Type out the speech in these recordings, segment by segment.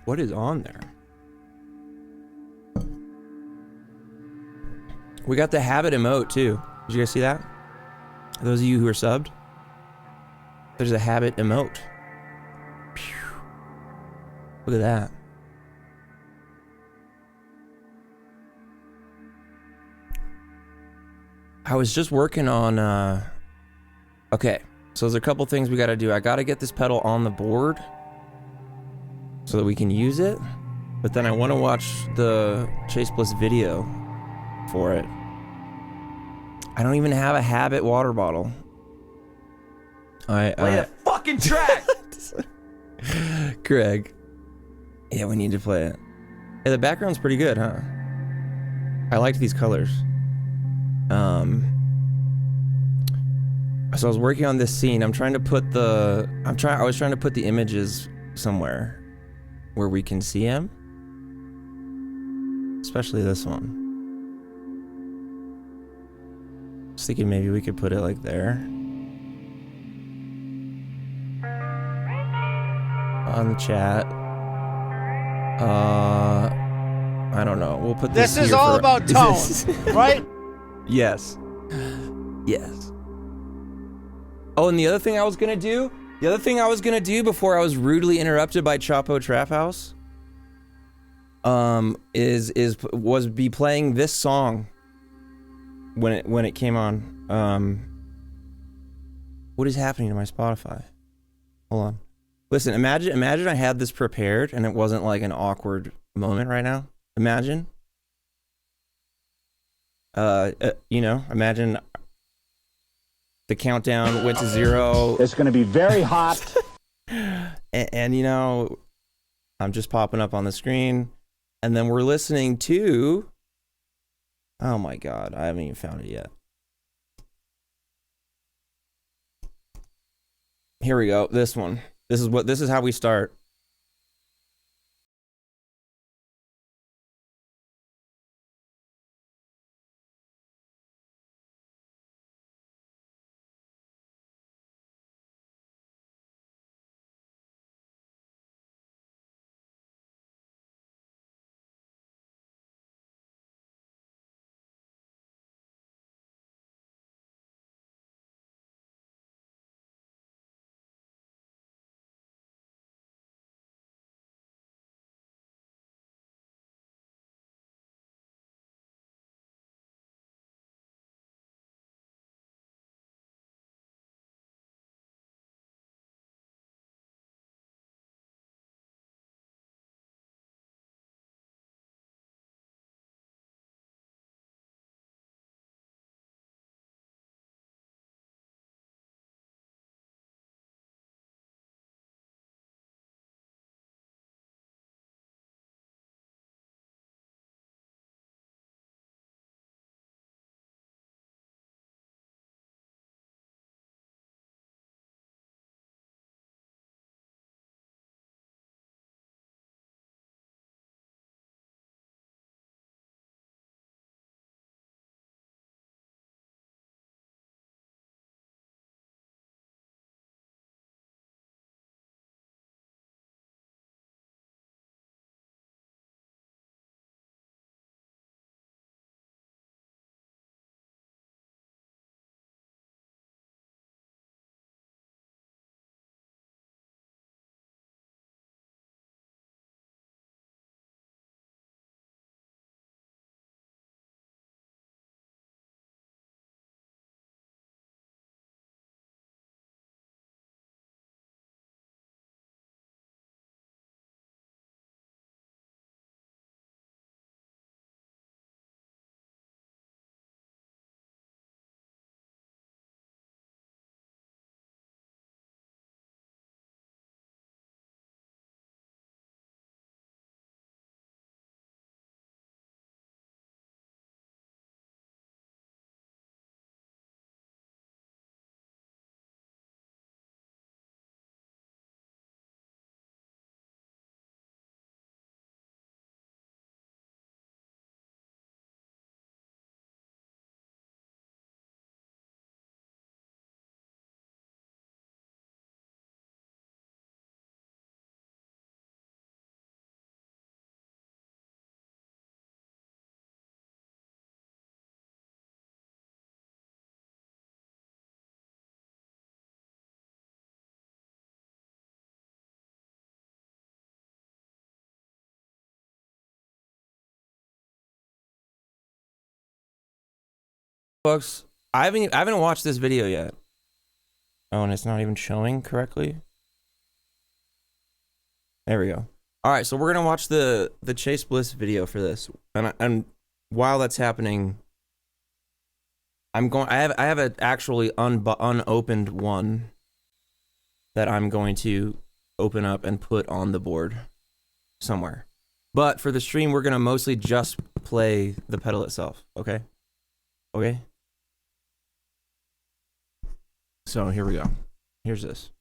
What is on there? We got the habit emote too. Did you guys see that? Those of you who are subbed, there's a habit emote. Pew. Look at that. I was just working on, okay, so there's a couple things we gotta do. I gotta get this pedal on the board so that we can use it, but then I want to watch the Chase Bliss video for it. I don't even have a habit water bottle. Play a fucking track! Greg. Yeah, we need to play it. Hey, the background's pretty good, huh? I liked these colors. So I was working on this scene. I'm trying to put the... I was trying to put the images somewhere where we can see him. Especially this one. Just thinking maybe we could put it like there. On the chat. I don't know. We'll put this. This is all about tone, right? Yes. Yes. Oh, and the other thing I was gonna do, before I was rudely interrupted by Chapo Trap House, was be playing this song when it came on. What is happening to my Spotify? Hold on. Listen, imagine I had this prepared and it wasn't like an awkward moment right now. Imagine. You know, imagine the countdown went to 0. It's going to be very hot. and you know, I'm just popping up on the screen, and then we're listening to, oh my God, I haven't even found it yet. Here we go. This one. This is how we start. Folks, I haven't watched this video yet. Oh, and it's not even showing correctly. There we go. All right, so we're gonna watch the Chase Bliss video for this, and while that's happening, I have an actually unopened one that I'm going to open up and put on the board somewhere. But for the stream, we're gonna mostly just play the pedal itself. Okay. Okay. So here we go. Here's this.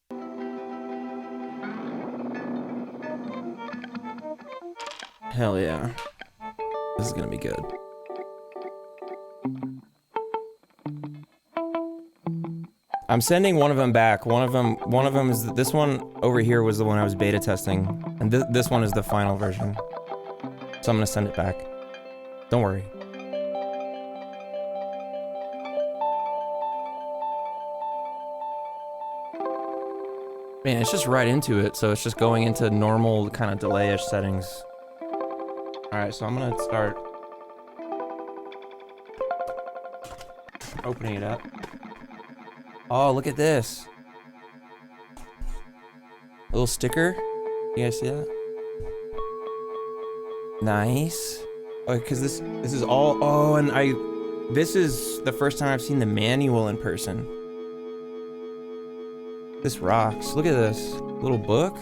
Hell yeah. This is gonna be good. I'm sending one of them back. One of them is this one over here was the one I was beta testing, and this one is the final version. So I'm gonna send it back. Don't worry. Man, it's just right into it, so it's just going into normal kind of delay-ish settings. Alright, so I'm gonna start opening it up. Oh, look at this. A little sticker. You guys see that? Nice. Oh, because this is all, oh, and this is the first time I've seen the manual in person. This rocks. Look at this little book.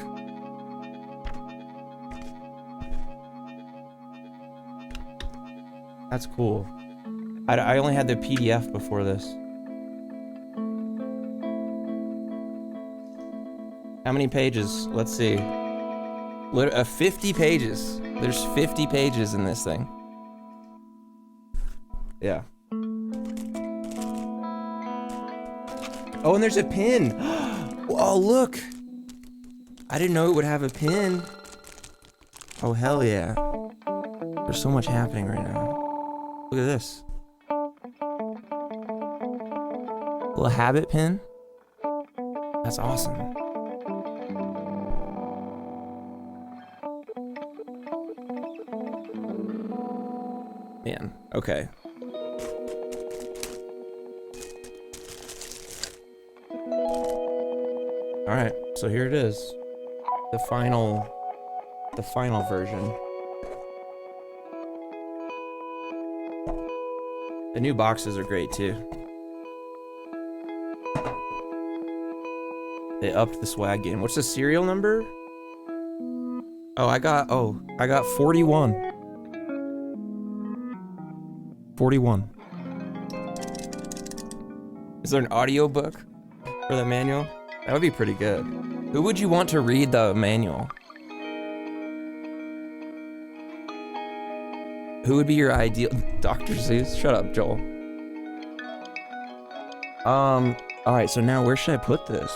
That's cool. I only had the PDF before this. How many pages? Let's see. 50 pages. There's 50 pages in this thing. Yeah. Oh, and there's a pin. Oh, look. I didn't know it would have a pin. Oh, hell yeah. There's so much happening right now. Look at this. Little habit pin. That's awesome. Man, okay. All right, so here it is. The final version. The new boxes are great too. They upped the swag game. What's the serial number? Oh, I got 41. 41. Is there an audiobook for the manual? That would be pretty good. Who would you want to read the manual? Who would be your ideal? Dr. Seuss? Shut up, Joel. Alright, so now where should I put this?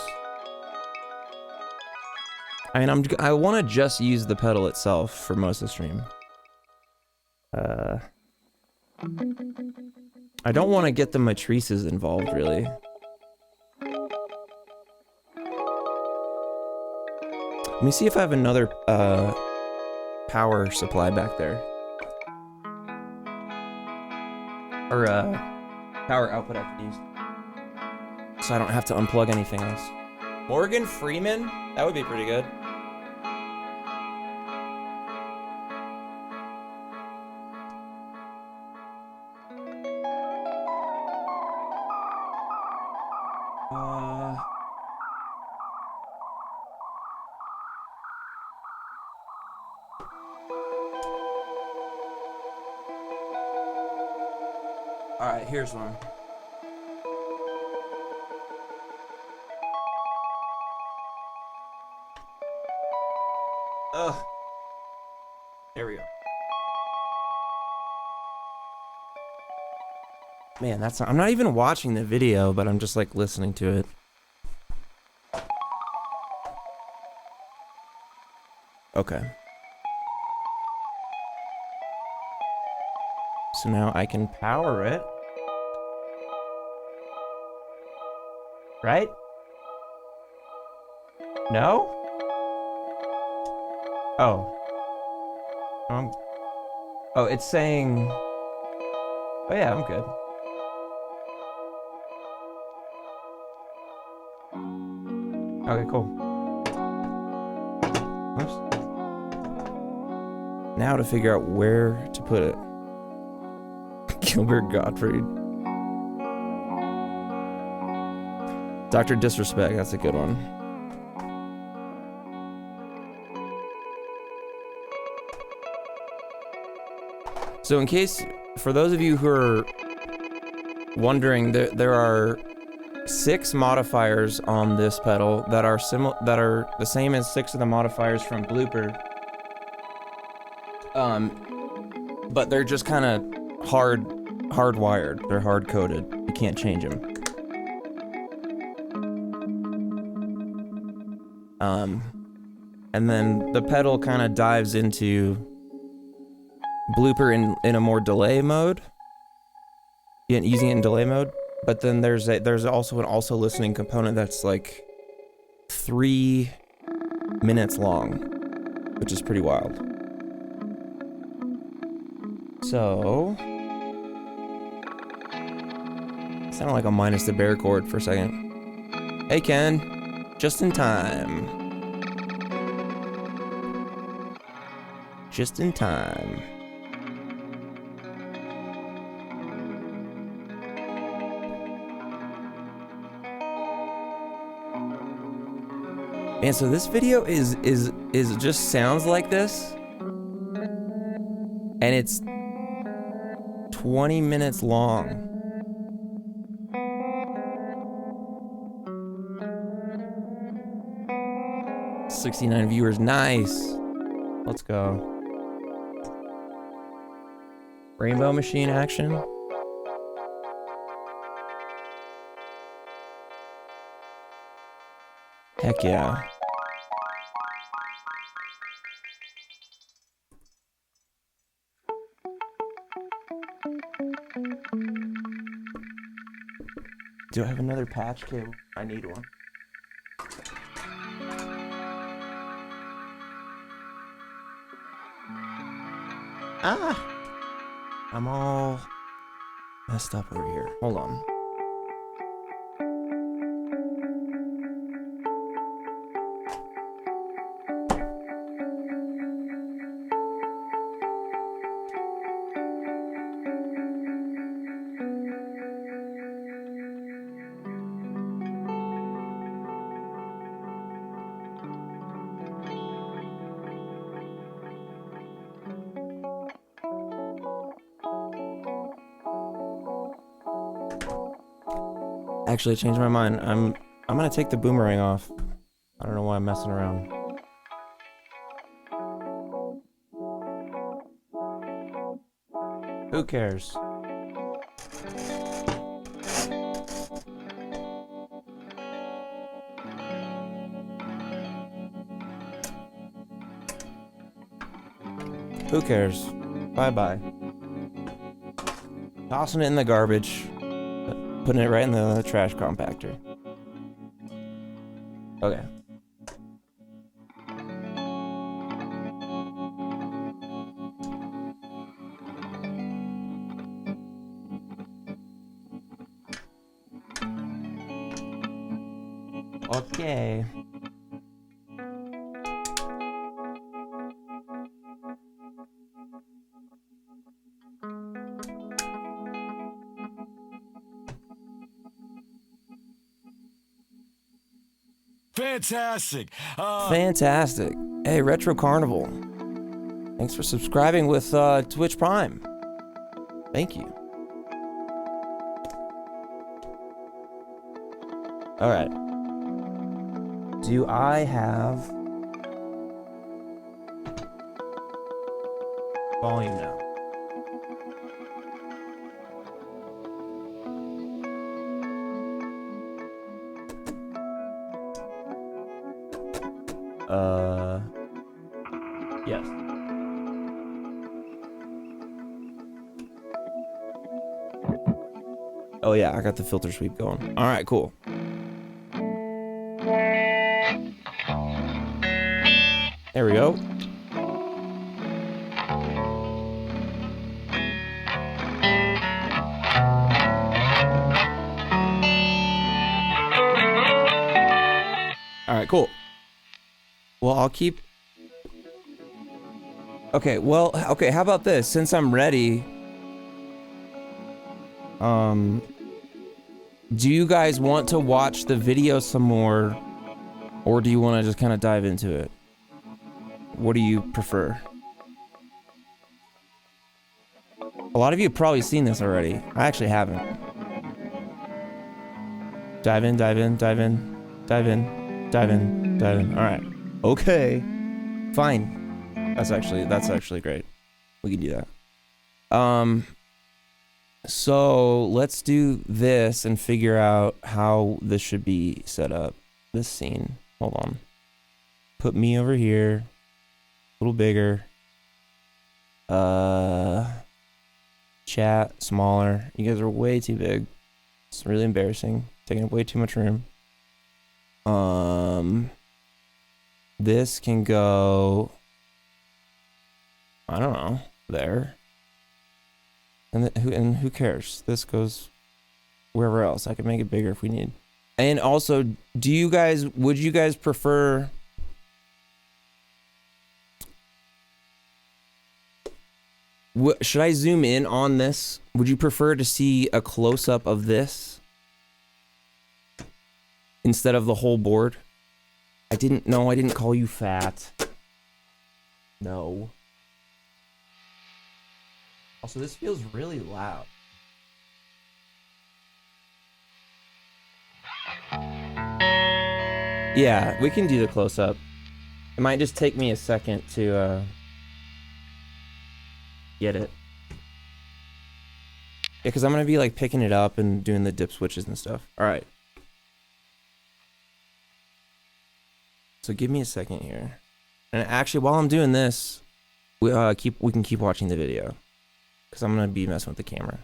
I mean, I want to just use the pedal itself for most of the stream. I don't want to get the matrices involved, really. Let me see if I have another power supply back there. Or power output I can use. So I don't have to unplug anything else. Morgan Freeman? That would be pretty good. Alright, here's one. Ugh. There we go. Man, that's not, I'm not even watching the video, but I'm just like listening to it. Okay. So now I can power it. Right? No? Oh. Oh, it's saying... Oh yeah, I'm good. Okay, cool. Oops. Now to figure out where to put it. Gilbert Gottfried. Dr. Disrespect, that's a good one. So in case, for those of you who are wondering, there are 6 modifiers on this pedal that are the same as 6 of the modifiers from Blooper. But they're just kind of hardwired. They're hard coded. You can't change them. And then the pedal kind of dives into Blooper in a more delay mode. Yeah, using it in delay mode. But then there's also an also listening component that's like 3 minutes long, which is pretty wild. So sounded like a minus the bear chord for a second. Hey Ken, just in time. Just in time. Man, so this video is just sounds like this, and it's 20 minutes long. $69 viewers, nice. Let's go. Rainbow machine action. Heck yeah. Do I have another patch cable? I need one. Ah! I'm all messed up over here. Hold on. Actually, I changed my mind. I'm gonna take the boomerang off. I don't know why I'm messing around. Who cares? Who cares? Bye-bye. Tossing it in the garbage. Putting it right in the trash compactor. Okay. Okay. Fantastic. Fantastic. Hey, Retro Carnival. Thanks for subscribing with Twitch Prime. Thank you. All right. Do I have volume now? Yes. Oh yeah, I got the filter sweep going. All right, cool. There we go. All right, cool. Well, I'll keep... Okay, well, okay, how about this? Since I'm ready... do you guys want to watch the video some more? Or do you want to just kind of dive into it? What do you prefer? A lot of you have probably seen this already. I actually haven't. Dive in, dive in, dive in, dive in, dive in, dive in. All right. Okay. Fine. That's actually great. We can do that. So let's do this and figure out how this should be set up. This scene. Hold on. Put me over here. A little bigger. Chat smaller. You guys are way too big. It's really embarrassing. Taking up way too much room. This can go, I don't know, there. And who cares? This goes wherever else. I could make it bigger if we need. And also, would you guys prefer should I zoom in on this? Would you prefer to see a close-up of this instead of the whole board? I didn't call you fat. No. Also, this feels really loud. Yeah, we can do the close-up. It might just take me a second to get it. Yeah, because I'm going to be like picking it up and doing the dip switches and stuff. All right. So give me a second here. And actually, while I'm doing this, we can keep watching the video. Because I'm going to be messing with the camera.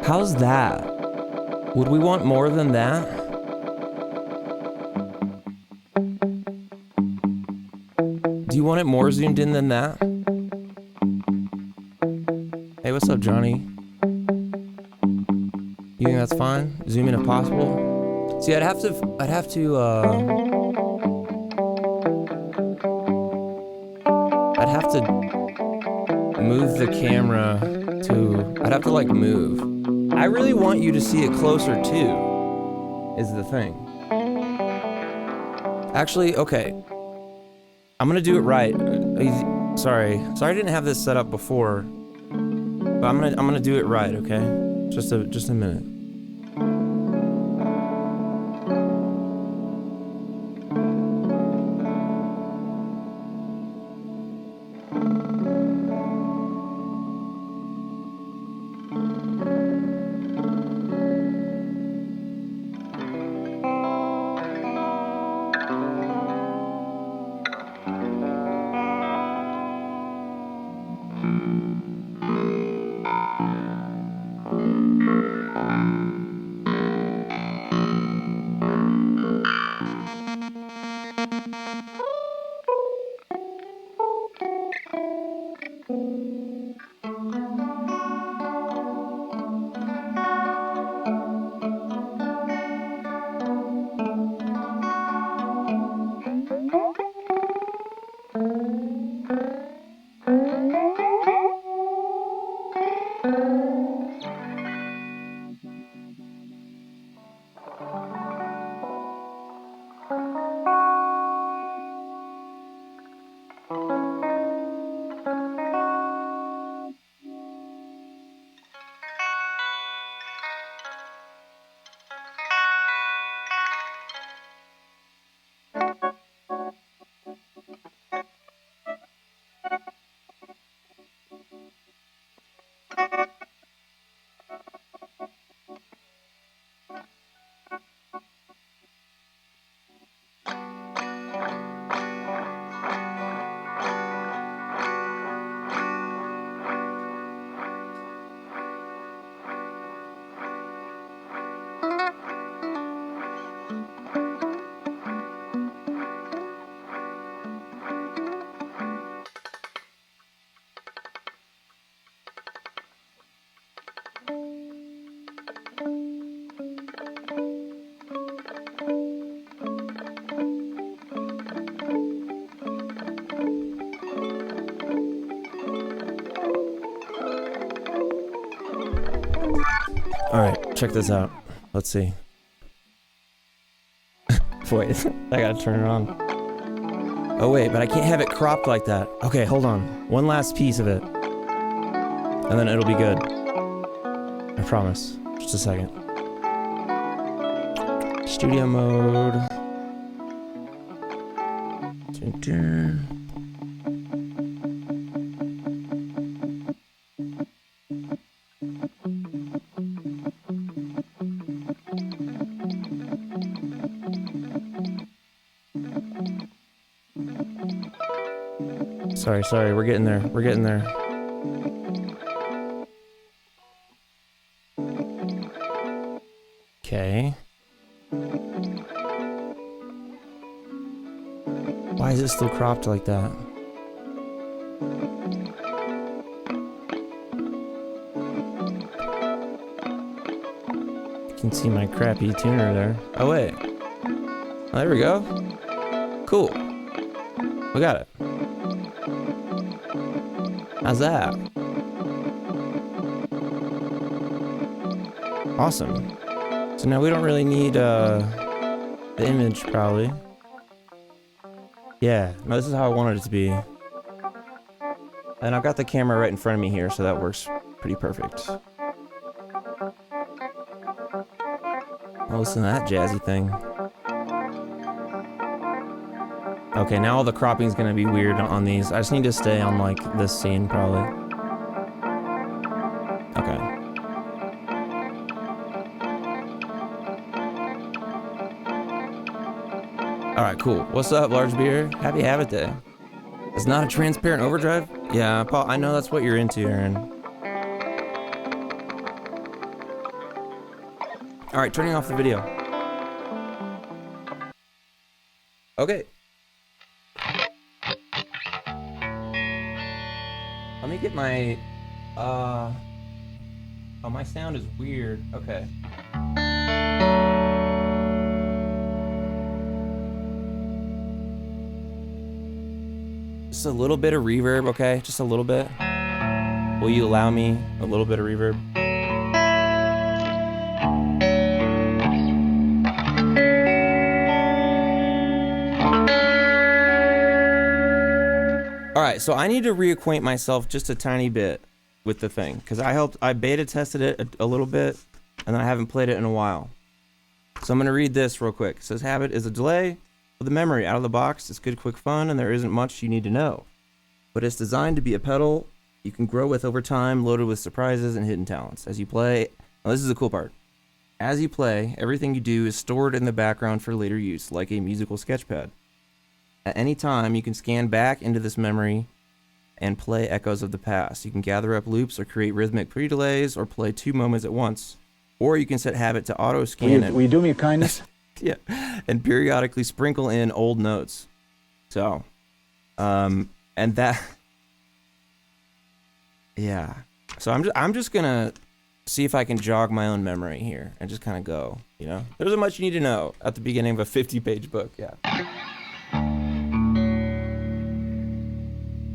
How's that? Would we want more than that? Do you want it more zoomed in than that? Hey, what's up, Johnny? You think that's fine? Zoom in if possible? See, I'd have to move the camera to, I'd have to like move. I really want you to see it closer too, is the thing. Actually, okay. I'm gonna do it right. Sorry I didn't have this set up before. But I'm gonna do it right, okay? Just a minute. Alright, check this out. Let's see. Wait, I gotta turn it on. Oh wait, but I can't have it cropped like that. Okay, hold on. One last piece of it. And then it'll be good. I promise. Just a second. Studio mode. Dun, dun. Sorry, we're getting there. We're getting there. Okay. Why is it still cropped like that? You can see my crappy tuner there. Oh wait. Oh, there we go. Cool. We got it. How's that? Awesome. So now we don't really need the image, probably. Yeah, no, this is how I wanted it to be. And I've got the camera right in front of me here, so that works pretty perfect. Oh, listen to that jazzy thing. Okay, now all the cropping is gonna be weird on these. I just need to stay on like this scene probably. Okay. Alright, cool. What's up, Large Beer? Happy Habit Day. It's not a transparent overdrive? Yeah, Paul, I know that's what you're into, Aaron. Alright, turning off the video. Okay. Let me get my, oh, my sound is weird. Okay. Just a little bit of reverb, okay? Just a little bit. Will you allow me a little bit of reverb? Alright, so I need to reacquaint myself just a tiny bit with the thing, because I beta tested it a little bit, and then I haven't played it in a while. So I'm going to read this real quick. It says, Habit is a delay with the memory out of the box. It's good, quick fun, and there isn't much you need to know. But it's designed to be a pedal you can grow with over time, loaded with surprises and hidden talents. As you play, now this is the cool part. As you play, everything you do is stored in the background for later use, like a musical sketchpad. At any time, you can scan back into this memory and play echoes of the past. You can gather up loops or create rhythmic pre-delays or play two moments at once. Or you can set Habit to auto-scan Will you do me a kindness? yeah, and periodically sprinkle in old notes. So, and that... Yeah. So I'm just gonna see if I can jog my own memory here and just kind of go, you know? There isn't much you need to know at the beginning of a 50-page book, yeah.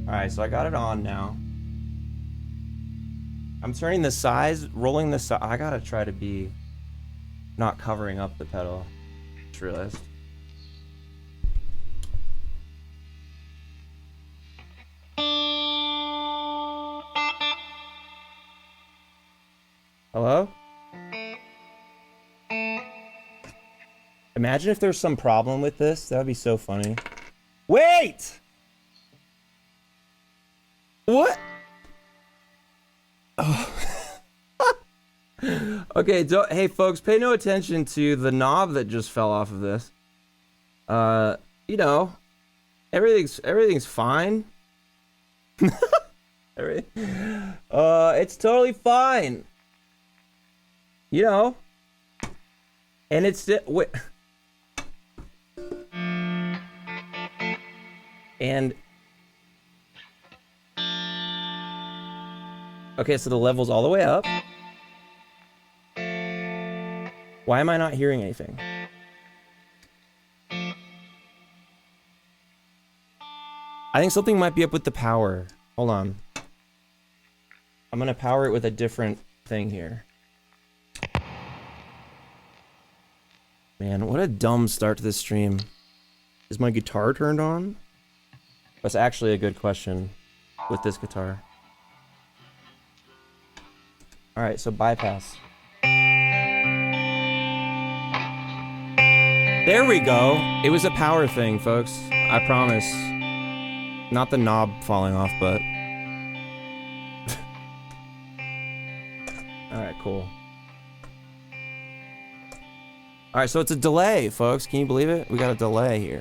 All right, so I got it on now. I'm turning the size, rolling the size. I gotta try to be not covering up the pedal. Just realized. Hello? Imagine if there's some problem with this. That would be so funny. Wait! What? Oh. Okay, hey folks, pay no attention to the knob that just fell off of this. You know, everything's fine. It's totally fine. You know, and it's wait, and okay, so the level's all the way up. Why am I not hearing anything? I think something might be up with the power. Hold on. I'm gonna power it with a different thing here. Man, what a dumb start to this stream. Is my guitar turned on? That's actually a good question with this guitar. Alright, so bypass. There we go. It was a power thing, folks. I promise. Not the knob falling off, but... Alright, cool. Alright, so it's a delay, folks. Can you believe it? We got a delay here.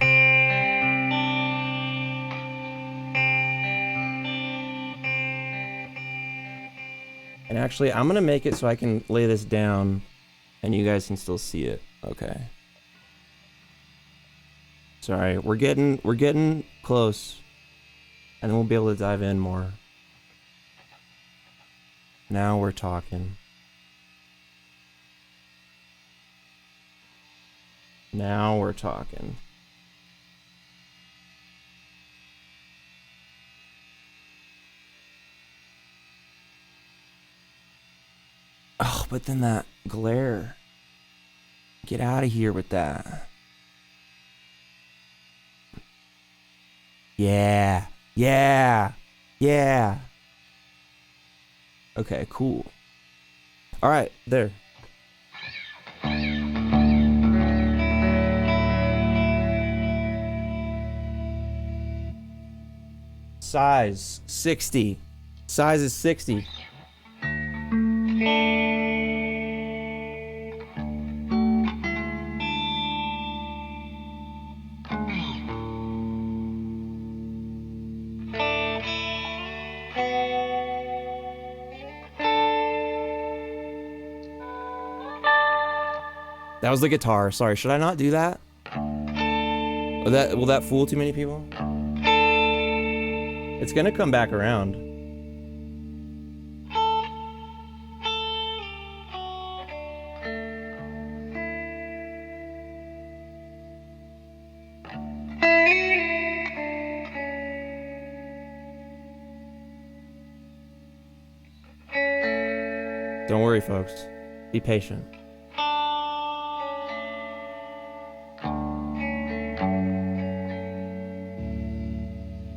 And actually, I'm gonna make it so I can lay this down and you guys can still see it. Okay. Sorry, we're getting close. And then we'll be able to dive in more. Now we're talking. Now we're talking. Oh, but then that glare. Get out of here with that. Yeah. Yeah. Yeah. Okay, cool. All right, there. Size 60. Size is 60. That was the guitar. Sorry, should I not do that? Will that fool too many people? It's gonna come back around. Don't worry, folks. Be patient.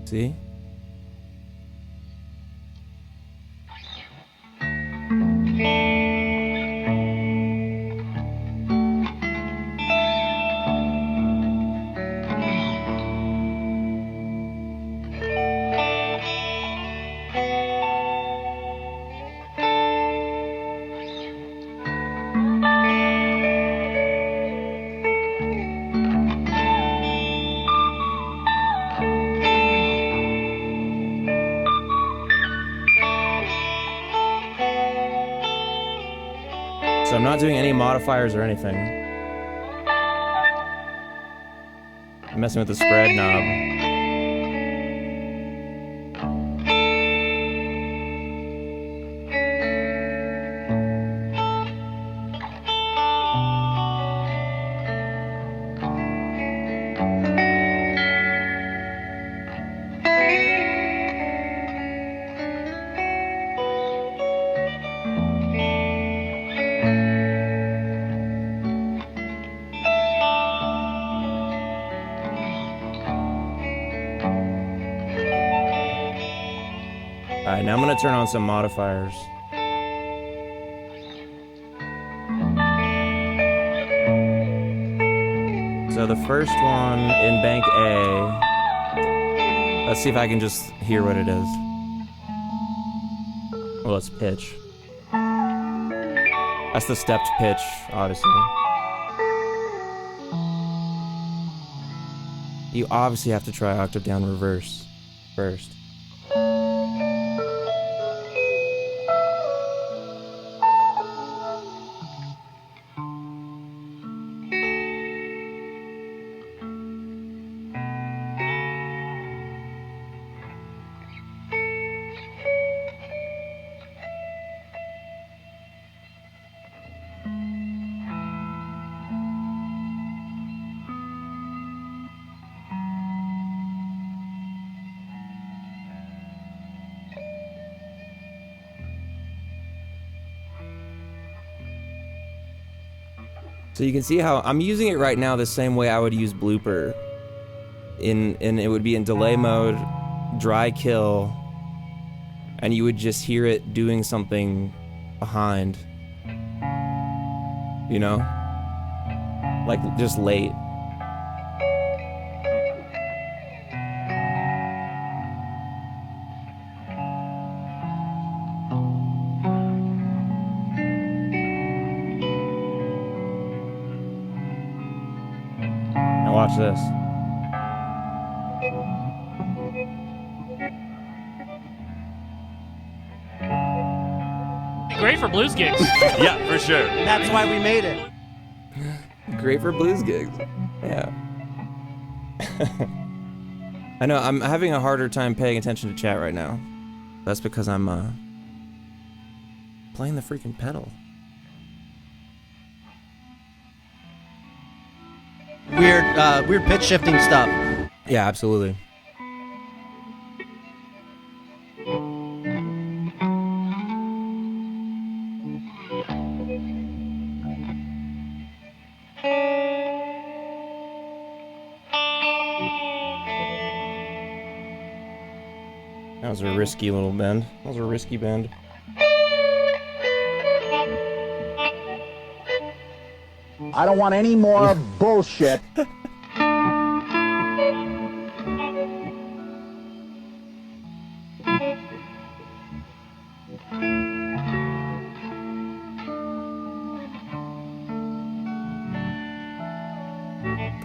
See? So I'm not doing any modifiers or anything. I'm messing with the spread knob. Alright, now I'm gonna turn on some modifiers. So the first one in bank A, let's see if I can just hear what it is. Well, it's pitch. That's the stepped pitch, obviously. You obviously have to try octave down reverse first. So you can see how I'm using it right now the same way I would use blooper. And it would be in delay mode, dry kill, and you would just hear it doing something behind. You know? Like just late. Watch this. Great for blues gigs. Yeah, for sure. That's why we made it. Great for blues gigs. Yeah. I know, I'm having a harder time paying attention to chat right now. That's because I'm playing the freaking pedal. Weird pitch shifting stuff. Yeah, absolutely. That was a risky little bend. That was a risky bend. I don't want any more bullshit.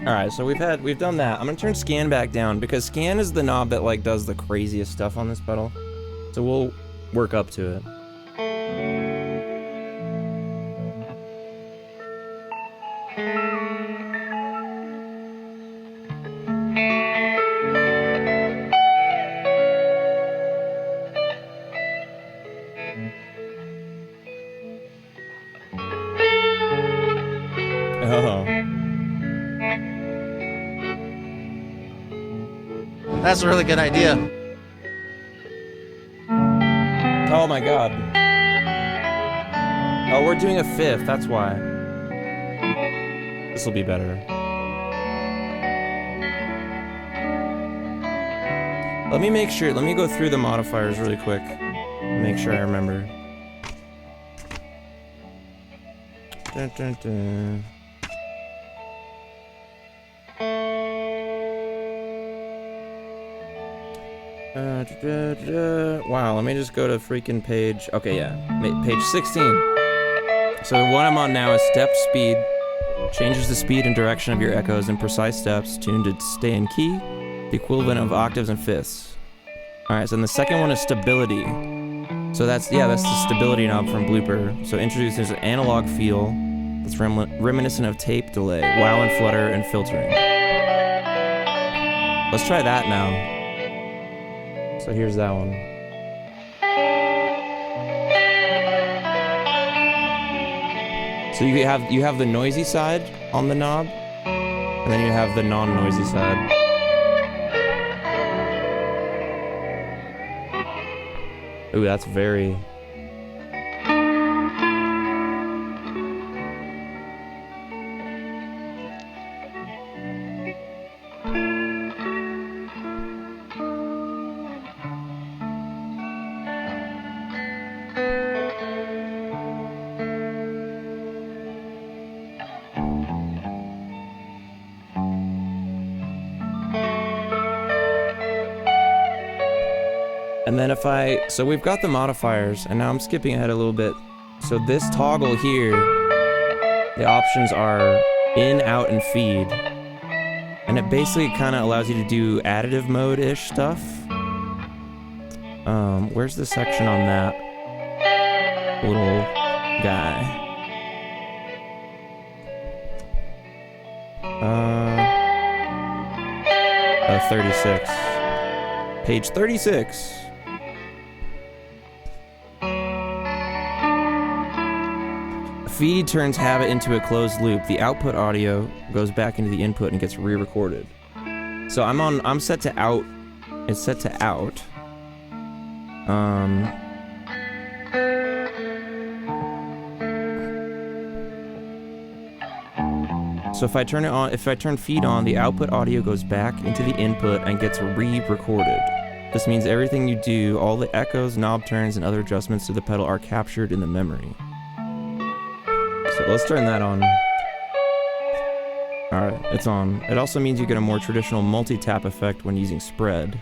Alright, so we've done that. I'm gonna turn scan back down because scan is the knob that like does the craziest stuff on this pedal. So we'll work up to it. Oh. That's a really good idea. Oh my god. Oh, we're doing a fifth, that's why. This will be better. Let me make sure, let me go through the modifiers really quick. Make sure I remember. Dun, dun, dun. Wow, let me just go to freaking page. Okay, yeah, page 16. So the one I'm on now is step speed. Changes the speed and direction of your echoes in precise steps, tuned to stay in key, the equivalent of octaves and fifths. All right, so then the second one is stability. So that's the stability knob from Blooper. So introduces an analog feel that's reminiscent of tape delay, while in flutter and filtering. Let's try that now. So here's that one. So you have the noisy side on the knob, and then you have the non-noisy side. Ooh, that's very... And then if so we've got the modifiers, and now I'm skipping ahead a little bit. So this toggle here, the options are in, out, and feed. And it basically kind of allows you to do additive mode-ish stuff. Where's the section on that little guy? 36. Page 36. Feed turns habit into a closed loop. The output audio goes back into the input and gets re-recorded. So I'm set to out. It's set to out. So if I turn it on, if I turn feed on, the output audio goes back into the input and gets re-recorded. This means everything you do, all the echoes, knob turns, and other adjustments to the pedal are captured in the memory. So let's turn that on. Alright, it's on. It also means you get a more traditional multi-tap effect when using spread,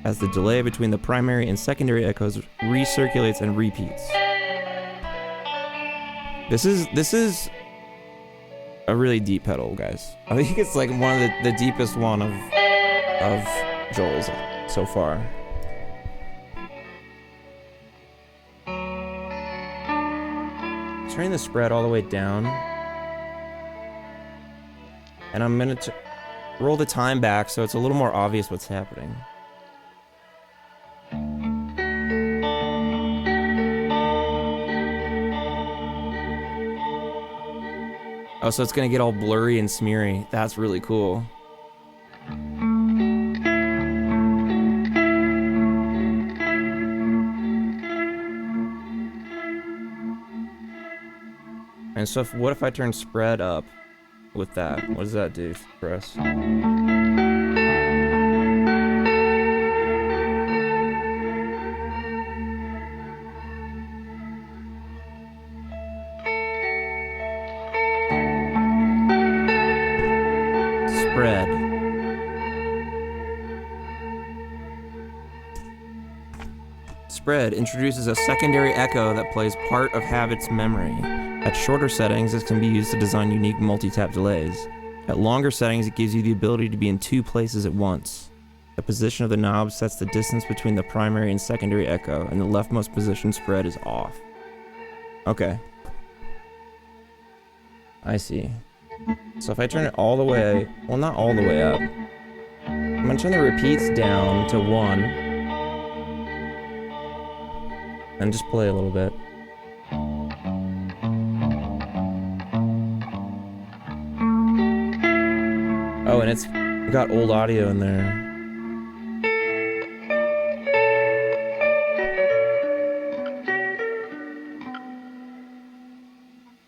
as the delay between the primary and secondary echoes recirculates and repeats. This is a really deep pedal, guys. I think it's like one of the deepest one of Joel's so far. Turning the spread all the way down, and I'm gonna roll the time back so it's a little more obvious what's happening. Oh, so it's gonna get all blurry and smeary. That's really cool. And so what if I turn spread up with that? What does that do for us? Spread. Spread introduces a secondary echo that plays part of habit's memory. At shorter settings, this can be used to design unique multi-tap delays. At longer settings, it gives you the ability to be in two places at once. The position of the knob sets the distance between the primary and secondary echo, and the leftmost position spread is off. Okay. I see. So if I turn it all the way, well, not all the way up. I'm gonna turn the repeats down to 1. And just play a little bit. Oh, and it's got old audio in there.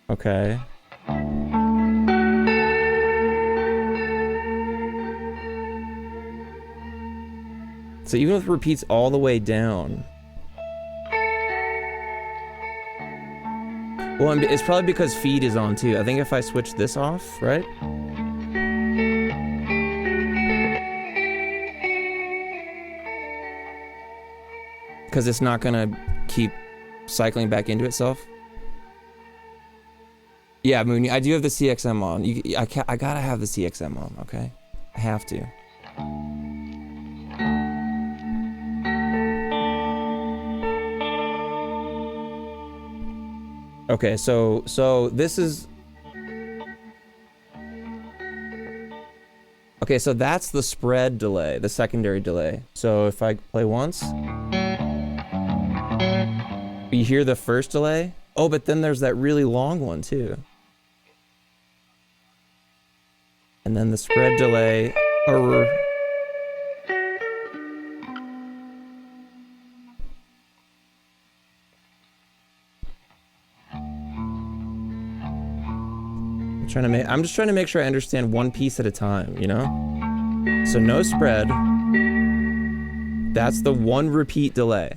Okay. So even if it repeats all the way down. Well, it's probably because feed is on too. I think if I switch this off, right? Because it's not gonna keep cycling back into itself. Yeah, Moon, I do have the CXM on. I gotta have the CXM on, okay? I have to. Okay, so this is... Okay, so that's the spread delay, the secondary delay. So if I play once... You hear the first delay? Oh, but then there's that really long one too. And then the spread delay. I'm just trying to make sure I understand one piece at a time, you know? So no spread. That's the one repeat delay.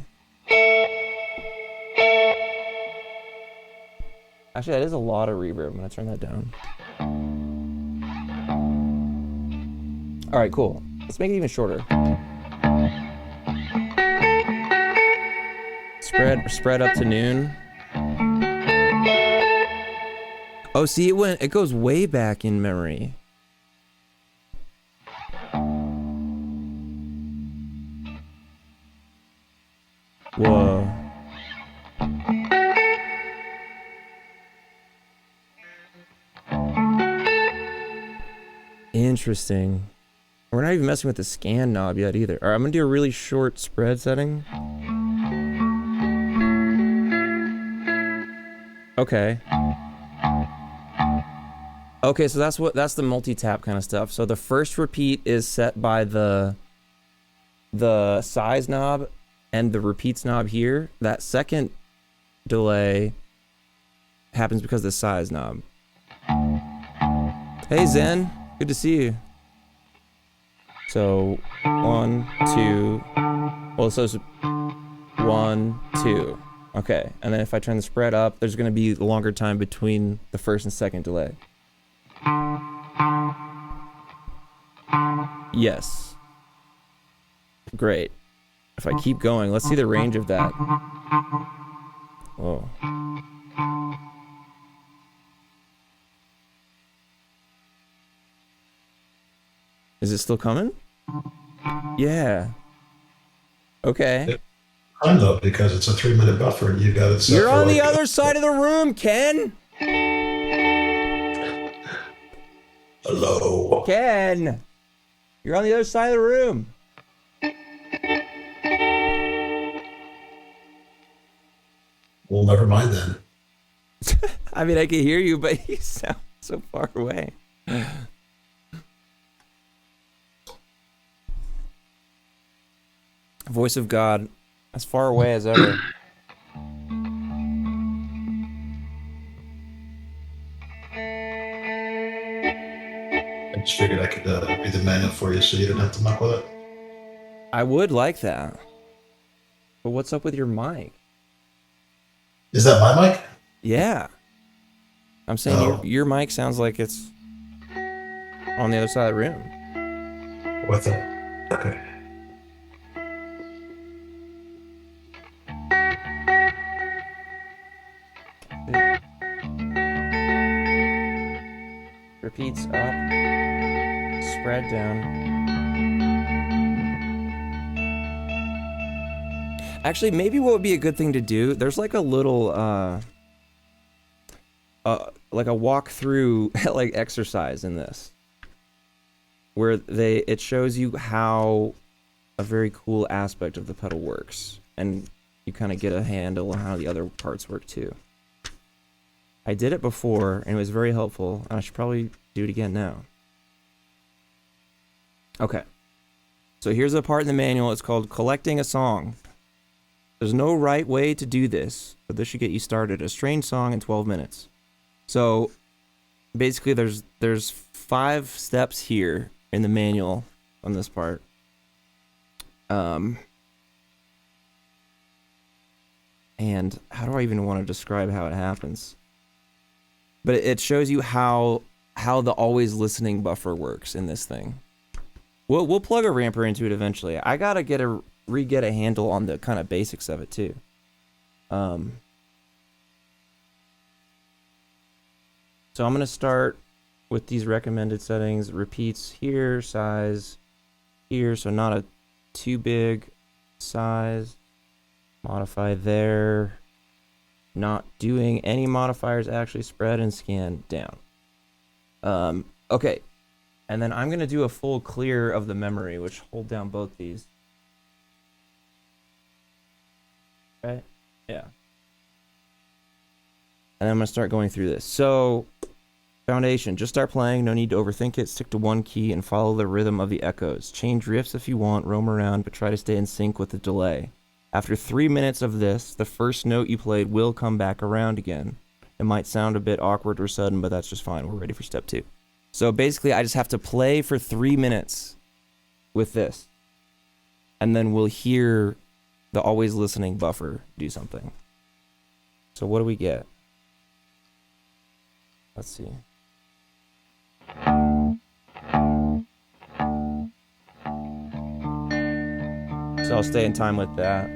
Actually, that is a lot of reverb. I'm gonna turn that down. All right, cool. Let's make it even shorter. Spread up to noon. Oh, see, it goes way back in memory. Whoa. Interesting. We're not even messing with the scan knob yet either. All right, I'm gonna do a really short spread setting. Okay. Okay, so that's the multi-tap kind of stuff. So the first repeat is set by the size knob and the repeats knob here. That second delay happens because of the size knob. Hey Zen, good to see you. So 1, 2. Well, so it's 1, 2. Okay, and then if I turn the spread up, there's going to be a longer time between the first and second delay. Yes. Great. If I keep going, let's see the range of that. Whoa. Is it still coming? Yeah. Okay. I'm though, because it's a 3-minute buffer. You got it set. You're on the other side of the room, Ken. Hello. Ken. You're on the other side of the room. Well, never mind then. I mean, I can hear you, but you sound so far away. Voice of God, as far away as ever. I just figured I could be the manual for you so you didn't have to muck with it. I would like that. But what's up with your mic? Is that my mic? Yeah. I'm saying your mic sounds like it's on the other side of the room. What's that? Okay. Repeats up, spread down. Actually, maybe what would be a good thing to do, there's like a little, like a walk-through like exercise in this. Where it shows you how a very cool aspect of the pedal works. And you kind of get a handle on how the other parts work too. I did it before, and it was very helpful, and I should probably do it again now. Okay. So here's a part in the manual. It's called Collecting a Song. There's no right way to do this, but this should get you started. A strange song in 12 minutes. So basically there's 5 steps here in the manual on this part. And how do I even want to describe how it happens? But it shows you how the always listening buffer works in this thing. We'll plug a ramper into it eventually. I gotta get a handle on the kind of basics of it too. So I'm gonna start with these recommended settings. Repeats here, size here, so not a too big size. Modify there. Not doing any modifiers, actually spread and scan down. Okay, and then I'm gonna do a full clear of the memory, which hold down both these. Right? Yeah. And I'm gonna start going through this. So, foundation, just start playing, no need to overthink it, stick to one key and follow the rhythm of the echoes. Change riffs if you want, roam around, but try to stay in sync with the delay. After 3 minutes of this, the first note you played will come back around again. It might sound a bit awkward or sudden, but that's just fine. We're ready for step 2. So basically, I just have to play for 3 minutes with this. And then we'll hear the always listening buffer do something. So what do we get? Let's see. So I'll stay in time with that.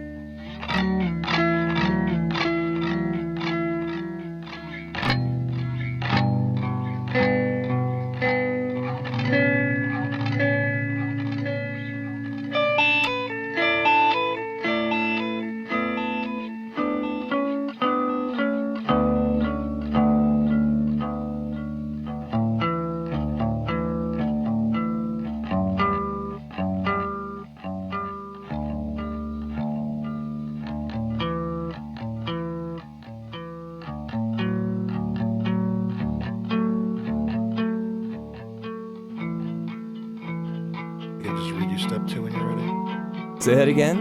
Say that again?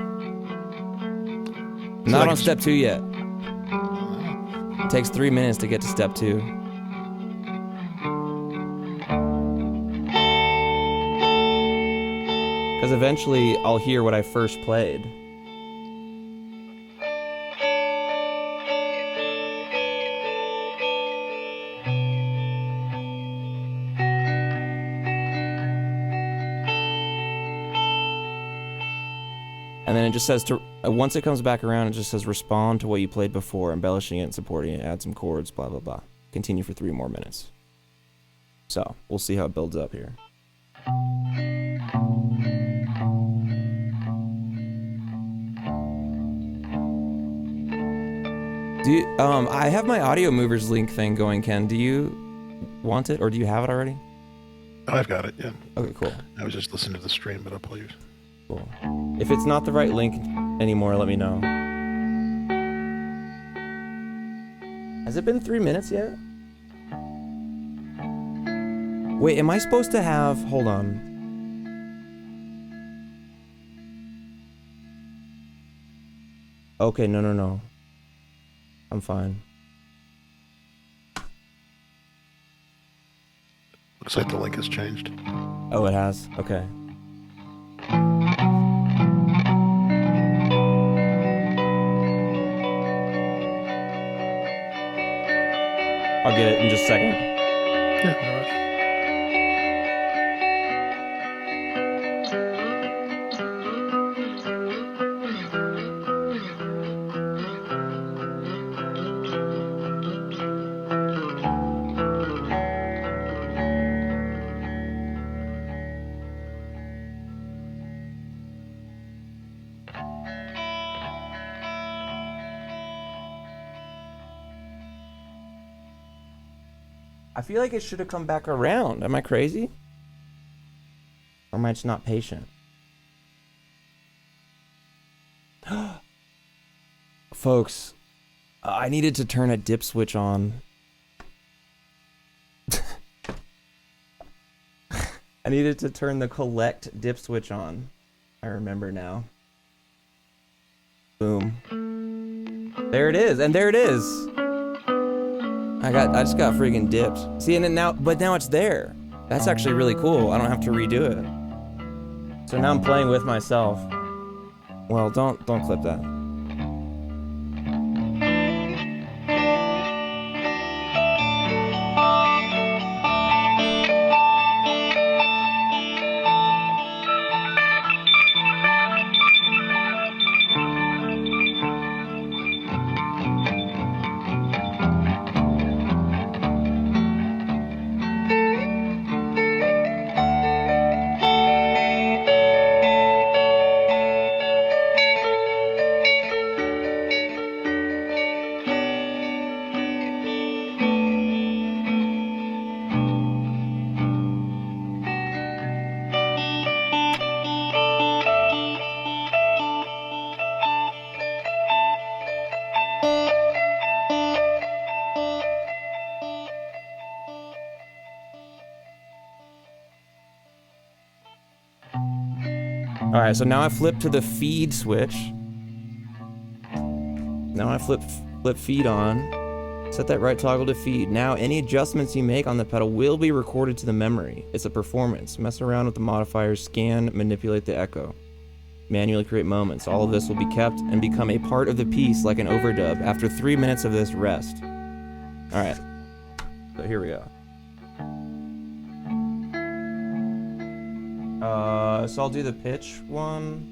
So Not like on it's- step 2 yet. It takes 3 minutes to get to step 2. Because eventually I'll hear what I first played. And then it just says to, once it comes back around, it just says respond to what you played before, embellishing it and supporting it, add some chords, blah, blah, blah. Continue for 3 more minutes. So, we'll see how it builds up here. Do you, I have my audio movers link thing going, Ken. Do you want it, or do you have it already? Oh, I've got it, yeah. Okay, cool. I was just listening to the stream, but I'll play yours. Cool. If it's not the right link anymore, let me know. Has it been 3 minutes yet? Wait, am I supposed to have... Hold on. Okay, no. I'm fine. Looks like the link has changed. Oh, it has? Okay. I'll get it in just a second. Yeah, no rush. I feel like it should have come back around. Am I crazy? Or am I just not patient? Folks, I needed to turn a dip switch on. I needed to turn the collect dip switch on. I remember now. Boom. There it is, and there it is. I just got freaking dipped. See, and then now it's there. That's actually really cool. I don't have to redo it. So now I'm playing with myself. Well, don't clip that. Alright, so now I flip to the feed switch. Now I flip feed on. Set that right toggle to feed. Now any adjustments you make on the pedal will be recorded to the memory. It's a performance. Mess around with the modifiers, scan, manipulate the echo. Manually create moments. All of this will be kept and become a part of the piece like an overdub after 3 minutes of this rest. Alright, so here we go. So I'll do the pitch one.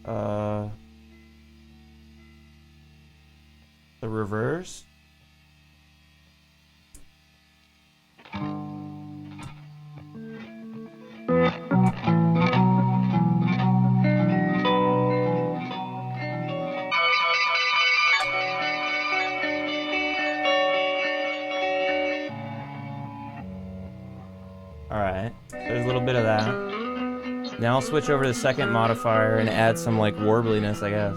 The reverse. Alright, there's a little bit of that. Now I'll switch over to the second modifier and add some like warbliness, I guess.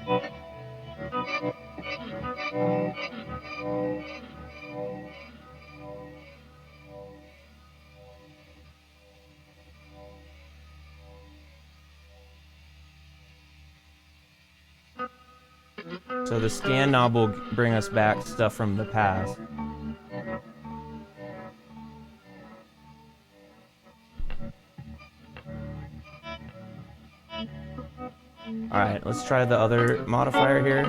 So the scan knob will bring us back stuff from the past. Alright, let's try the other modifier here.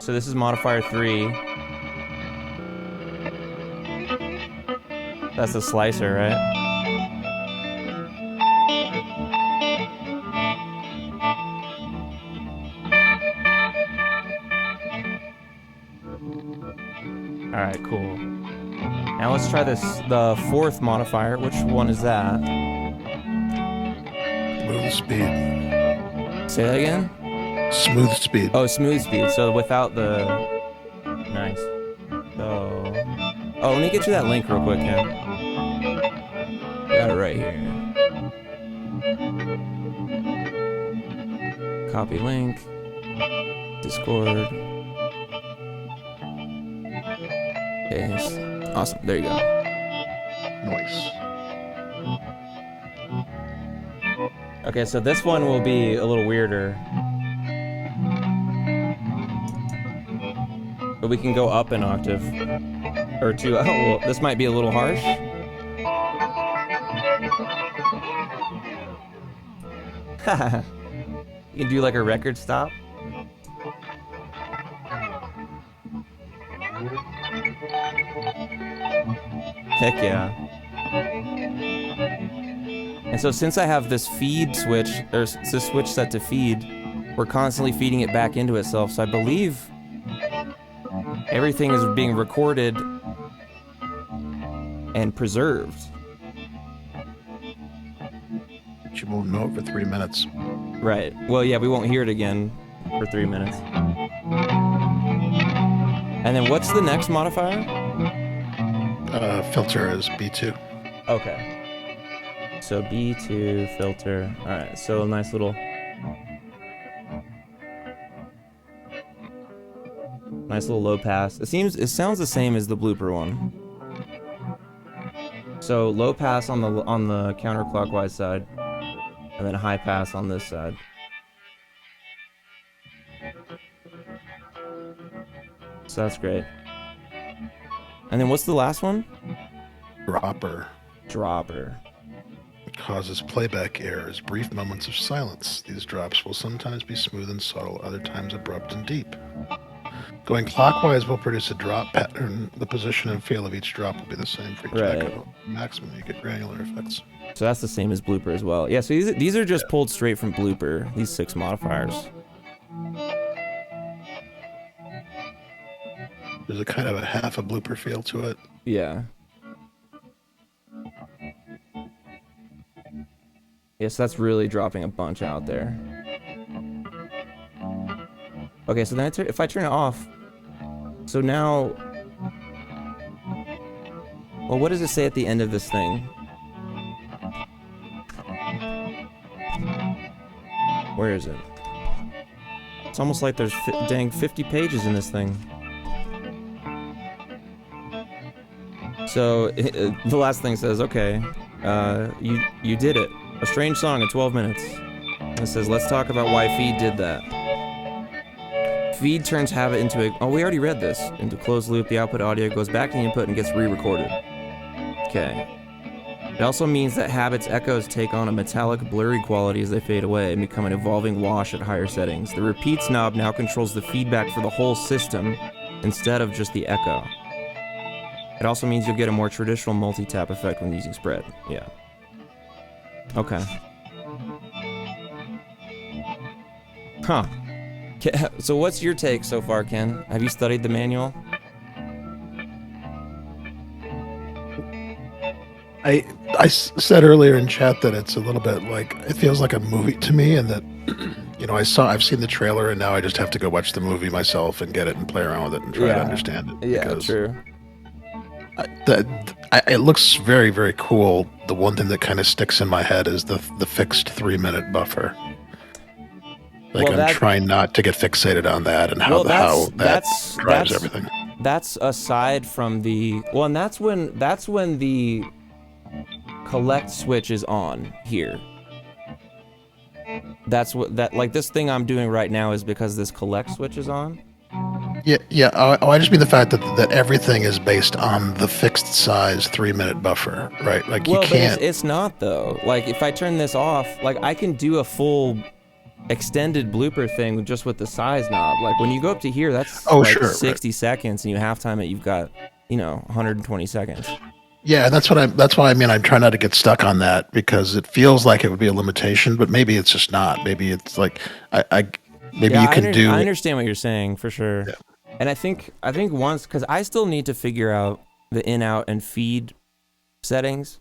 So this is modifier 3. That's the slicer, right? Alright, cool. Now let's try this, the 4th modifier. Which one is that? Smooth speed. Say that again? Smooth speed. Oh, smooth speed. So without the... Nice. So... Oh, let me get you that link real quick, Ken. Got it right here. Copy link. Discord. Paste. Awesome. There you go. Nice. Okay, so this one will be a little weirder. But we can go up an octave. Or 2. Oh, well, this might be a little harsh. You can do like a record stop. Heck yeah. And so since I have this feed switch, or this switch set to feed, we're constantly feeding it back into itself. So I believe everything is being recorded and preserved. But you won't know it for 3 minutes. Right. Well, yeah, we won't hear it again for 3 minutes. And then what's the next modifier? Filter is B2. Okay. So B2 filter. All right. So a nice little low pass. It sounds the same as the blooper one. So low pass on the counterclockwise side, and then high pass on this side. So that's great. And then what's the last one? Dropper. Dropper. It causes playback errors, brief moments of silence. These drops will sometimes be smooth and subtle, other times abrupt and deep. Going clockwise will produce a drop pattern. The position and feel of each drop will be the same for each echo. Maximum, you get granular effects. So that's the same as blooper as well. Yeah, so these are just pulled straight from blooper, these 6 modifiers. There's a kind of a half a blooper feel to it. Yeah. Yeah, so that's really dropping a bunch out there. Okay, so then if I turn it off, so now, well, what does it say at the end of this thing? Where is it? It's almost like there's dang 50 pages in this thing. So the last thing says, okay, you did it. A strange song in 12 minutes. And it says, let's talk about why feed did that. Feed turns habit into a... Oh, we already read this. Into closed loop, the output audio goes back to the input and gets re-recorded. Okay. It also means that habit's echoes take on a metallic, blurry quality as they fade away and become an evolving wash at higher settings. The repeats knob now controls the feedback for the whole system instead of just the echo. It also means you'll get a more traditional multi-tap effect when using spread. Yeah. Okay. Huh. So what's your take so far, Ken? Have you studied the manual? I said earlier in chat that it's a little bit like, it feels like a movie to me, and that, you know, I've seen the trailer, and now I just have to go watch the movie myself and get it and play around with it and try to understand it. Yeah, true. It looks very, very cool. The one thing that kind of sticks in my head is the fixed 3-minute buffer. Like, I'm trying not to get fixated on that and how that drives everything. That's aside from the and that's when the collect switch is on here. That's like this thing I'm doing right now is because this collect switch is on. Yeah. I just mean the fact that everything is based on the fixed size 3-minute buffer, right? Like, you can't. But it's not though. Like, if I turn this off, like, I can do a full extended blooper thing just with the size knob. Like, when you go up to here, that's 60 seconds, and you halftime it, you've got 120 seconds. Yeah, that's why I mean I'm trying not to get stuck on that, because it feels like it would be a limitation, but maybe it's just not. Maybe it's like I understand what you're saying for sure. Yeah. And I think once, because I still need to figure out the in, out, and feed settings,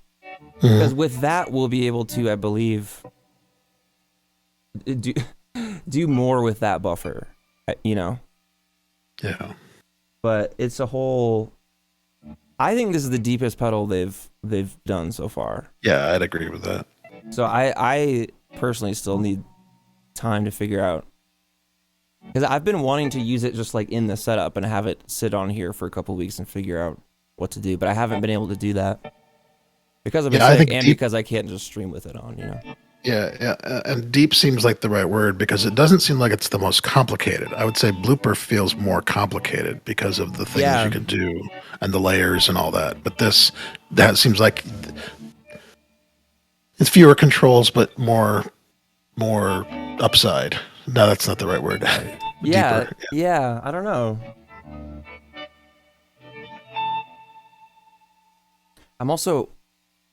because with that we'll be able to, I believe, do more with that buffer, Yeah. But it's a whole. I think this is the deepest pedal they've done so far. Yeah, I'd agree with that. So I personally still need time to figure out, because I've been wanting to use it just like in the setup and have it sit on here for a couple of weeks and figure out what to do, but I haven't been able to do that because of sick and because I can't just stream with it on, Yeah, and deep seems like the right word, because it doesn't seem like it's the most complicated. I would say blooper feels more complicated because of the things you can do and the layers and all that. But that seems like it's fewer controls, but more upside. No, that's not the right word. Yeah, I don't know. I'm also,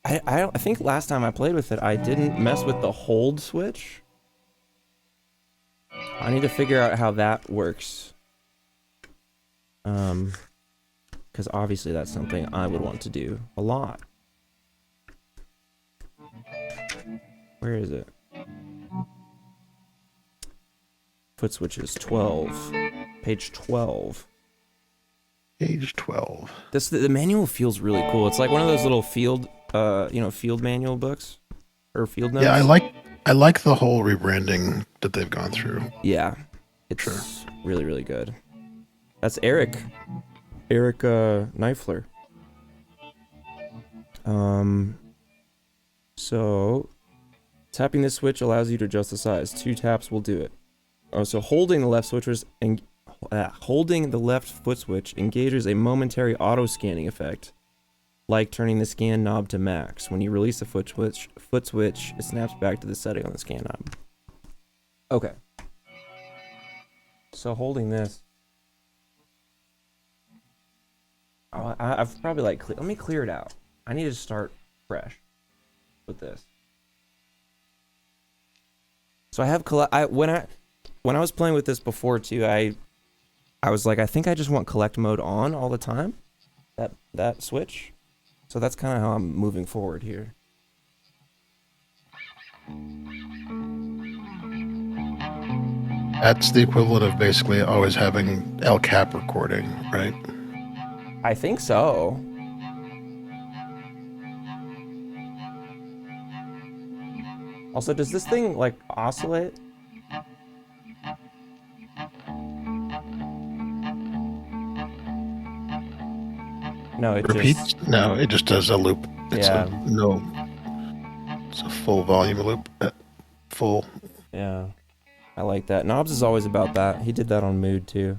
I think last time I played with it, I didn't mess with the hold switch. I need to figure out how that works. Because obviously that's something I would want to do a lot. Where is it? Foot switches 12. Page 12. Page 12. The manual feels really cool. It's like one of those little field manual books or field notes. Yeah, I like the whole rebranding that they've gone through. Yeah, it's really, really good. That's Eric Neifler. So tapping this switch allows you to adjust the size. 2 taps will do it. Oh, so holding the left foot switch engages a momentary auto scanning effect, like turning the scan knob to max. When you release the foot switch, it snaps back to the setting on the scan knob. Okay. So holding this. Oh, I've probably let me clear it out. I need to start fresh with this. So I have when I was playing with this before too, I was like, I think I just want collect mode on all the time. That switch. So that's kind of how I'm moving forward here. That's the equivalent of basically always having El Cap recording, right? I think so. Also, does this thing like oscillate? No, it repeats. No, it just does a loop. It's a full volume loop. Full. Yeah, I like that. Knobs is always about that. He did that on Mood too.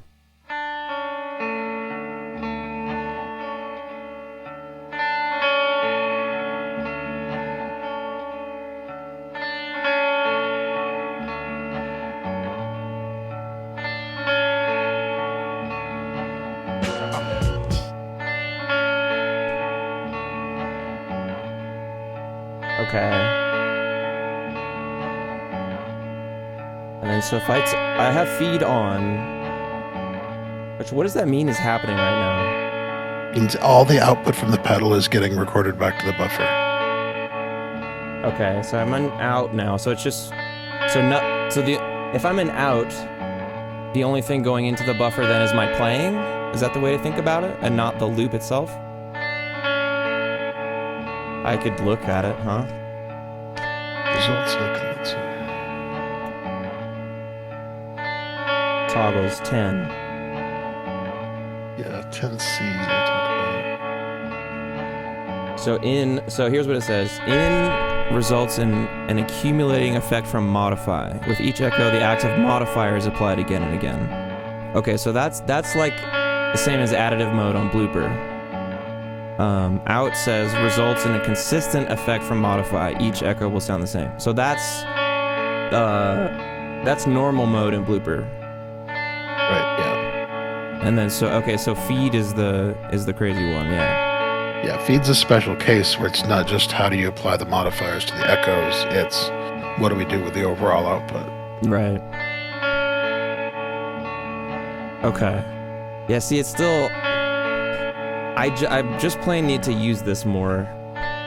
Okay. And then so if I have feed on, which what does that mean is happening right now? Means all the output from the pedal is getting recorded back to the buffer. Okay, so I'm in out now. So it's just if I'm in out, the only thing going into the buffer then is my playing. Is that the way to think about it, and not the loop itself? I could look at it, huh? Results, let's see. Toggles 10. Yeah, 10C. They talk about. So here's what it says. In results in an accumulating effect from modify. With each echo, the active modifier is applied again and again. Okay, so that's like the same as additive mode on blooper. Out says results in a consistent effect from modify. Each echo will sound the same. So that's normal mode in blooper. Right, yeah. And then so feed is the crazy one, yeah. Yeah, feed's a special case where it's not just how do you apply the modifiers to the echoes, it's what do we do with the overall output. Right. Okay. Yeah, see, it's still... I just plain need to use this more.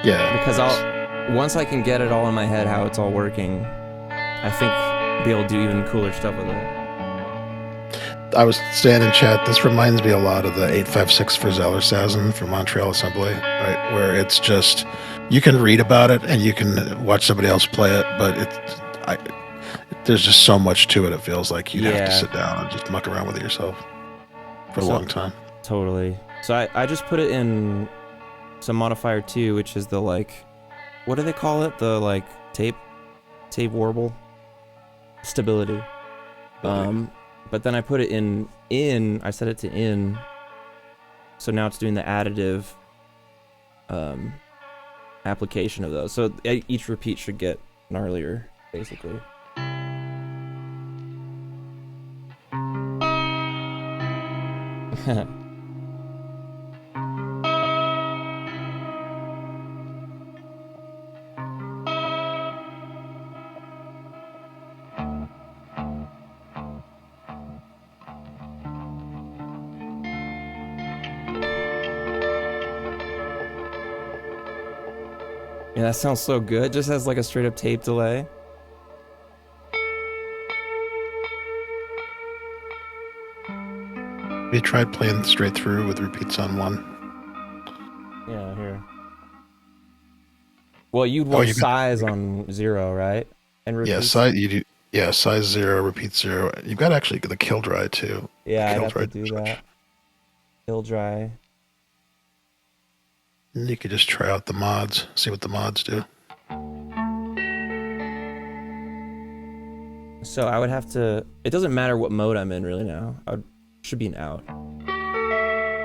Yeah. Because once I can get it all in my head how it's all working, I think I'll be able to do even cooler stuff with it. I was saying in chat, this reminds me a lot of the 856 for Zellersausen from Montreal Assembly, right? Where it's just, you can read about it and you can watch somebody else play it, but there's just so much to it, it feels like you'd have to sit down and just muck around with it yourself for a long time. Totally. So I just put it in some modifier 2, which is the, like, what do they call it? The, like, tape warble? Stability. But then I put it I set it to in, so now it's doing the additive application of those. So each repeat should get gnarlier, basically. Yeah, that sounds so good. Just has like a straight up tape delay. Have you tried playing straight through with repeats on 1? Yeah, here. Well, you'd want size on 0, right? And repeats? Yeah, size you do. Yeah, size 0, repeat 0. You've got actually the kill dry too. Yeah, I have to do that. Kill dry. And you could just try out the mods, see what the mods do. So I would have to... It doesn't matter what mode I'm in really now. Should be an out.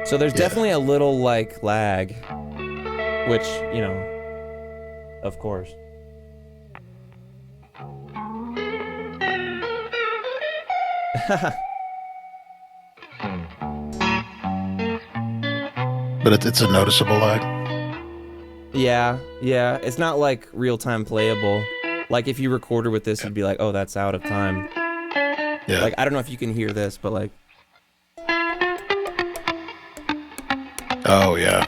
So there's definitely a little, like, lag. Which, you know, of course. But it's a noticeable lag. Yeah. It's not like real-time playable. Like if you recorded with this, you'd be like, oh, that's out of time. Yeah. Like, I don't know if you can hear this, but like... Oh, yeah.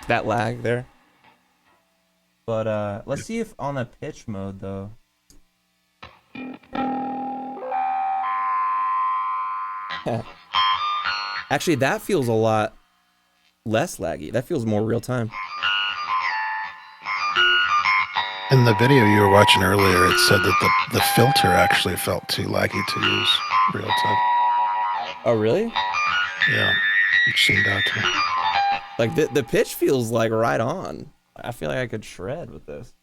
That lag there. But, let's see if on the pitch mode, though... Actually, that feels a lot less laggy. That feels more real time. In the video you were watching earlier, it said that the filter actually felt too laggy to use real time. Oh, really? Yeah, it seemed out to me. Like, the pitch feels, like, right on. I feel like I could shred with this.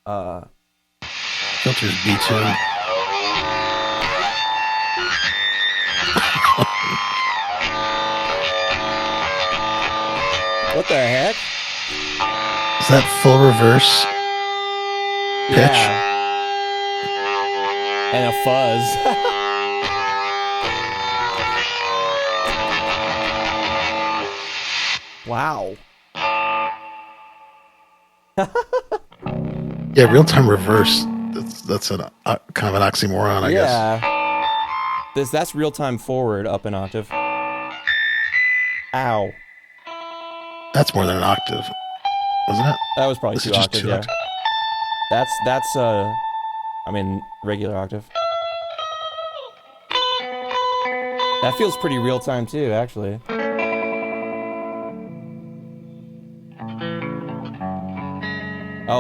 Filter's B2. What the heck? Is that full reverse pitch? Yeah. And a fuzz. Wow. Yeah, real-time reverse. That's kind of an oxymoron, I guess. Yeah. That's real-time forward up an octave. Ow. That's more than an octave, wasn't it? That was probably This 2 is just octaves, 2 yeah. octaves. That's I mean, regular octave. That feels pretty real-time too, actually.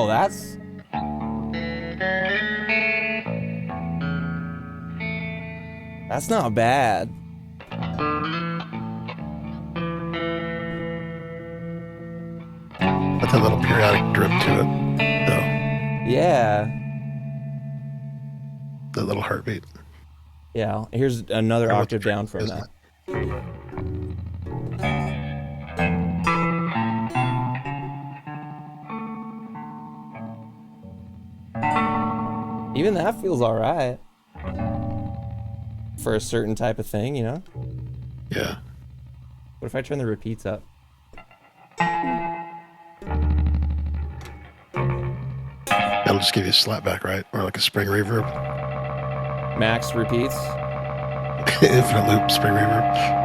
Oh, that's... That's not bad. With a little periodic drip to it, though. Yeah. That little heartbeat. Yeah, here's another octave down from that. Even that feels alright. For a certain type of thing, you know? Yeah. What if I turn the repeats up? That'll just give you a slap back, right? Or like a spring reverb. Max repeats. Infinite loop spring reverb.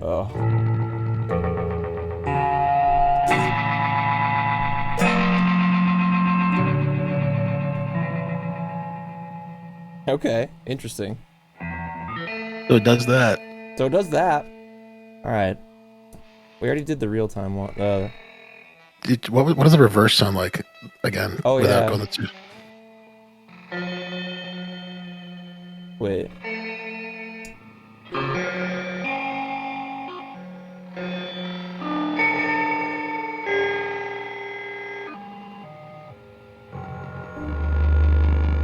Oh. Okay, interesting. So it does that. So it does that. Alright. We already did the real-time one. What does the reverse sound like again? Oh, without yeah. going to... Wait.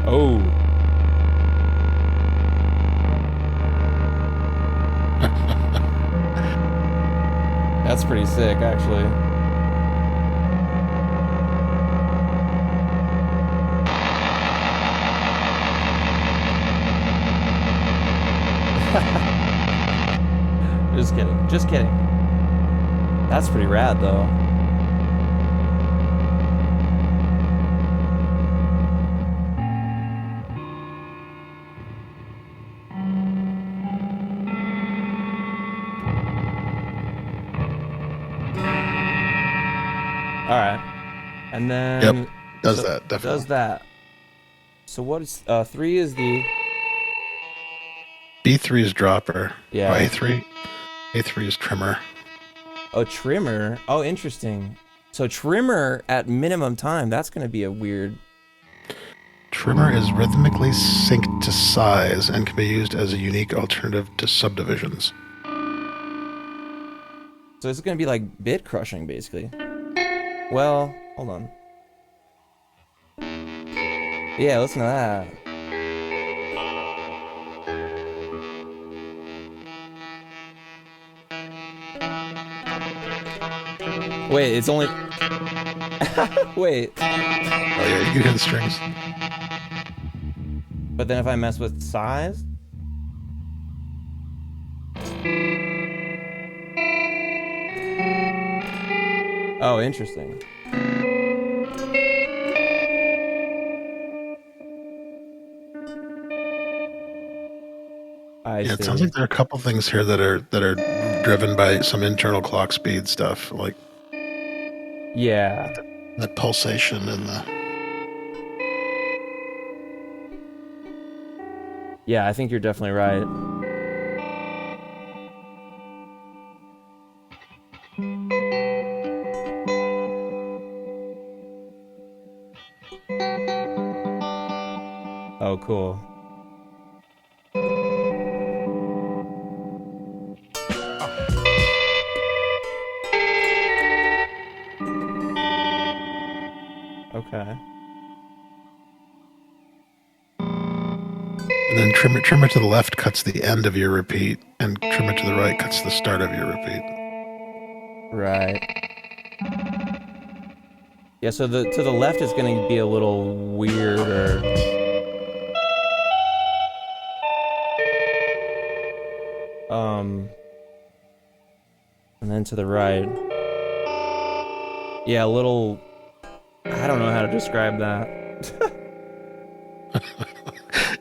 Oh. That's pretty sick, actually. Just kidding. Just kidding. That's pretty rad, though. Alright. And then... Yep. Does that, definitely. Does that. So what is... 3 is the... B3 is dropper. Yeah. Oh, A3. A3 is trimmer. Oh, trimmer. Oh, interesting. So trimmer at minimum time. That's going to be a weird... Trimmer is rhythmically synced to size and can be used as a unique alternative to subdivisions. So it's going to be like bit crushing, basically. Well, hold on. Yeah, listen to that. Wait, it's only... Wait. Oh yeah, you hear the strings. But then if I mess with size... Oh, interesting. I Yeah, see. it sounds like there are a couple things here that are driven by some internal clock speed stuff, like Yeah. that pulsation and the... Yeah, I think you're definitely right. Oh, cool. Okay. And then trimmer to the left cuts the end of your repeat, and trimmer to the right cuts the start of your repeat. Right. Yeah, so to the left is going to be a little weirder. And then to the right. Yeah, a little... I don't know how to describe that.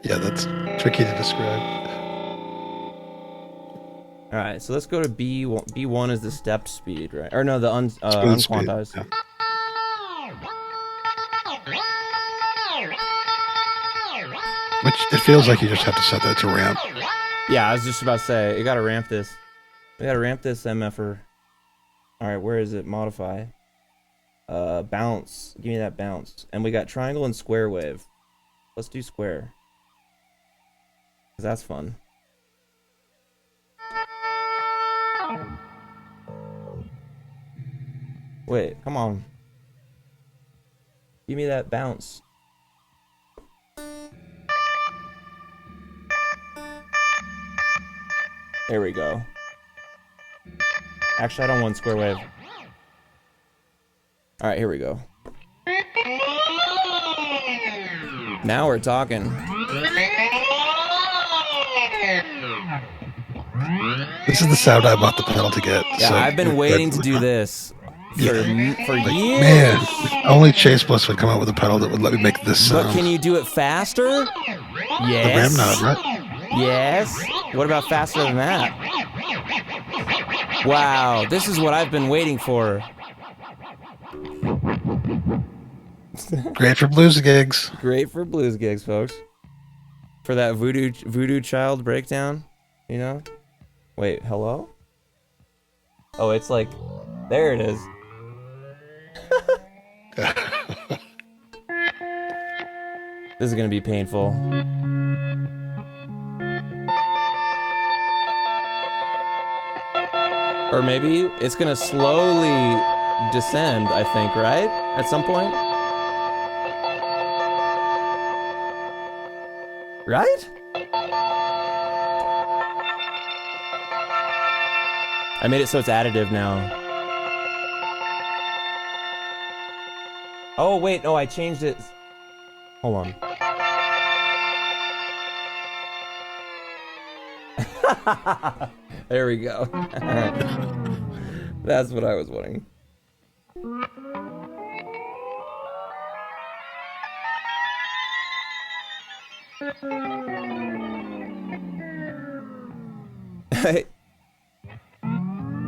Yeah, that's tricky to describe. Alright, so let's go to B1. B1 is the stepped speed, right? Or no, the Smooth speed, unquantized. yeah. Which it feels like you just have to set that to ramp. Yeah, I was just about to say, you gotta ramp this. We gotta ramp this MFer. Alright, where is it? Modify. Bounce. Give me that bounce. And we got triangle and square wave. Let's do square. Cause that's fun. Wait, come on. Give me that bounce. There we go. Actually, I don't want square wave. Alright, here we go. Now we're talking. This is the sound I bought the pedal to get. Yeah, so I've been waiting to do this for years. Man, only Chase Bliss would come out with a pedal that would let me make this sound. But can you do it faster? Yes. The ram nod, right? Yes. What about faster than that? Wow, this is what I've been waiting for. Great for blues gigs. Great for blues gigs, folks. For that voodoo child breakdown, you know? Wait, hello? Oh, it's like, there it is. This is gonna be painful. Or maybe it's gonna slowly descend, I think, right? At some point? Right? I made it so it's additive now. Oh, wait, no, I changed it. Hold on. There we go. That's what I was wanting.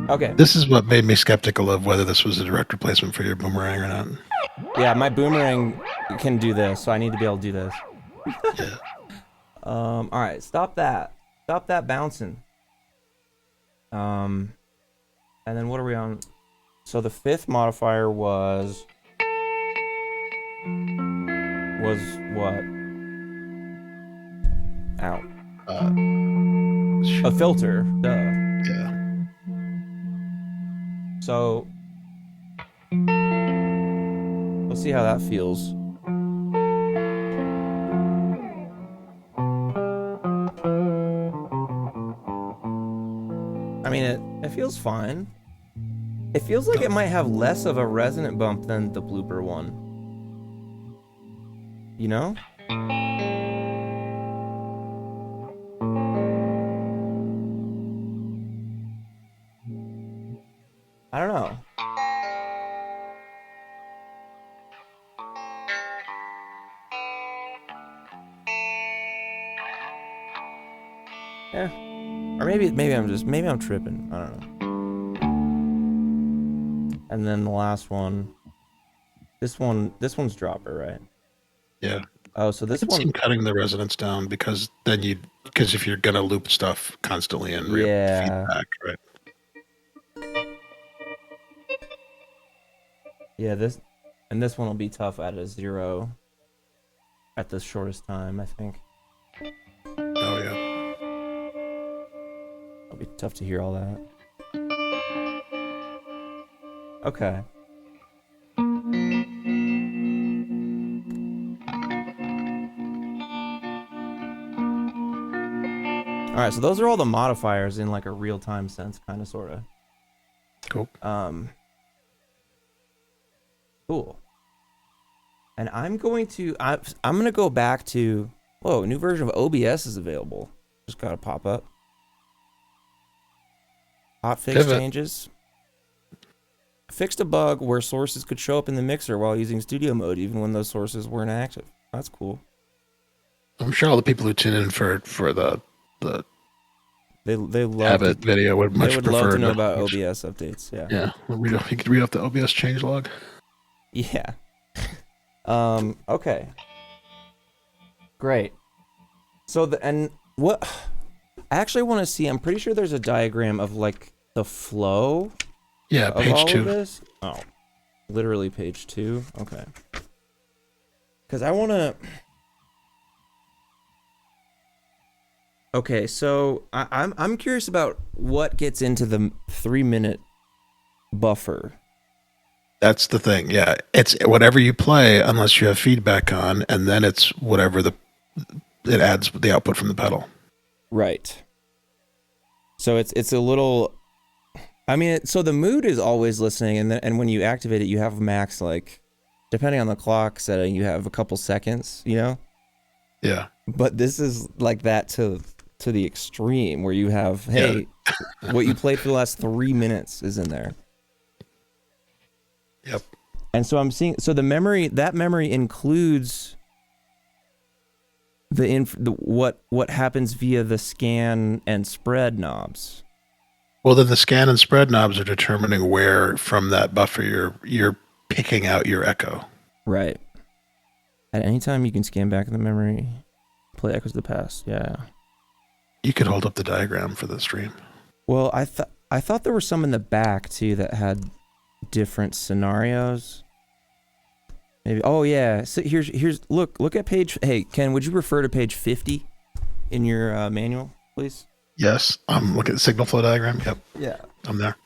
Okay. This is what made me skeptical of whether this was a direct replacement for your boomerang or not. Yeah, my boomerang can do this, so I need to be able to do this. Yeah. All right, stop that. Stop that bouncing. And then what are we on? So the fifth modifier was what? Ow. A filter. Duh. Yeah. So let's see how that feels. I mean, it feels fine. It feels like it might have less of a resonant bump than the blooper one. You know? I don't know. Yeah. Or maybe I'm tripping. I don't know. And then the last one. This one's dropper, right? Yeah. Oh, so this It's one cutting the resonance down because if you're gonna loop stuff constantly and Yeah. feedback, right? Yeah, this one will be tough at a 0 at the shortest time, I think. Oh yeah. It'll be tough to hear all that. Okay. Alright, so those are all the modifiers in like a real-time sense, kind of, sort of. Cool. Cool. And I'm going to go back to, whoa, a new version of OBS is available. Just gotta pop up. Hotfix Pivot. changes. Fixed a bug where sources could show up in the mixer while using studio mode, even when those sources weren't active. That's cool. I'm sure all the people who tune in for the They love Abbott video would much they would prefer love to know about OBS updates. Yeah. Yeah, you could read off the OBS changelog. Yeah. Okay. Great. So what I actually want to see, I'm pretty sure there's a diagram of like the flow Yeah, of page all 2. of this. Oh, literally page 2. Okay. Because I want to. Okay, so I'm curious about what gets into the 3-minute buffer. That's the thing. Yeah, it's whatever you play unless you have feedback on, and then it's whatever it adds the output from the pedal. Right. So it's a little. I mean, so the mood is always listening, and when you activate it, you have max, like, depending on the clock setting, you have a couple seconds, you know. Yeah. But this is like that to the extreme, where you have, hey, what you played for the last 3 minutes is in there. Yep. And so I'm seeing, so that memory includes what happens via the scan and spread knobs. Well, then the scan and spread knobs are determining where from that buffer you're picking out your echo. Right. At any time you can scan back in the memory, play echoes of the past. Yeah. You could hold up the diagram for the stream. Well, I thought there were some in the back too that had different scenarios. Maybe. Oh yeah. So here's look at page. Hey Ken, would you refer to page 50 in your manual, please? Yes, I'm looking at the signal flow diagram. Yep. Yeah. I'm there.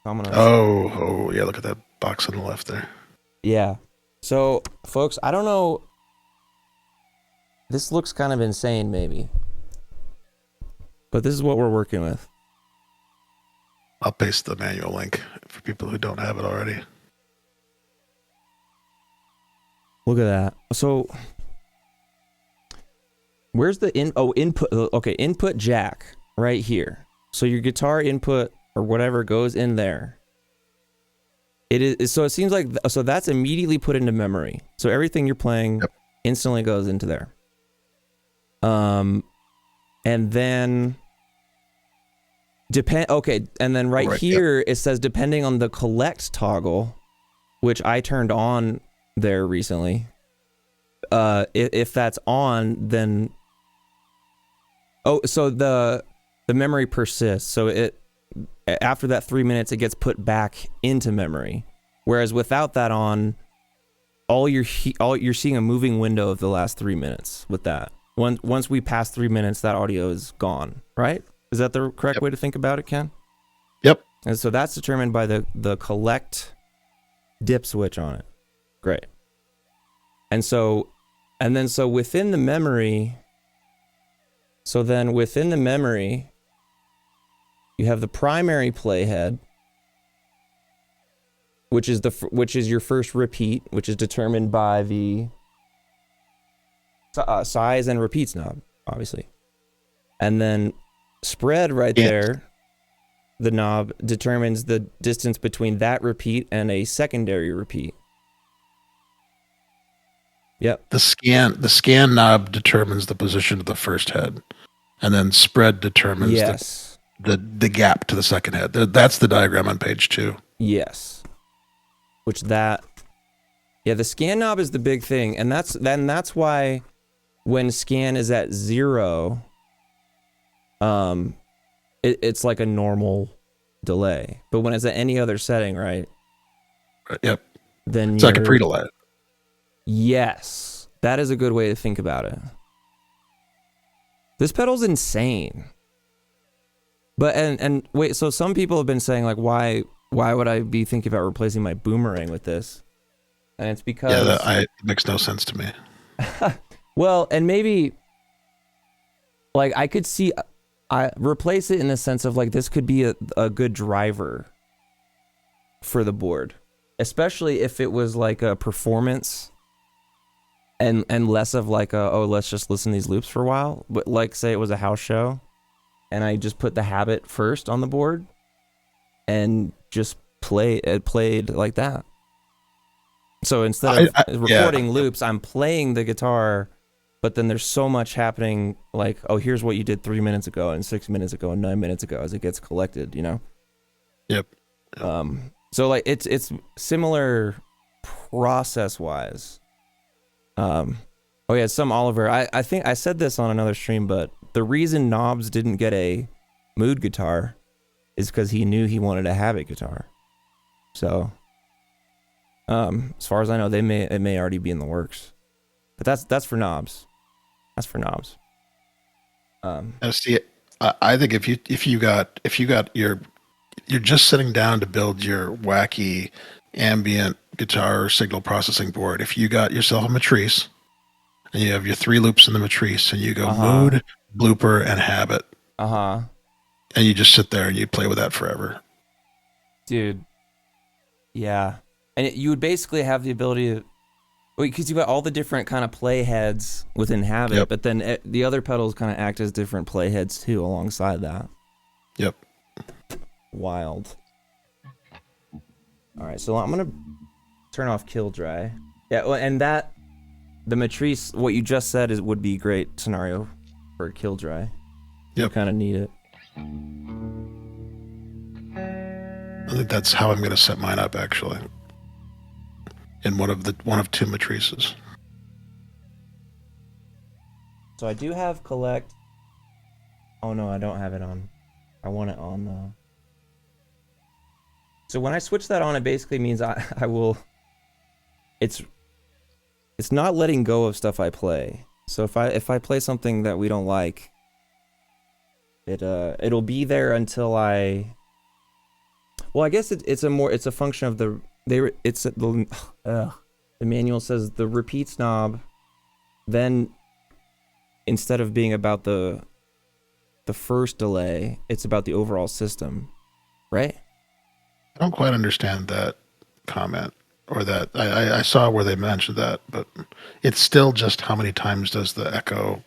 I'm gonna. Oh yeah. Look at that box on the left there. Yeah. So folks, I don't know. This looks kind of insane, maybe. But this is what we're working with. I'll paste the manual link for people who don't have it already. Look at that. So where's the input? Okay, input jack right here. So your guitar input or whatever goes in there. It is, so it seems like, so that's immediately put into memory. So everything you're playing instantly goes into there. And then and then right here it says depending on the collect toggle, which I turned on there recently. If that's on, then so the memory persists. So it after that 3 minutes it gets put back into memory. Whereas without that on, you're seeing a moving window of the last 3 minutes with that. Once we pass 3 minutes, that audio is gone, right? Is that the correct way to think about it, Ken? Yep. And so that's determined by the collect dip switch on it. Great. And then within the memory, you have the primary playhead, which is your first repeat, which is determined by the size and repeats knob, obviously. And then spread right there, the knob determines the distance between that repeat and a secondary repeat. Yep. The scan knob determines the position of the first head, and then spread determines the gap to the second head. That's the diagram on page 2. Yes. The scan knob is the big thing, and that's why when scan is at 0, it's like a normal delay. But when it's at any other setting, right? Yep. Then it's like a pre-delay. Yes, that is a good way to think about it. This pedal's insane. But and wait, so some people have been saying like, why would I be thinking about replacing my boomerang with this? And it's because it makes no sense to me. Well, and maybe like I could see I replace it in the sense of like this could be a good driver for the board, especially if it was like a performance and less of like let's just listen to these loops for a while. But like say it was a house show and I just put the habit first on the board and just played like that. So instead of recording loops, I'm playing the guitar, but then there's so much happening like, here's what you did 3 minutes ago and 6 minutes ago and 9 minutes ago as it gets collected, you know? Yep. So like it's similar process wise. Oh yeah, some Oliver. I think I said this on another stream, but the reason Knobs didn't get a mood guitar is because he knew he wanted a habit guitar. So, as far as I know, it may already be in the works. But that's for Knobs. That's for Knobs. See, I think if you got you're just sitting down to build your wacky ambient guitar signal processing board. If you got yourself a matrise and you have your 3 loops in the matrise and you go mood, blooper, and habit, and you just sit there and you play with that forever, dude. Yeah, and you would basically have the ability to, because you got all the different kind of play heads within habit, Yep. but then the other pedals kind of act as different play heads too alongside that. Yep. Wild. All right, so I'm gonna turn off kill dry. Yeah, well, and that the matrise, what you just said would be a great scenario for a kill dry. You Yep. kind of need it. I think that's how I'm going to set mine up, actually. In one of 2 matrices. So I do have collect. Oh no, I don't have it on. I want it on though. So when I switch that on, it basically means I will. It's not letting go of stuff I play. So if I play something that we don't like, it'll be there until I. Well, I guess it's a function of the manual says the repeats knob, then instead of being about the first delay, it's about the overall system, right? I don't quite understand that comment, or that I saw where they mentioned that, but it's still just how many times does the echo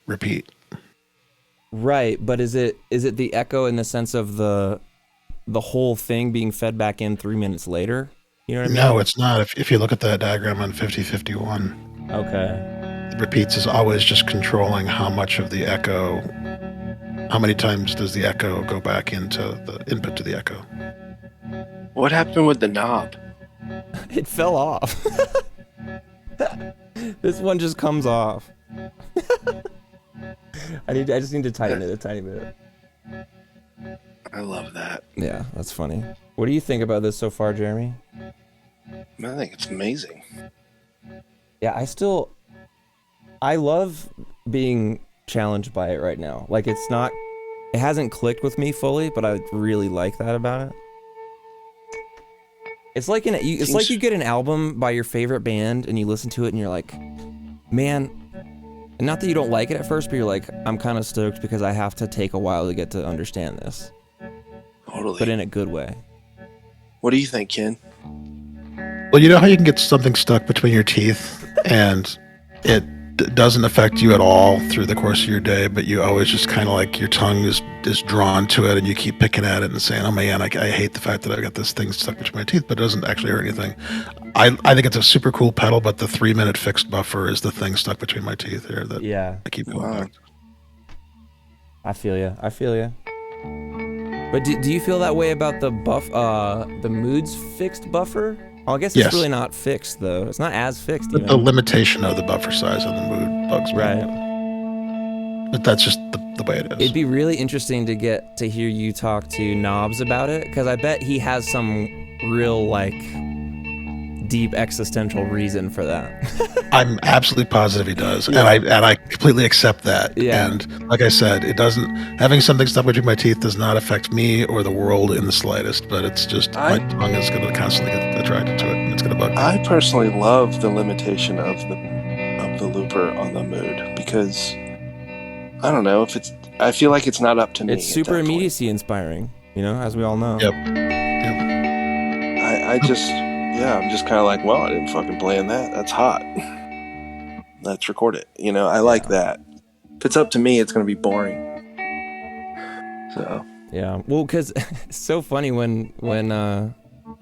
repeat? Right, but is it the echo in the sense of the whole thing being fed back in 3 minutes later? You know what I mean? No, it's not. If you look at that diagram on 5051, Okay. repeats is always just controlling how much of the echo, how many times does the echo go back into the input to the echo. What happened with the knob? It fell off. This one just comes off. I just need to tighten it a tiny bit. I love that. Yeah, that's funny. What do you think about this so far, Jeremy? I think it's amazing. Yeah, I love being challenged by it right now. Like it hasn't clicked with me fully, but I really like that about it. It's like you get an album by your favorite band and you listen to it and you're like, man, not that you don't like it at first, but you're like, I'm kind of stoked because I have to take a while to get to understand this. Totally. But in a good way. What do you think, Ken? Well, you know how you can get something stuck between your teeth and it doesn't affect you at all through the course of your day, but you always just kind of like your tongue is drawn to it and you keep picking at it and saying, oh man, I hate the fact that I've got this thing stuck between my teeth, but it doesn't actually hurt anything. I think it's a super cool pedal, but the 3-minute fixed buffer is the thing stuck between my teeth here that I keep going back. I feel you. But do you feel that way about the the moods fixed buffer? Oh, I guess it's really not fixed though. It's not as fixed. The limitation of the buffer size on the mood bugs me. Right. But that's just the way it is. It'd be really interesting to get to hear you talk to Knobs about it, because I bet he has some real like deep existential reason for that. I'm absolutely positive he does, and I completely accept that. Yeah. And like I said, it doesn't, having something stuck between my teeth does not affect me or the world in the slightest. But it's just my tongue is going to constantly get attracted to it, and it's going to bug me. I personally love the limitation of the looper on the mood because I don't know if it's. I feel like it's not up to me. It's super immediacy inspiring, you know, as we all know. Yep. I just. Yeah, I'm just kind of like, well, I didn't fucking plan that. That's hot. Let's record it. You know, I like that. If it's up to me, it's going to be boring. So. Yeah, well, because it's so funny when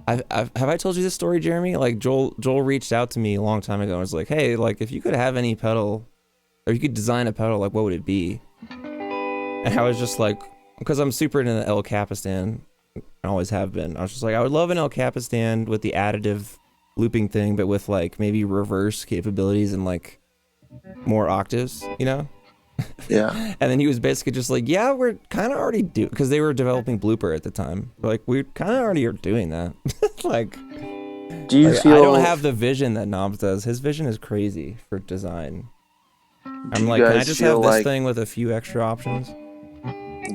have I told you this story, Jeremy? Like Joel reached out to me a long time ago and was like, hey, like if you could have any pedal, or you could design a pedal, like what would it be? And I was just like, because I'm super into the El Capistan. I always have been. I was just like, I would love an El Capistan with the additive looping thing, but with like maybe reverse capabilities and like more octaves, you know? Yeah. And then he was basically just like, yeah, we're kind of already doing, because they were developing blooper at the time. Like, we kind of already are doing that. Like, Do you like, feel? I don't have the vision that Knobs does. His vision is crazy for design. I'm like, can I just have this thing with a few extra options?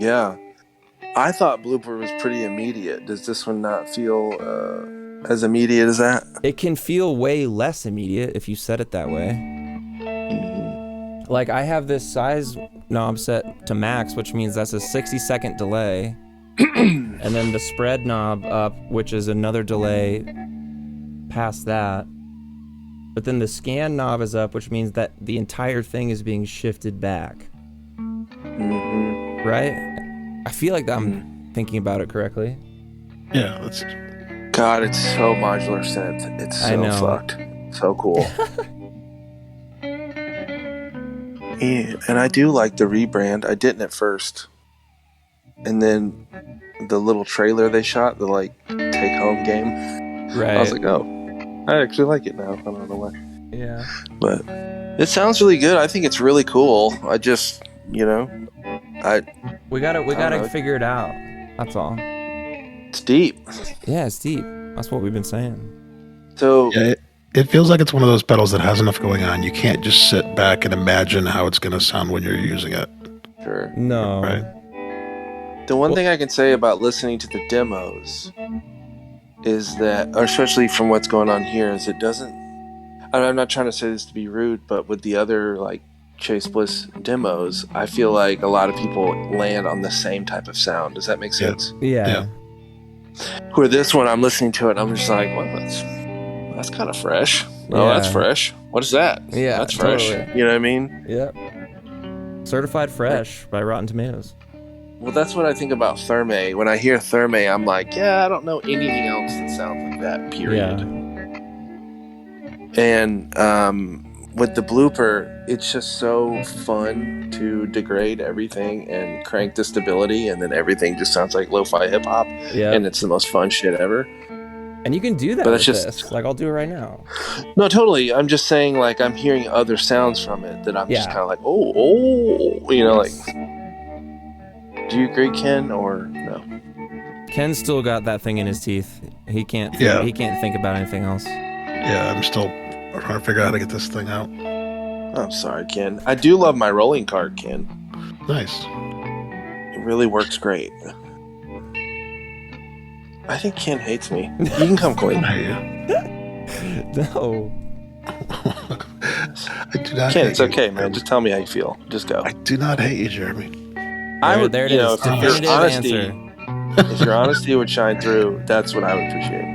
Yeah. I thought blooper was pretty immediate. Does this one not feel as immediate as that? It can feel way less immediate if you set it that way. Like, I have this size knob set to max, which means that's a 60-second delay. And then the spread knob up, which is another delay past that. But then the scan knob is up, which means that the entire thing is being shifted back. Right? I feel like I'm thinking about it correctly. Yeah, that's God, it's so modular synth. It's so fucked. So cool. Yeah, and I do like the rebrand. I didn't at first. And then the little trailer they shot, the like take home game. Right. I was like, oh, I actually like it now. I don't know why. Yeah. But it sounds really good. I think it's really cool. I just, you know, we gotta figure it out. That's all. It's deep. Yeah, it's deep. That's what we've been saying. So yeah, it feels like it's one of those pedals that has enough going on. You can't just sit back and imagine how it's going to sound when you're using it. Sure. No. Right. The one thing I can say about listening to the demos is that, or especially from what's going on here, is it doesn't. I'm not trying to say this to be rude, but with the other like Chase Bliss demos, I feel like a lot of people land on the same type of sound. Does that make sense? Yeah. Where this one, I'm listening to it, and I'm just like, well, that's kind of fresh. Oh, Yeah. that's fresh. What is that? Yeah, that's fresh. totally. You know what I mean? Yep. Certified fresh by Rotten Tomatoes. Well, that's what I think about Thermae. When I hear Thermae, I'm like, yeah, I don't know anything else that sounds like that, period. And with the blooper, it's just so fun to degrade everything and crank the stability, and then everything just sounds like lo-fi hip-hop. Yeah. And it's the most fun shit ever. And you can do that But with it's just- this. Like, I'll do it right now. No, totally. I'm just saying, like, I'm hearing other sounds from it that I'm just Yeah. kind of like, oh, you know, like, do you agree, Ken, or no? Ken's still got that thing in his teeth. He can't Yeah. he can't think about anything else. Yeah, I'm still trying to figure out how to get this thing out. I'm sorry, Ken. I do love my rolling cart, Ken. Nice. It really works great. I think Ken hates me. You can come clean. Hey, No. I do not Ken, hate it's you. okay, man. Just tell me how you feel. Just go. I do not hate you, Jeremy. I would, there it you know, is. if your Definitive honesty, answer. if your honesty would shine through, that's what I would appreciate.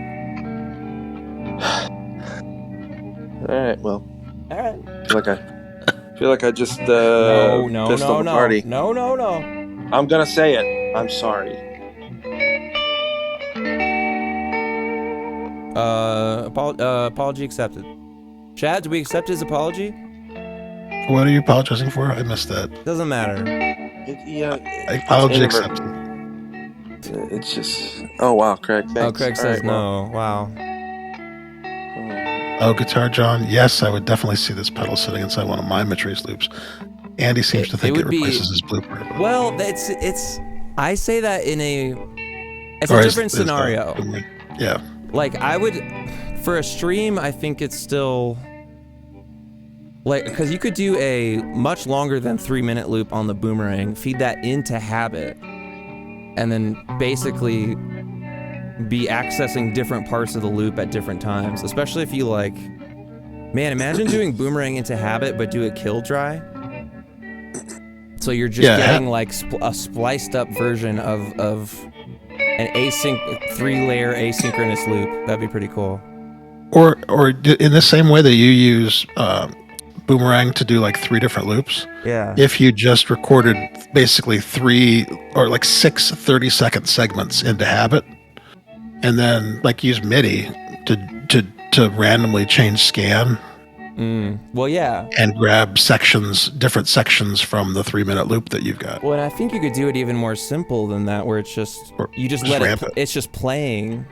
All right, well, All right. I feel like I just No. pissed on the party. No. I'm gonna say it. I'm sorry. Apology accepted. Chad, do we accept his apology? What are you apologizing for? I missed that. Doesn't matter. Apology it's accepted. It's just. Oh wow, Craig. Thanks. Oh, Craig All says right, well, no. Wow. Oh, Guitar John. Yes, I would definitely see this pedal sitting inside one of my matrise loops. Andy seems to think it would be- replaces his blooper. Well, it's. I say that in a. It's Or a is- different is that- scenario. Yeah. Like, I would, for a stream, I think it's still, like, because you could do a much longer than 3-minute loop on the boomerang, feed that into habit, and then basically be accessing different parts of the loop at different times, especially if you, like, man, imagine doing boomerang into habit, but do it kill dry. So you're just getting, like, a spliced up version of an 3-layer asynchronous loop. That'd be pretty cool. Or in the same way that you use Boomerang to do like 3 different loops. Yeah. If you just recorded basically 3 or like 6 30-second segments into habit, and then like use Midi to randomly change scan. Well, yeah. And grab different sections from the 3-minute loop that you've got. Well, and I think you could do it even more simple than that, where it's just you just let it. It's just playing,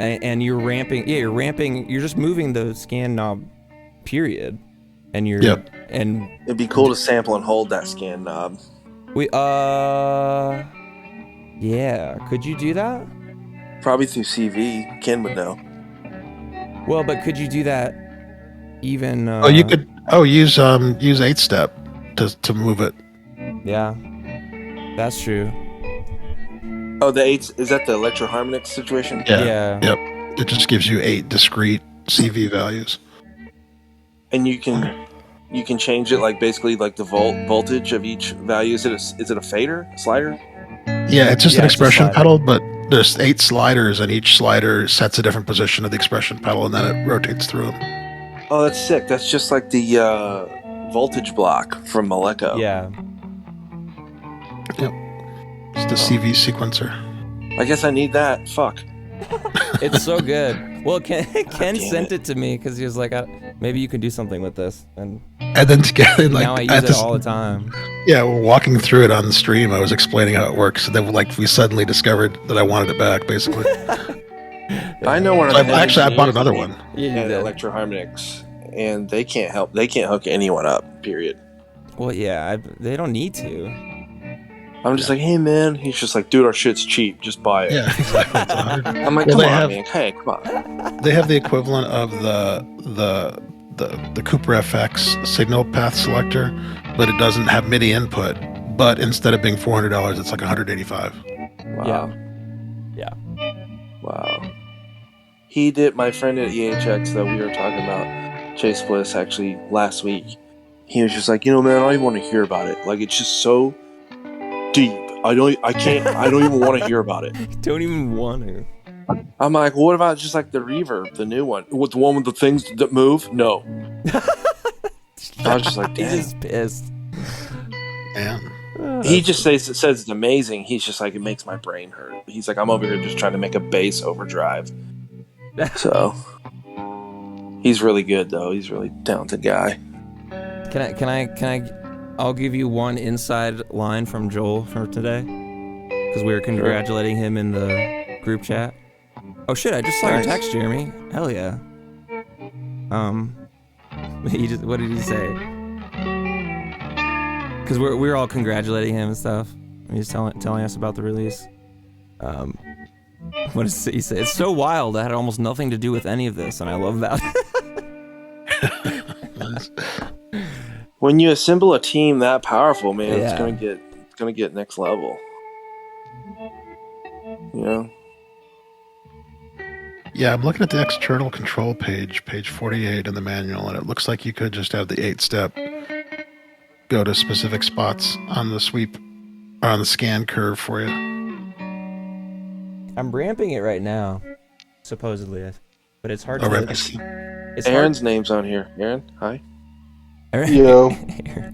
and you're ramping. Yeah, you're ramping. You're just moving the scan knob. Period. and you're Yep. and It'd be cool to sample and hold that scan knob. we yeah, could you do that? Probably through CV. Ken would know. Well, but could you do that even You could use 8-step to move it. Yeah. That's true. Oh, the 8s, is that the electroharmonic situation? Yeah. Yep. It just gives you 8 discrete CV values. And you can change it, like basically like the voltage of each value. Is it a fader, a slider? Yeah, it's just an it's a expression slider. pedal, but there's 8 sliders, and each slider sets a different position of the expression pedal, and then it rotates through them. Oh, that's sick. That's just like the voltage block from Moleco. Yeah. Yep. It's the CV sequencer. I guess I need that. Fuck. It's so good. Well, Ken damn sent it. it to me because he was like, maybe you can do something with this. And And then together, like, now I use it all the time. Yeah, we're walking through it on the stream. I was explaining how it works, and then we suddenly discovered that I wanted it back, basically. I know one of So the actually, I bought engineers another one. Yeah, at you did. Electroharmonics, and they can't help. They can't hook anyone up. Period. Well, yeah, they don't need to. I'm just like, hey man. He's just like, dude, our shit's cheap. Just buy it. Yeah, exactly. It's 100. I'm like, Well, come they on, have- man. Hey, come on. They have the equivalent of the Cooper FX signal path selector, but it doesn't have MIDI input. But instead of being $400, it's like $185. Wow. Yeah. Wow. He did. My friend at EHX that we were talking about, Chase Bliss, actually last week. He was just like, man, I don't even want to hear about it. Like, it's just so deep. I don't even want to hear about it. Don't even want to. I'm like, what about just like the reverb, the new one? With the one with the things that move? No. I was just like, He's dang. just pissed. Man. He just says it's amazing. He's just like, it makes my brain hurt. He's like, I'm over here just trying to make a bass overdrive. So he's really good though. He's a really talented guy. Can I? I'll give you one inside line from Joel for today, because we were congratulating him in the group chat. Oh shit! I just saw your Nice. text, Jeremy. Hell yeah. What did he say? Because we're all congratulating him and stuff. And he's telling us about the release. What does he say? It's so wild. That had almost nothing to do with any of this, and I love that. When you assemble a team that powerful, man, Yeah. it's gonna get next level. You know? Yeah, I'm looking at the external control page 48 in the manual, and it looks like you could just have the 8-step go to specific spots on the sweep, or on the scan curve for you. I'm ramping it right now, supposedly, but it's hard Oh, to. right. It's Aaron's name's on here. Aaron, hi. Aaron, Yo.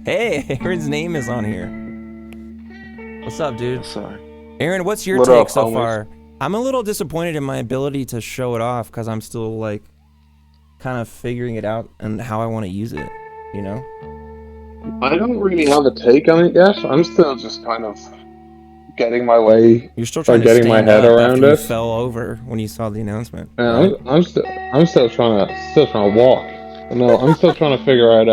hey, Aaron's name is on here. What's up, dude? Sorry. Aaron, what's your What take up, so homies? far? I'm a little disappointed in my ability to show it off because I'm still like kind of figuring it out and how I want to use it, you know? I don't really have a take on it yet. I'm still just kind of getting my way. You're still trying to getting my stand head up around after you it. fell over when you saw the announcement. And I'm still trying to walk. No, I'm still trying to figure out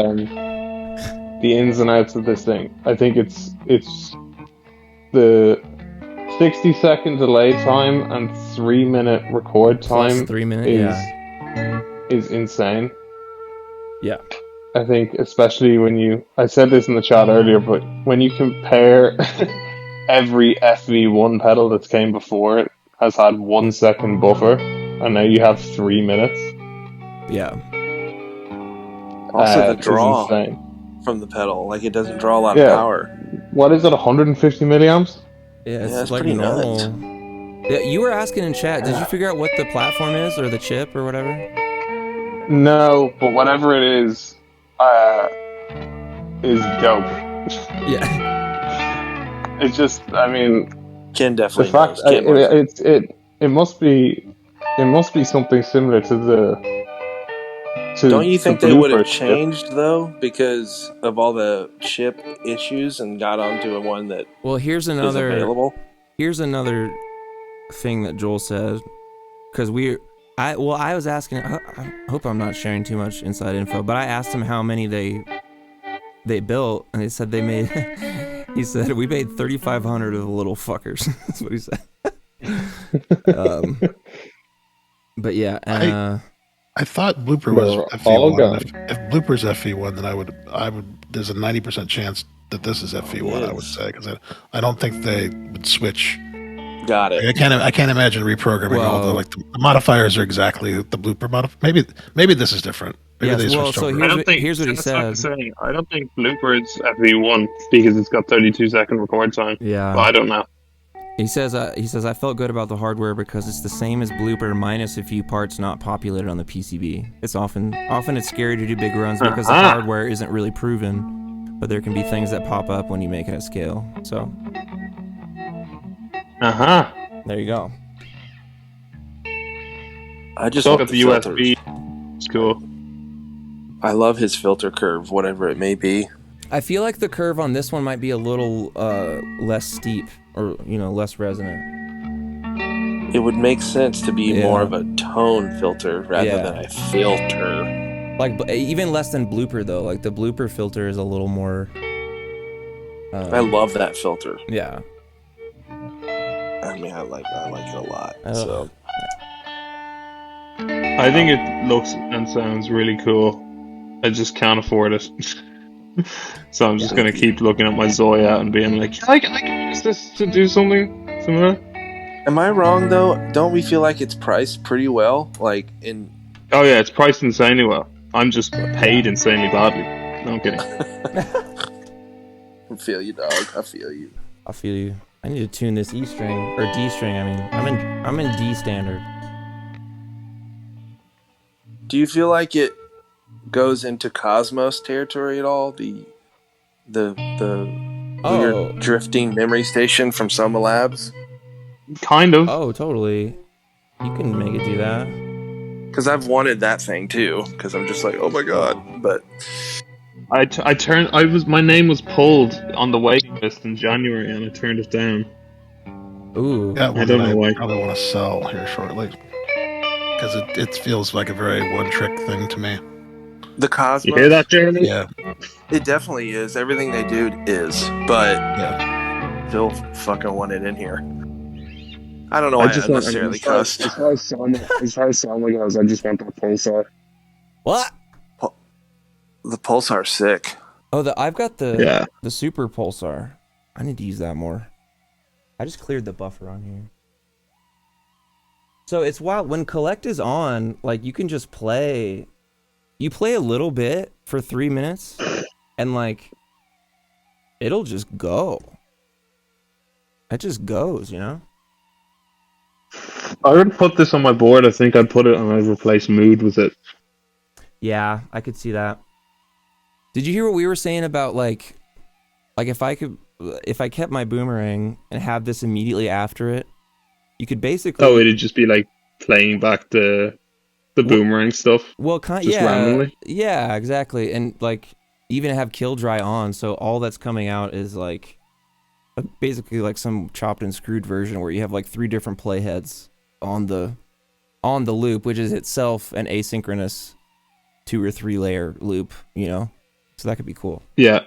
the ins and outs of this thing. I think it's the 60-second delay time and 3-minute record Plus time 3 minutes, is insane. Yeah. I think especially when I said this in the chat earlier, but when you compare every FV1 pedal that's came before it has had 1 second buffer, and now you have 3 minutes. Yeah. Also, the It's draw insane. from the pedal, like it doesn't draw a lot Yeah. of power. What is it, 150 milliamps? Yeah, it's that's like pretty normal. nuts. Yeah, you were asking in chat, did you figure out what the platform is or the chip or whatever? No, but whatever it is dope. Yeah. It's just, I mean, Ken the definitely fact knows. Ken it must be something similar to the. Don't you think they would have Blooper chip. changed though because of all the chip issues and got onto a one that Well, here's is another available? thing that Joel said, because I was asking. I hope I'm not sharing too much inside info, but I asked him how many they built, and they said they made. He said we made 3,500 of the little fuckers. That's what he said. But yeah, I thought Blooper was Well, FV1. If Blooper's FV1, then I would. There's a 90% chance that this is FV1. I would say because I don't think they would switch. Got it. I can't imagine reprogramming all the modifiers are exactly the Blooper Maybe this is different. Maybe they switched over. Here's what he said. I don't think Blooper is FV1 because it's got 32-second record time. Yeah. But I don't know. He says I felt good about the hardware because it's the same as Blooper minus a few parts not populated on the PCB. It's often it's scary to do big runs because the hardware isn't really proven, but there can be things that pop up when you make it at scale. So there you go. I just look want at the USB. It's cool. I love his filter curve, whatever it may be. I feel like the curve on this one might be a little less steep or less resonant. It would make sense to be more of a tone filter rather than a filter. Like even less than Blooper though. Like the Blooper filter is a little more. I love that filter. Yeah. I mean, I like it a lot. So I think it looks and sounds really cool. I just can't afford it. So I'm just gonna keep looking at my Zoya and being like, can I use this to do something similar? Am I wrong though? Don't we feel like it's priced pretty well? Like in. Oh yeah, it's priced insanely well. I'm just paid insanely badly. No, I'm kidding. I feel you, dog. I feel you. I need to tune this E string or D string. I mean, I'm in D standard. Do you feel like it goes into Cosmos territory at all? The weird drifting memory station from Soma Labs? Kind of. Oh, totally. You can make it do that. Because I've wanted that thing too. Because I'm just like, oh my god. But my name was pulled on the waiting list in January, and I turned it down. Ooh. Yeah, I don't know why. I probably want to sell here shortly. Because it feels like a very one-trick thing to me. The Cosmos. You hear that, Jeremy? Yeah. It definitely is. Everything they do is. But still fucking want it in here. I don't know why I necessarily cussed. As far as sound goes, I just want that pulsar. What? The Pulsar's sick. Oh, I've got the Super Pulsar. I need to use that more. I just cleared the buffer on here. So it's wild. When Collect is on, like, you can just play. You play a little bit for 3 minutes, and, like, it'll just go. It just goes, you know? I would put this on my board. I think I'd put it and I'd replace mood with it. Yeah, I could see that. Did you hear what we were saying about, like if I kept my boomerang and have this immediately after it, you could basically... Oh, it'd just be like playing back the boomerang stuff. Well, randomly. Yeah, exactly. And like even have kill dry on, so all that's coming out is like basically like some chopped and screwed version where you have like 3 different playheads on the loop, which is itself an asynchronous 2 or 3 layer loop, you know? So that could be cool. Yeah.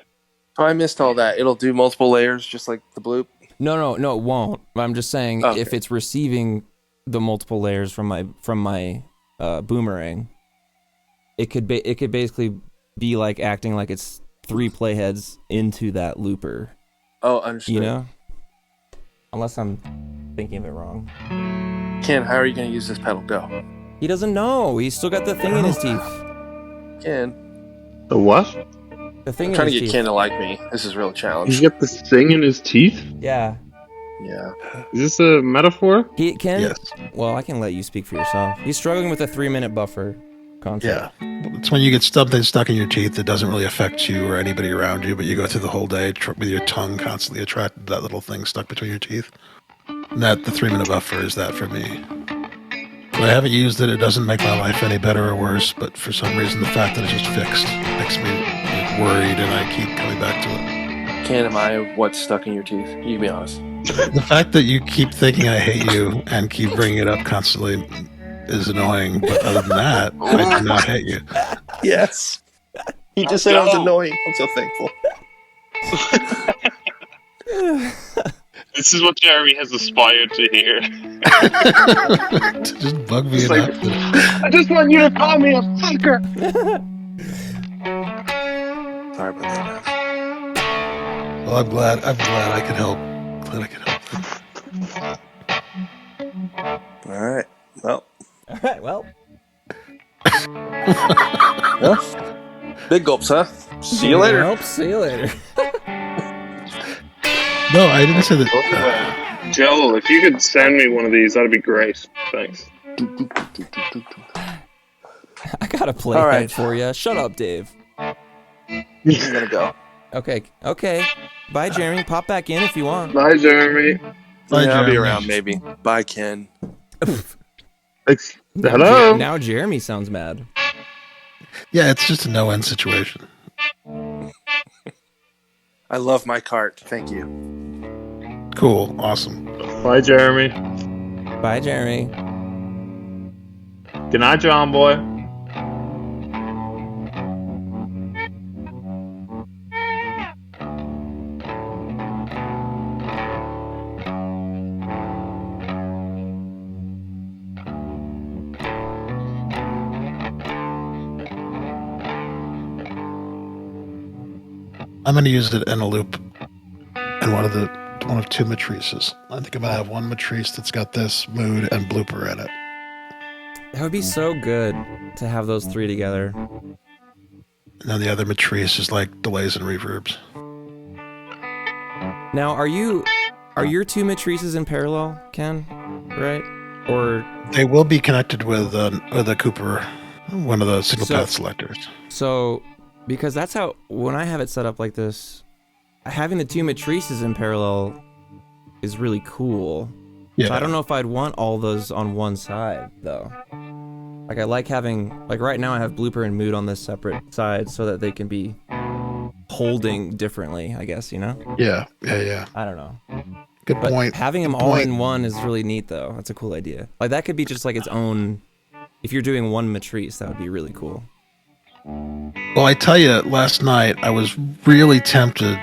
Oh, I missed all that. It'll do multiple layers just like the bloop? No, it won't. I'm just saying if it's receiving the multiple layers from my boomerang, it could basically be like acting like it's 3 playheads into that looper. Oh, understood. You know? Unless I'm thinking of it wrong. Ken, how are you going to use this pedal? Go. He doesn't know. He's still got the thing in his teeth. Ken. The what? The thing I'm in trying his to get teeth. Ken to like me. This is a real challenge. He's got this thing in his teeth? Yeah. Yeah. Is this a metaphor? Ken? Yes. Well, I can let you speak for yourself. He's struggling with a 3-minute buffer concept. Yeah. It's when you get something stuck in your teeth that doesn't really affect you or anybody around you, but you go through the whole day with your tongue constantly attracted to that little thing stuck between your teeth. And the 3-minute buffer is that for me. When I haven't used it, it doesn't make my life any better or worse, but for some reason the fact that it's just fixed makes me worried and I keep coming back to it. Ken, am I what's stuck in your teeth? You be honest. The fact that you keep thinking I hate you and keep bringing it up constantly is annoying, but other than that, I do not hate you. Yes. He just said I was annoying. I'm so thankful. This is what Jeremy has aspired to hear. To just bug me It's enough. like, I just want you to call me a fucker. Sorry about that, guys. Well, I'm glad I could help. Glad I could help. All right. Well. All right, well. Big gulps, huh? See you later. Nope, see you later. No, I didn't say that. Joel, if you could send me one of these, that'd be great. Thanks. I got a play All right. for you. Shut up, Dave. I'm gonna go. Okay. Bye, Jeremy. Pop back in if you want. Bye, Jeremy. Bye, I'll be Jeremy. around maybe. Bye, Ken. Hello. Now Jeremy sounds mad. Yeah, it's just a no-end situation. I love my cart. Thank you. Cool. Awesome. Bye, Jeremy. Bye, Jeremy. Good night, John boy. I'm going to use it in a loop in one of two matrices. I think I'm going to have one matrice that's got this mood and blooper in it. That would be so good to have those three together. And then the other matrice is like delays and reverbs. Now, are your two matrices in parallel, Ken? Right? Or They will be connected with a Cooper, one of the signal path selectors. so because that's how, when I have it set up like this, having the two matrices in parallel is really cool. Yeah. So I don't know if I'd want all those on one side, though. Like, I like having, like right now I have blooper and mood on this separate side so that they can be holding differently, I guess, you know? Yeah. I don't know. Good But point. having them Good all point. in one is really neat, though. That's a cool idea. Like, that could be just like its own, if you're doing one matrice, that would be really cool. Well, I tell you, last night I was really tempted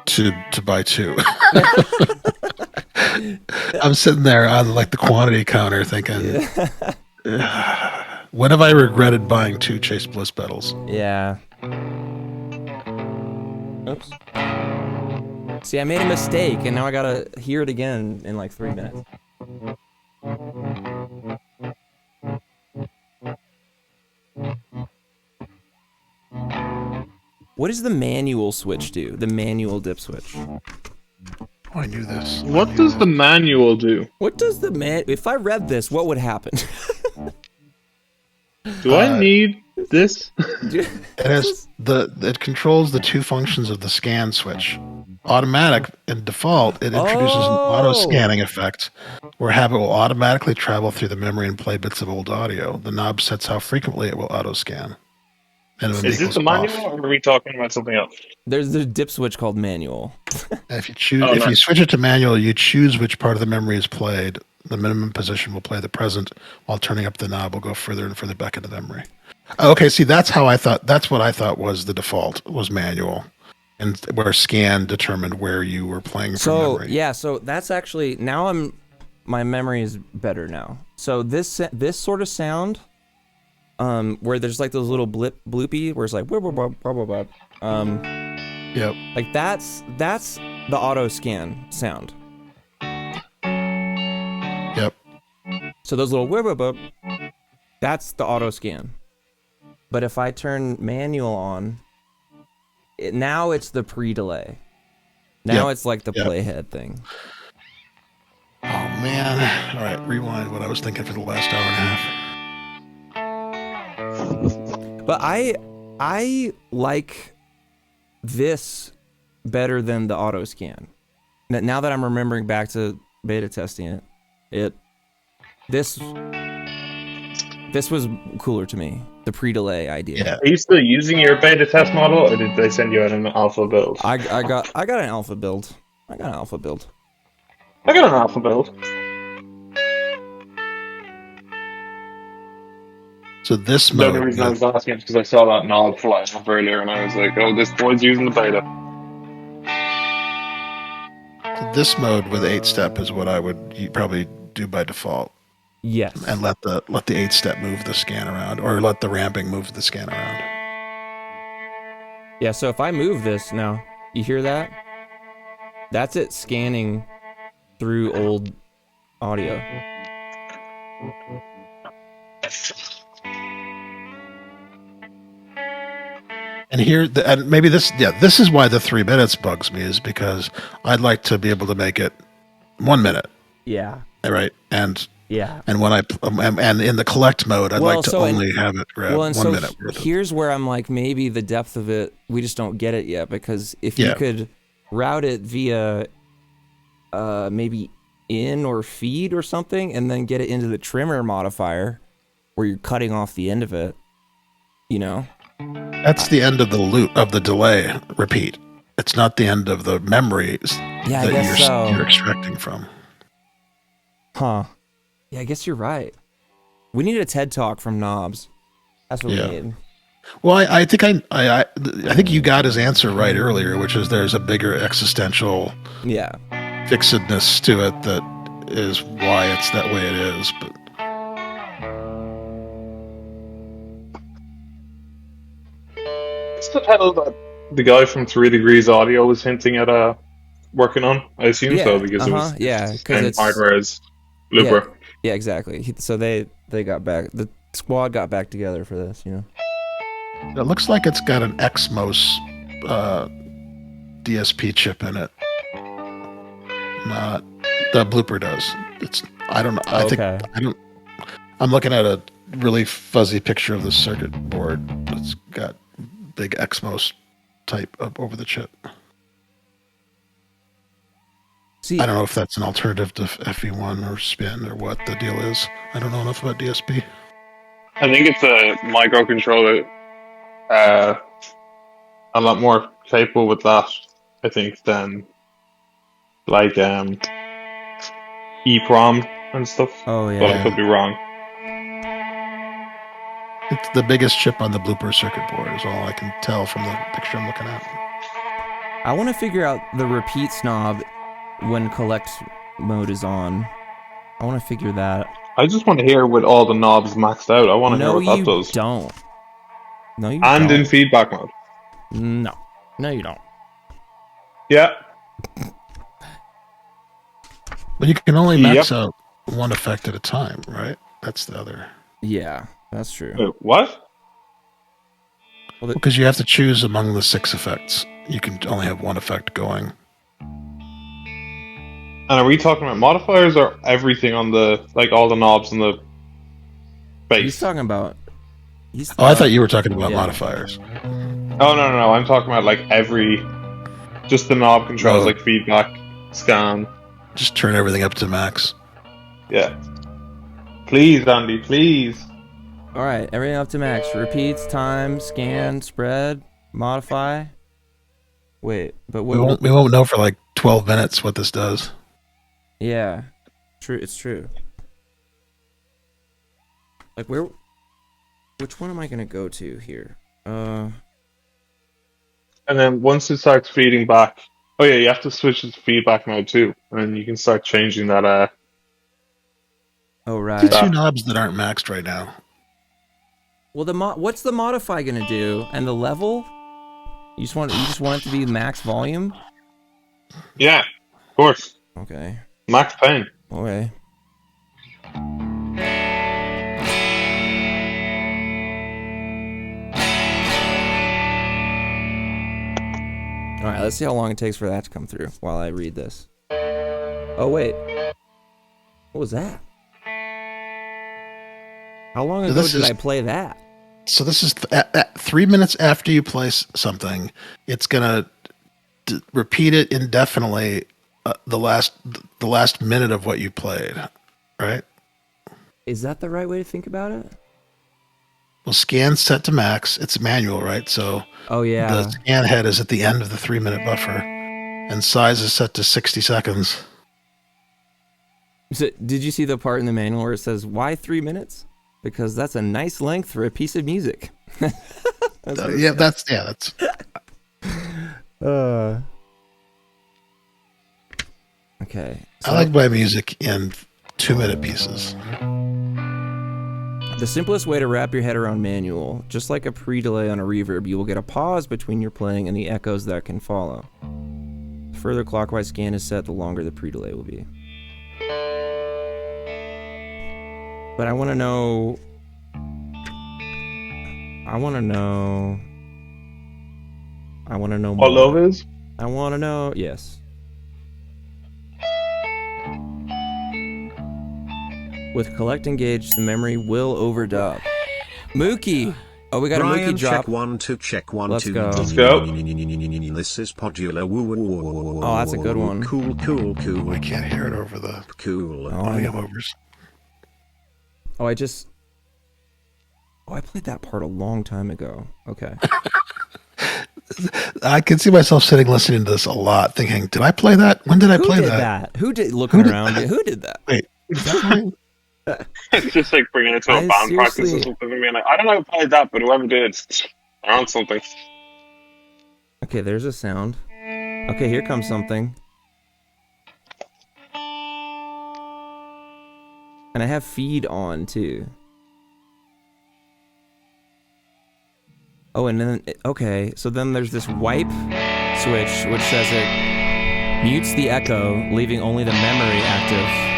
to buy two. I'm sitting there on like the quantity counter thinking, when have I regretted buying two Chase Bliss pedals? Yeah. Oops. See, I made a mistake, and now I gotta hear it again in like 3 minutes. What does the manual switch do? The manual dip switch. Oh, I knew this. What does the manual do? What does the if I read this, what would happen? Do I need this? It has it controls the two functions of the scan switch. Automatic and default, it introduces an auto scanning effect where habit will automatically travel through the memory and play bits of old audio. The knob sets how frequently it will auto scan. And when Is it this the goes off. manual, or are we talking about something else? There's a dip switch called manual. And if you choose, Oh, if you nice. switch it to manual, you choose which part of the memory is played. The minimum position will play the present, while turning up the knob will go further and further back into memory. Okay, see, that's what I thought was the default, was manual, and where scan determined where you were playing from So memory. yeah, so that's actually now my memory is better now. So this sort of sound, where there's like those little bloopy, where it's like blah, blah, blah, blah, blah, blah. Yep. Like that's the auto scan sound. Yep. So those little whip, whip, whip, that's the auto scan. But if I turn manual on, now it's the pre-delay. Now Yep. it's like the Yep. playhead thing. Oh man! All right, rewind what I was thinking for the last hour and a half. But I like this better than the auto scan. Now that I'm remembering back to beta testing it, this was cooler to me. The pre-delay idea. Yeah. Are you still using your beta test model, or did they send you out an alpha build? I got an alpha build. I got an alpha build. I got an alpha build. So this The only mode, reason I was asking is because I saw that knob fly up earlier, and I was like, "Oh, this boy's using the beta." this mode with 8-step is what I would probably do by default, Yes. and let the 8-step move the scan around, or let the ramping move the scan around. Yeah, so if I move this now, you hear that? That's it scanning through old audio. And here, and maybe this is why the 3 minutes bugs me, is because I'd like to be able to make it 1 minute, Yeah. right? And Yeah. when and in the collect mode, I'd like to only have it grab 1 minute worth. Here's where I'm like, maybe the depth of it, we just don't get it yet, because if you could route it via maybe in or feed or something, and then get it into the trimmer modifier where you're cutting off the end of it, you know? That's the end of the loop of the delay repeat. It's not the end of the memories that you're extracting from. Huh. Yeah, I guess you're right. We need a TED Talk from Knobs. That's what we need. Well, I think I think you got his answer right earlier, which is there's a bigger existential fixedness to it that is why it's that way it is. But it's the pedal that the guy from 3 Degrees Audio was hinting at working on. I assume so, because it was because it's Modifiers blooper. Yeah, exactly. So they got back. The squad got back together for this, you know. it looks like it's got an Xmos DSP chip in it. Not the blooper does. I don't know. I'm looking at a really fuzzy picture of the circuit board. It's got big Xmos type up over the chip. See, I don't know if that's an alternative to FE1 or spin or what the deal is. I don't know enough about DSP. I think it's a microcontroller. A lot more capable with that, I think, than like EEPROM and stuff. Oh yeah. But I could be wrong. It's the biggest chip on the blooper circuit board is all I can tell from the picture I'm looking at. I want to figure out the repeats knob when collect mode is on. I want to figure that. I just want to hear with all the knobs maxed out. I want to hear what that does. Don't. No, you and don't. in feedback mode. No. No, you don't. Yeah. But you can only max out one effect at a time, right? That's the other. Yeah, that's true. Wait, what? Well, because you have to choose among the 6 effects. You can only have one effect going. And are we talking about modifiers or everything on the, like all the knobs on the base? He's talking about... I thought you were talking about modifiers. Oh, no. I'm talking about like just the knob controls, like feedback, scan. Just turn everything up to max. Yeah. Please, Andy, please. Alright, everything up to max. Repeats, time, scan, spread, modify. Wait, but we won't know for like 12 minutes what this does. Yeah. True, it's true. Like which one am I gonna go to here? And then once it starts feeding back, oh yeah, you have to switch to feedback mode too, and then you can start changing that. Oh right. The 2 knobs that aren't maxed right now. Well, what's the modify gonna do? And the level? You just want it to be max volume? Yeah, of course. Okay. Max pain. Okay. Alright, let's see how long it takes for that to come through while I read this. Oh, wait. What was that? How long ago did I play that? So this is 3 minutes after you play something. It's going to repeat it indefinitely the last minute of what you played, right? Is that the right way to think about it? Well, scan's set to max. It's manual, right? So the scan head is at the end of the 3 minute buffer, and size is set to 60 seconds. So, did you see the part in the manual where it says, why 3 minutes? because that's a nice length for a piece of music. That's. Okay. I like my music in 2-minute pieces. The simplest way to wrap your head around manual, just like a pre-delay on a reverb, you will get a pause between your playing and the echoes that can follow. The further clockwise scan is set, the longer the pre-delay will be. But I want to know What more. love is? I want to know, yes. With collect engaged, the memory will overdub. Mookie! Oh, we got Brian, a Mookie drop. check 1 2 check 1 Let's 2. go. Let's go. This is Podula. Woo. Oh, that's a good one. Cool. I can't hear it over the Cool. audio overs. Oh, I played that part a long time ago. Okay. I can see myself sitting listening to this a lot, thinking, "Did I play that? When did I play that? Who did looking around? Who did that? Wait, is that mine?" It's just like bringing it to a band practice or something and being like, I don't know who played that, but whoever did, they're on something. Okay, there's a sound. Okay, here comes something. And I have feed on too. Oh, and then, okay, so then there's this wipe switch, which says it mutes the echo, leaving only the memory active.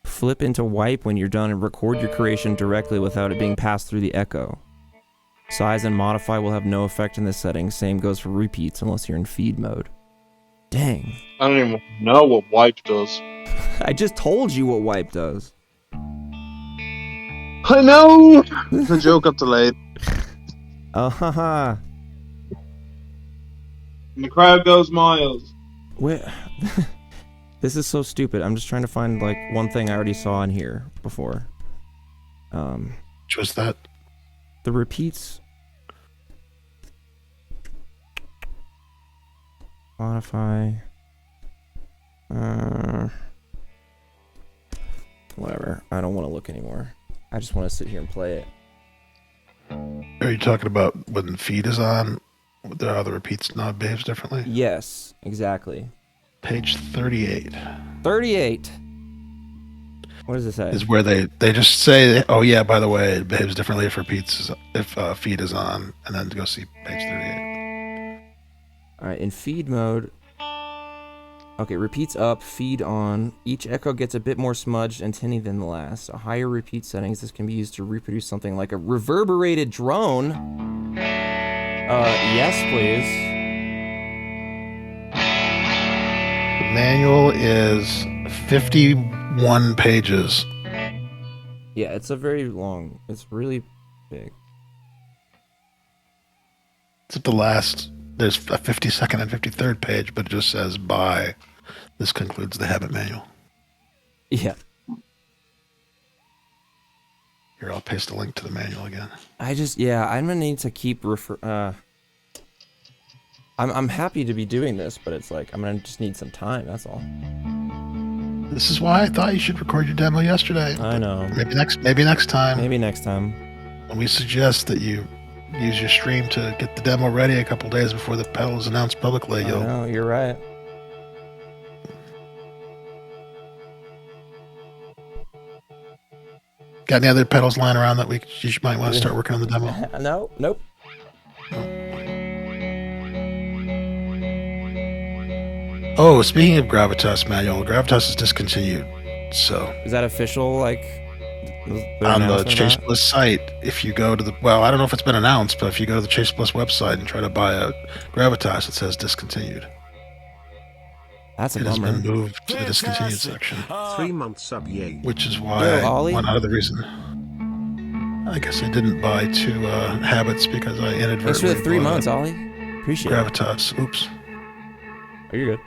Flip into wipe when you're done and record your creation directly without it being passed through the echo. Size and modify will have no effect in this setting. Same goes for repeats unless you're in feed mode. Dang. I don't even know what wipe does. I just told you what wipe does. I know! The joke up delayed. Oh, haha. And the crowd goes miles. Wait. This is so stupid. I'm just trying to find, like, one thing I already saw in here before. Which was that? The repeats. Modify. Whatever. I don't want to look anymore. I just want to sit here and play it. Are you talking about when feed is on, how the repeats knob behaves differently? Yes, exactly. Page 38. 38. What does it say? Is where they just say, oh yeah, by the way, it behaves differently if feed is on, and then go see page 38. All right, in feed mode. Okay, repeats up, feed on. Each echo gets a bit more smudged and tinny than the last. A higher repeat settings, this can be used to reproduce something like a reverberated drone. Yes, please. The manual is 51 pages. Yeah, it's a very long. It's really big. It's at there's a 52nd and 53rd page, but it just says bye. This concludes the habit manual. Yeah. Here, I'll paste a link to the manual again. I'm gonna need to keep I'm happy to be doing this, but it's like I'm gonna just need some time. That's all. This is why I thought you should record your demo yesterday. I know. Maybe next time. Maybe next time. When we suggest that you use your stream to get the demo ready a couple days before the pedal is announced publicly, No, you're right. Got any other pedals lying around that you might want to start working on the demo? No, nope. Oh, speaking of Gravitas manual, Gravitas is discontinued. So Is that official? Like on the Chase Bliss site, if you go to I don't know if it's been announced, but if you go to the Chase Bliss website and try to buy a Gravitas, it says discontinued. That's a It has bummer. been moved to the discontinued section, 3 months up, yay. which is why Ollie? one other reason. I guess I didn't buy 2 habits because I inadvertently Thanks for the 3 bought months, Ollie. Appreciate it. Gravitas. Oops. Oh, you're good.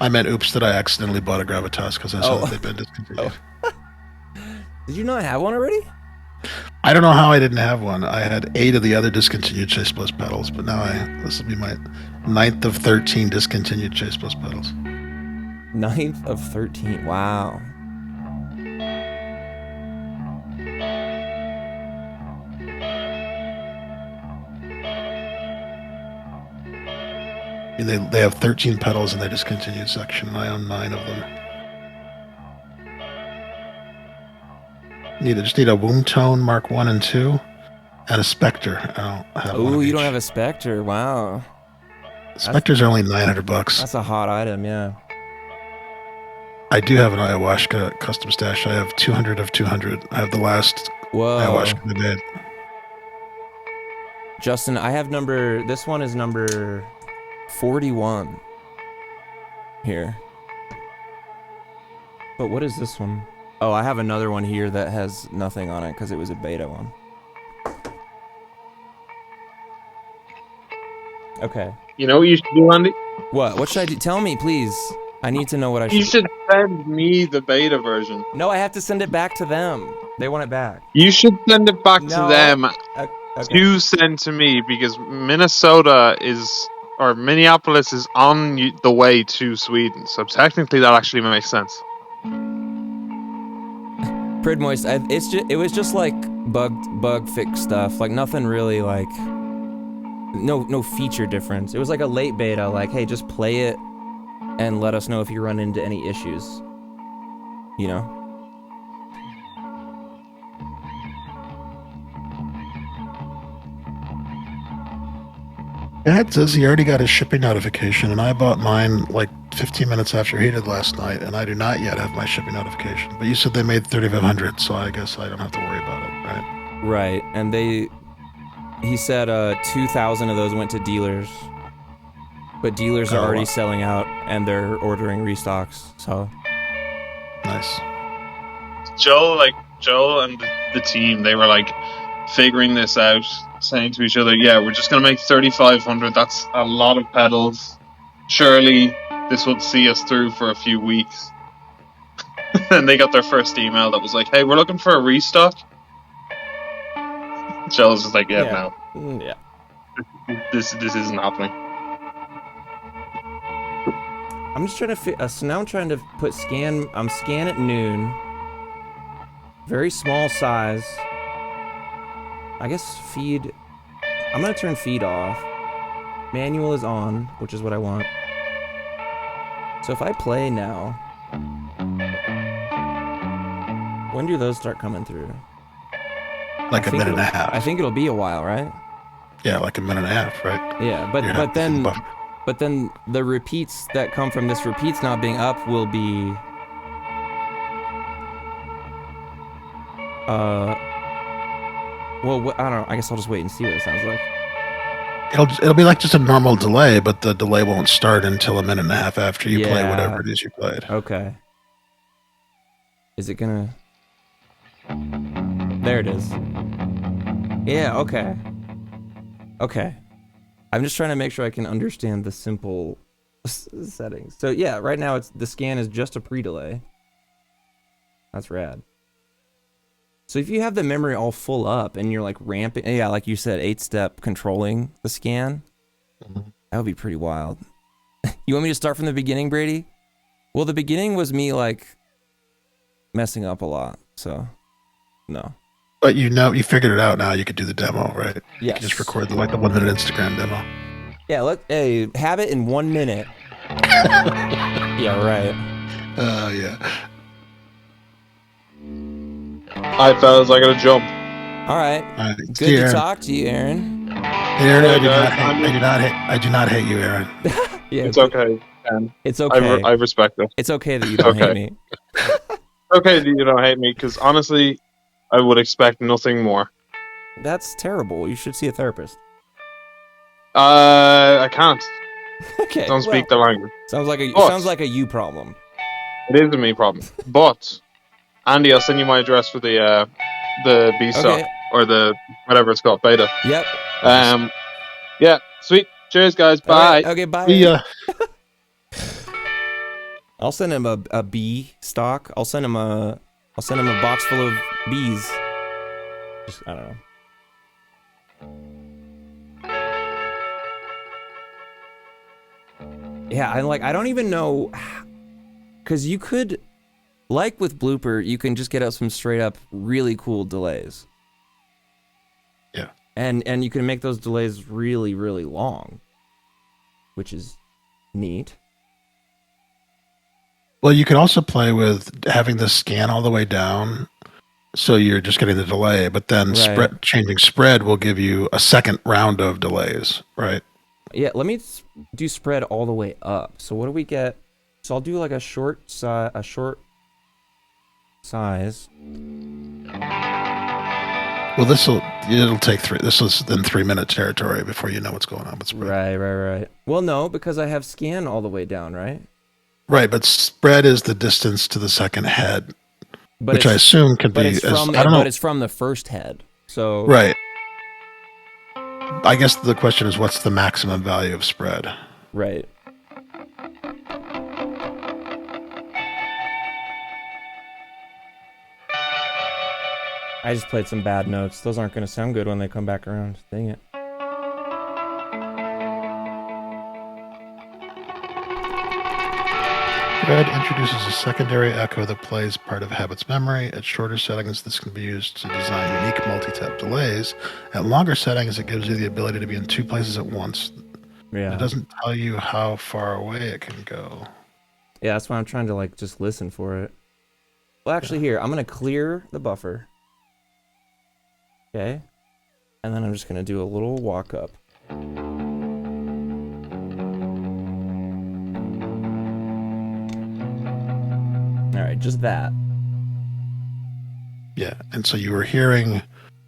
I meant oops that I accidentally bought a Gravitas because I saw that they'd been discontinued. Did you not have one already? I don't know how I didn't have one. I had 8 of the other discontinued Chase Bliss pedals, but now this will be 9th of 13 discontinued Chase Bliss pedals. 9th of 13. Wow. They have 13 pedals in their discontinued section, and I own 9 of them. Just need a Womb Tone Mark 1 and 2, and a Spectre. I don't have one Oh, of you each. don't have a Spectre. Wow. Spectres are only $900. That's a hot item, yeah. I do have an Ayahuasca custom stash. I have 200 of 200. I have the last Whoa. Ayahuasca I did. Justin, I have this one is number 41 here. But what is this one? Oh, I have another one here that has nothing on it because it was a beta one. Okay. You know what you should do, Andy? What? What should I do? Tell me, please. I need to know what I should. You should send me the beta version. No, I have to send it back to them. They want it back. You should send it back to No. them Okay. to send to me because Minneapolis is on the way to Sweden. So technically that actually makes sense. Pridmoist, it was just like bug fix stuff. Like nothing really like no feature difference. It was like a late beta, like, hey, just play it and let us know if you run into any issues. You know? Dad says he already got his shipping notification, and I bought mine like 15 minutes after he did last night, and I do not yet have my shipping notification. But you said they made 3,500, so I guess I don't have to worry about it, right? Right, and he said 2,000 of those went to dealers, but dealers are already selling out, and they're ordering restocks, so. Nice. Joel and the team, they were like figuring this out, saying to each other, yeah, we're just going to make 3,500. That's a lot of pedals. Surely this will see us through for a few weeks. And they got their first email that was like, hey, we're looking for a restock. Joel's just like, yeah. No. Yeah. This isn't happening. I'm just trying to so now I'm trying to put I'm scan at noon. Very small size. I guess feed. I'm gonna turn feed off. Manual is on, which is what I want. So if I play now, when do those start coming through? Like a minute and a half. I think it'll be a while, right? Yeah, like a minute and a half, right? Yeah, but then the repeats that come from this repeats not being up will be well, I don't know. I guess I'll just wait and see what it sounds like. It'll be like just a normal delay, but the delay won't start until a minute and a half after you play whatever it is you played. Okay. Is it gonna? There it is. Yeah. Okay. Okay. I'm just trying to make sure I can understand the simple settings. So yeah, right now the scan is just a pre-delay. That's rad. So if you have the memory all full up and you're like ramping, yeah, like you said, 8-step controlling the scan, that would be pretty wild. You want me to start from the beginning, Brady? Well, the beginning was me like messing up a lot, so no. But you figured it out now. You could do the demo, right? Yes. You can just record the 1-minute Instagram demo. Yeah, hey, have it in 1 minute. Yeah, right. Yeah. Hi, fellas, I gotta jump. All right. Good to talk to you, Aaron. Aaron, I do not hate you, Aaron. Yeah, it's okay, man. It's okay. I respect it. It's okay that you don't hate me. Okay that you don't hate me, because honestly, I would expect nothing more. That's terrible. You should see a therapist. I can't. Okay. Don't speak the language. Sounds like a you problem. It is a me problem. But Andy, I'll send you my address for the B stock or the whatever it's called, beta. Yep. Yeah, sweet. Cheers, guys. Bye. Right, okay, bye. Yeah. I'll send him a bee stock. I'll send him a box full of bees. Just, I don't know. Yeah, I don't even know, because you could, like with blooper, you can just get out some straight up really cool delays. Yeah. And you can make those delays really, really long, which is neat. Well, you could also play with having the scan all the way down, so you're just getting the delay, but then changing spread will give you a second round of delays, right? Yeah, let me do spread all the way up. So what do we get? So I'll do like a short size. Well, it'll take this is in 3-minute territory before you know what's going on with spread. Right. Well, no, because I have scan all the way down, right? Right, but spread is the distance to the second head, but which I assume could be. But it's from the first head. So right. I guess the question is, what's the maximum value of spread? Right. I just played some bad notes. Those aren't going to sound good when they come back around. Dang it. Spread introduces a secondary echo that plays part of habit's memory. At shorter settings, this can be used to design unique multi-tap delays. At longer settings, it gives you the ability to be in 2 places at once. Yeah. It doesn't tell you how far away it can go. Yeah, that's why I'm trying to just listen for it. Well, actually, here, I'm going to clear the buffer. Okay. And then I'm just going to do a little walk up. All right, just that. Yeah, and so you were hearing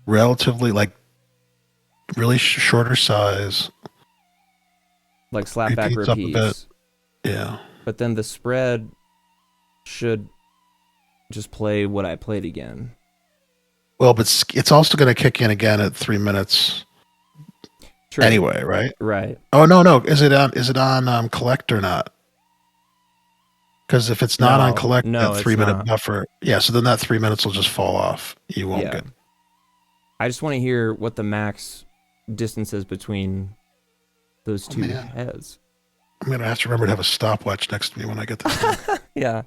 relatively, really shorter size. Like slapback repeats up a repeats. bit. Yeah. But then the spread should just play what I played again. Well, but it's also going to kick in again at 3 minutes. True. Anyway, right? Right. Oh no! Is it on collect or not? Because if it's not on collect, that 3-minute buffer, yeah. So then that 3 minutes will just fall off. You won't get. I just want to hear what the max distance is between those two heads. I'm gonna have to remember to have a stopwatch next to me when I get this. Yeah.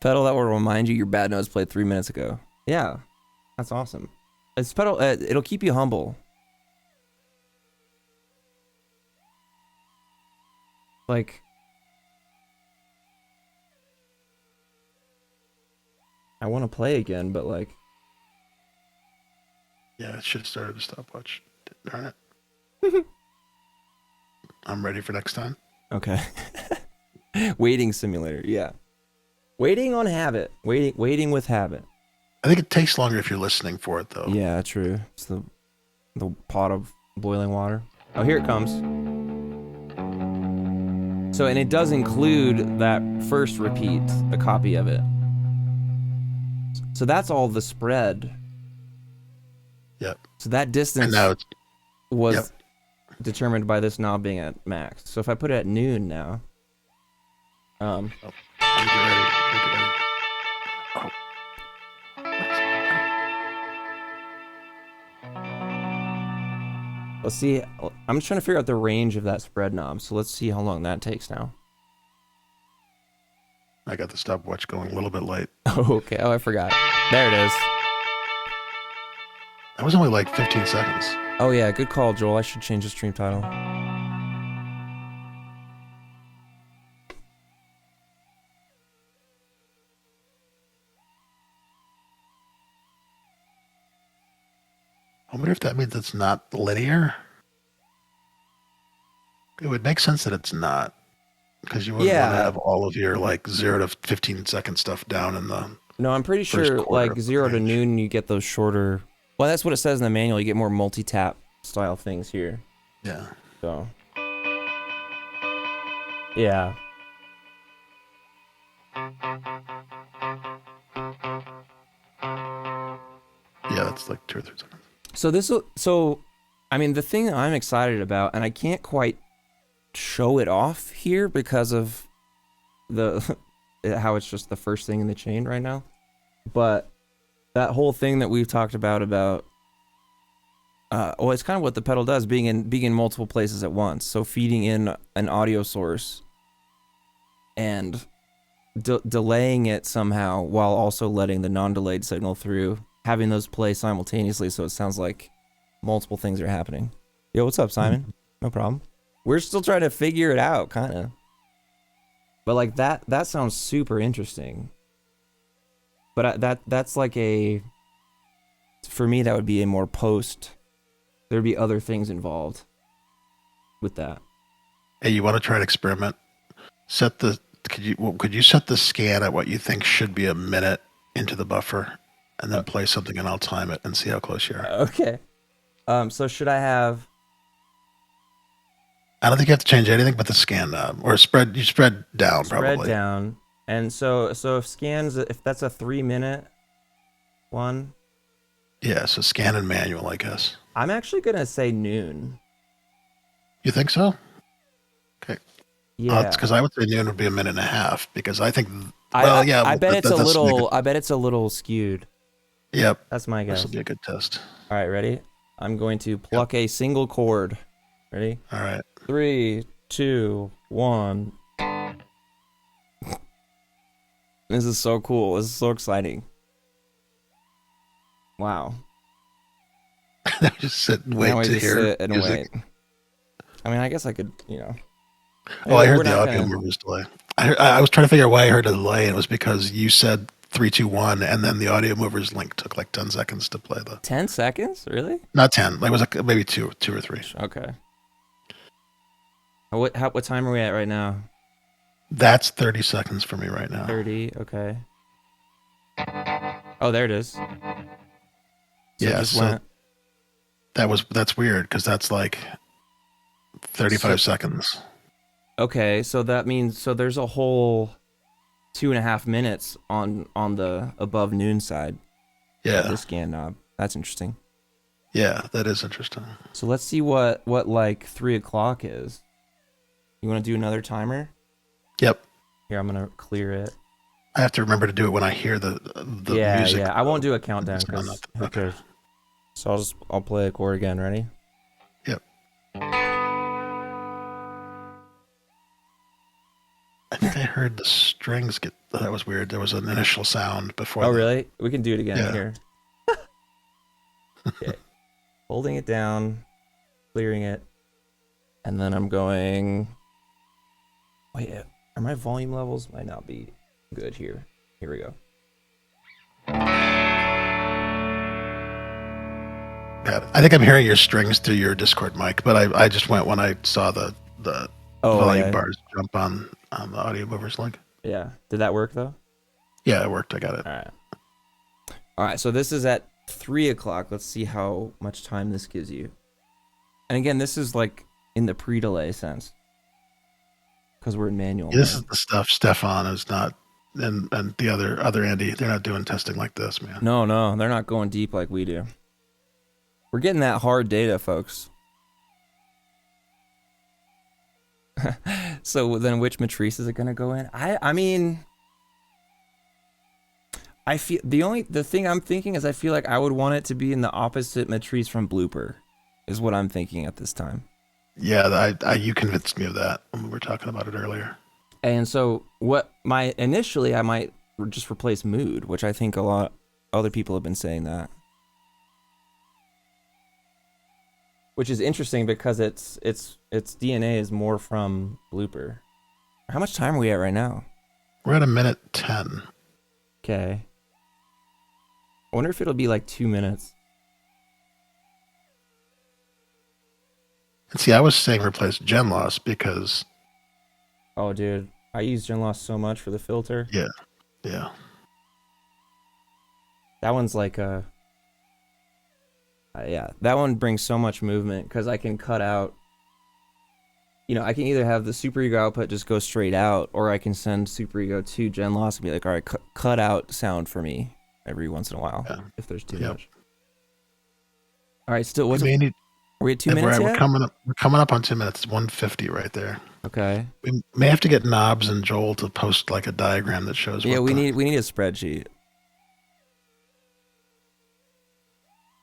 Pedal that will remind you your bad notes played 3 minutes ago. Yeah. That's awesome. It's pedal. It'll keep you humble. I want to play again, but yeah, it should have started the stopwatch. Darn it. I'm ready for next time. Okay. Waiting simulator. Yeah. Waiting on habit. Waiting with habit. I think it takes longer if you're listening for it, though. Yeah, true. It's the pot of boiling water. Oh, here it comes. So, and it does include that first repeat, a copy of it. So that's all the spread. Yep. So that distance was determined by this knob being at max. So if I put it at noon now. Make it ready. Oh. Let's see. I'm just trying to figure out the range of that spread knob. So let's see how long that takes now. I got the stopwatch going a little bit late. Oh, okay. Oh, I forgot. There it is. That was only 15 seconds. Oh, yeah. Good call, Joel. I should change the stream title. I wonder if that means it's not linear. It would make sense that it's not. Because you wouldn't want to have all of your 0 to 15 second stuff down in the. No, I'm pretty sure 0 to noon you get those shorter. Well, that's what it says in the manual. You get more multi-tap style things here. Yeah. So. Yeah. Yeah, that's 2 or 3 seconds. So I mean, the thing that I'm excited about, and I can't quite show it off here because of how it's just the first thing in the chain right now, but that whole thing that we've talked about it's kind of what the pedal does, being in multiple places at once. So feeding in an audio source and delaying it somehow while also letting the non-delayed signal through, having those play simultaneously so it sounds like multiple things are happening. Yo, what's up, Simon? No problem. We're still trying to figure it out, kind of. But like that sounds super interesting. But that's like for me, that would be a more post. There'd be other things involved with that. Hey, you want to try an experiment? Could you set the scan at what you think should be a minute into the buffer, and then play something, and I'll time it and see how close you are. Okay. So should I have? I don't think you have to change anything but the scan knob, or spread. You spread down probably. Spread down, and so if that's a 3-minute one. Yeah, so scan and manual, I guess. I'm actually gonna say noon. You think so? Okay. Yeah. Because I would say noon would be a minute and a half, because I think. I bet it's a little. I bet it's a little skewed. Yep. That's my guess. This will be a good test. All right, ready? I'm going to pluck a single chord. Ready? All right. 3, 2, 1. This is so cool. This is so exciting. Wow. Just sit and wait now to hear sit and music. wait. I mean, I guess I could, Oh, I heard the audio movers delay. I was trying to figure out why I heard a delay, and it was because you said 3, 2, 1, and then the audio movers link took like 10 seconds to play the. 10 seconds? Really? Not 10. Like, it was like maybe two or three. Okay. What time are we at right now? That's 30 seconds for me right now. 30. Okay. Oh, there it is. So yeah. So that's weird, because that's like 35 seconds. Okay, so that means there's a whole 2.5 minutes on the above noon side. Yeah. The scan knob. That's interesting. Yeah, that is interesting. So let's see what like 3 o'clock is. You want to do another timer? Yep. Here, I'm gonna clear it. I have to remember to do it when I hear the music. Yeah, I won't do a countdown. Okay. So I'll play a chord again. Ready? Yep. I think I heard the strings get. That was weird. There was an initial sound before. Oh, really? We can do it again Yeah. here. Okay. Holding it down, clearing it, and then I'm going. Wait, are my volume levels might not be good here? Here we go. Yeah, I think I'm hearing your strings through your Discord mic, but I just went when I saw the volume bars jump on the audio movers link. Yeah. Did that work though? Yeah, it worked. I got it. All right. So this is at 3 o'clock. Let's see how much time this gives you. And again, this is like in the pre-delay sense, because we're in manual. This is the stuff Stefan is not, and the other Andy. They're not doing testing like this, man. No, they're not going deep like we do. We're getting that hard data, folks. So then which matrice is it going to go in? I mean, I feel the thing I'm thinking is I feel like I would want it to be in the opposite matrice from blooper, is what I'm thinking at this time. Yeah, you convinced me of that when we were talking about it earlier. And so initially I might just replace mood, which I think a lot other people have been saying that. Which is interesting because its DNA is more from blooper. How much time are we at right now? We're at 1:10. Okay. I wonder if it'll be like 2 minutes. And see, I was saying replace gen loss because. Oh, dude, I use gen loss so much for the filter. Yeah. That one's like a. Yeah, that one brings so much movement because I can cut out. I can either have the superego output just go straight out, or I can send superego to gen loss and be like, all right, cut out sound for me every once in a while if there's too much. All right, still, are we at 2 minutes yet? We're coming up on 2 minutes. It's 1:50 right there. Okay. We may have to get Knobs and Joel to post like a diagram that shows. Yeah, we need a spreadsheet.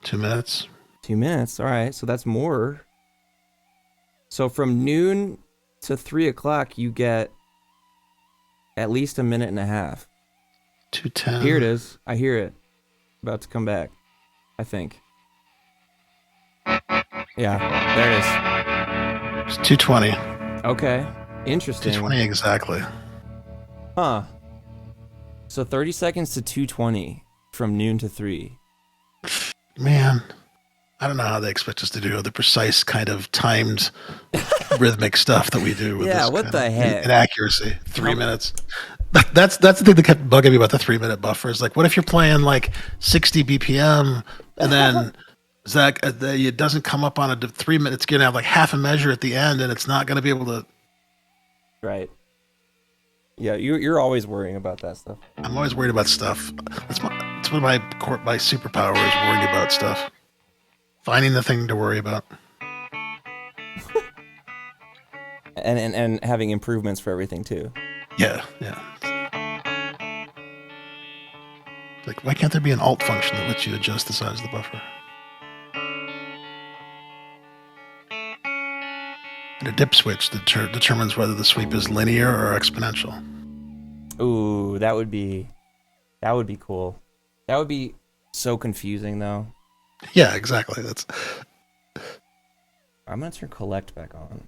2 minutes. 2 minutes. All right, so that's more. So from noon to 3 o'clock, you get at least a minute and a half. 210. Here it is. I hear it. About to come back. I think. Yeah, there it It's 220. is. Okay. Interesting. 220 exactly. Huh. So 30 seconds to 220 from noon to 3. Man, I don't know how they expect us to do the precise kind of timed rhythmic stuff that we do with Yeah, this what kind the of heck? inaccuracy. 3 minutes. That's the thing that kept bugging me about the 3-minute buffer. Is like, what if you're playing like 60 BPM and then Zach, it doesn't come up on a 3 minutes. It's going to have like half a measure at the end, and it's not going to be able to. Right. Yeah, you're always worrying about that stuff. I'm always worried about stuff. That's one of my superpower is worrying about stuff. Finding the thing to worry about. And having improvements for everything too. Yeah. Like, why can't there be an alt function that lets you adjust the size of the buffer? And a dip switch that determines whether the sweep is linear or exponential. Ooh, that would be cool. That would be so confusing though. Yeah, exactly. I'm gonna turn collect back on.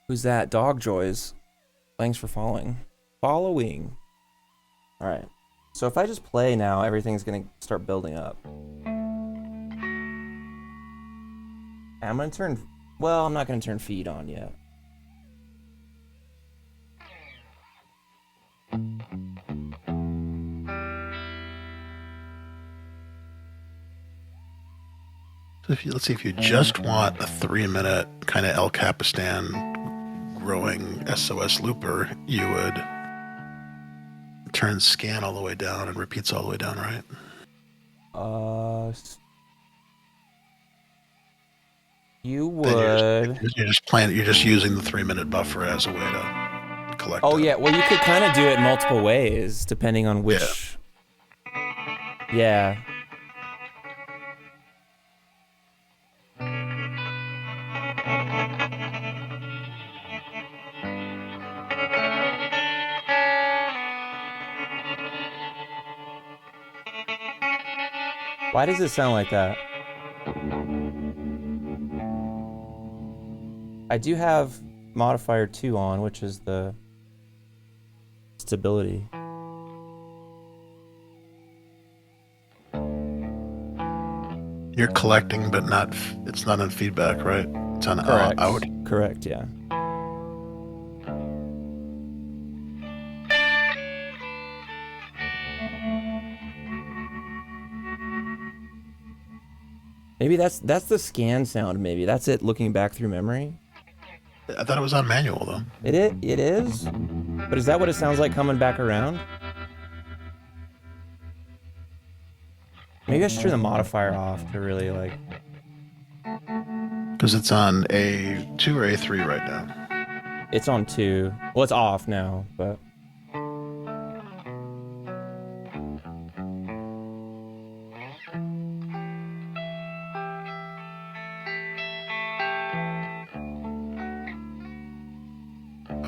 Who's that? Dog Joys. Thanks for following. Following. Alright. So if I just play now, everything's gonna start building up. I'm gonna turn... Well, I'm not gonna turn feed on yet. So let's see, if you just want a 3-minute kind of El Capistan growing SOS looper, you would turn scan all the way down and repeats all the way down, right? You would... You're just playing. You're just using the 3-minute buffer as a way to collect. Oh yeah, well you could kind of do it multiple ways depending on which... Yeah. Why does it sound like that? I do have modifier 2 on, which is the stability. You're collecting, but it's not on feedback, right? It's on out. Correct, yeah. Maybe that's the scan sound. Maybe that's it. Looking back through memory. I thought it was on manual though. It is. But is that what it sounds like coming back around? Maybe I should turn the modifier off to really like. Because it's on A2 or A3 right now. It's on 2. Well, it's off now, but.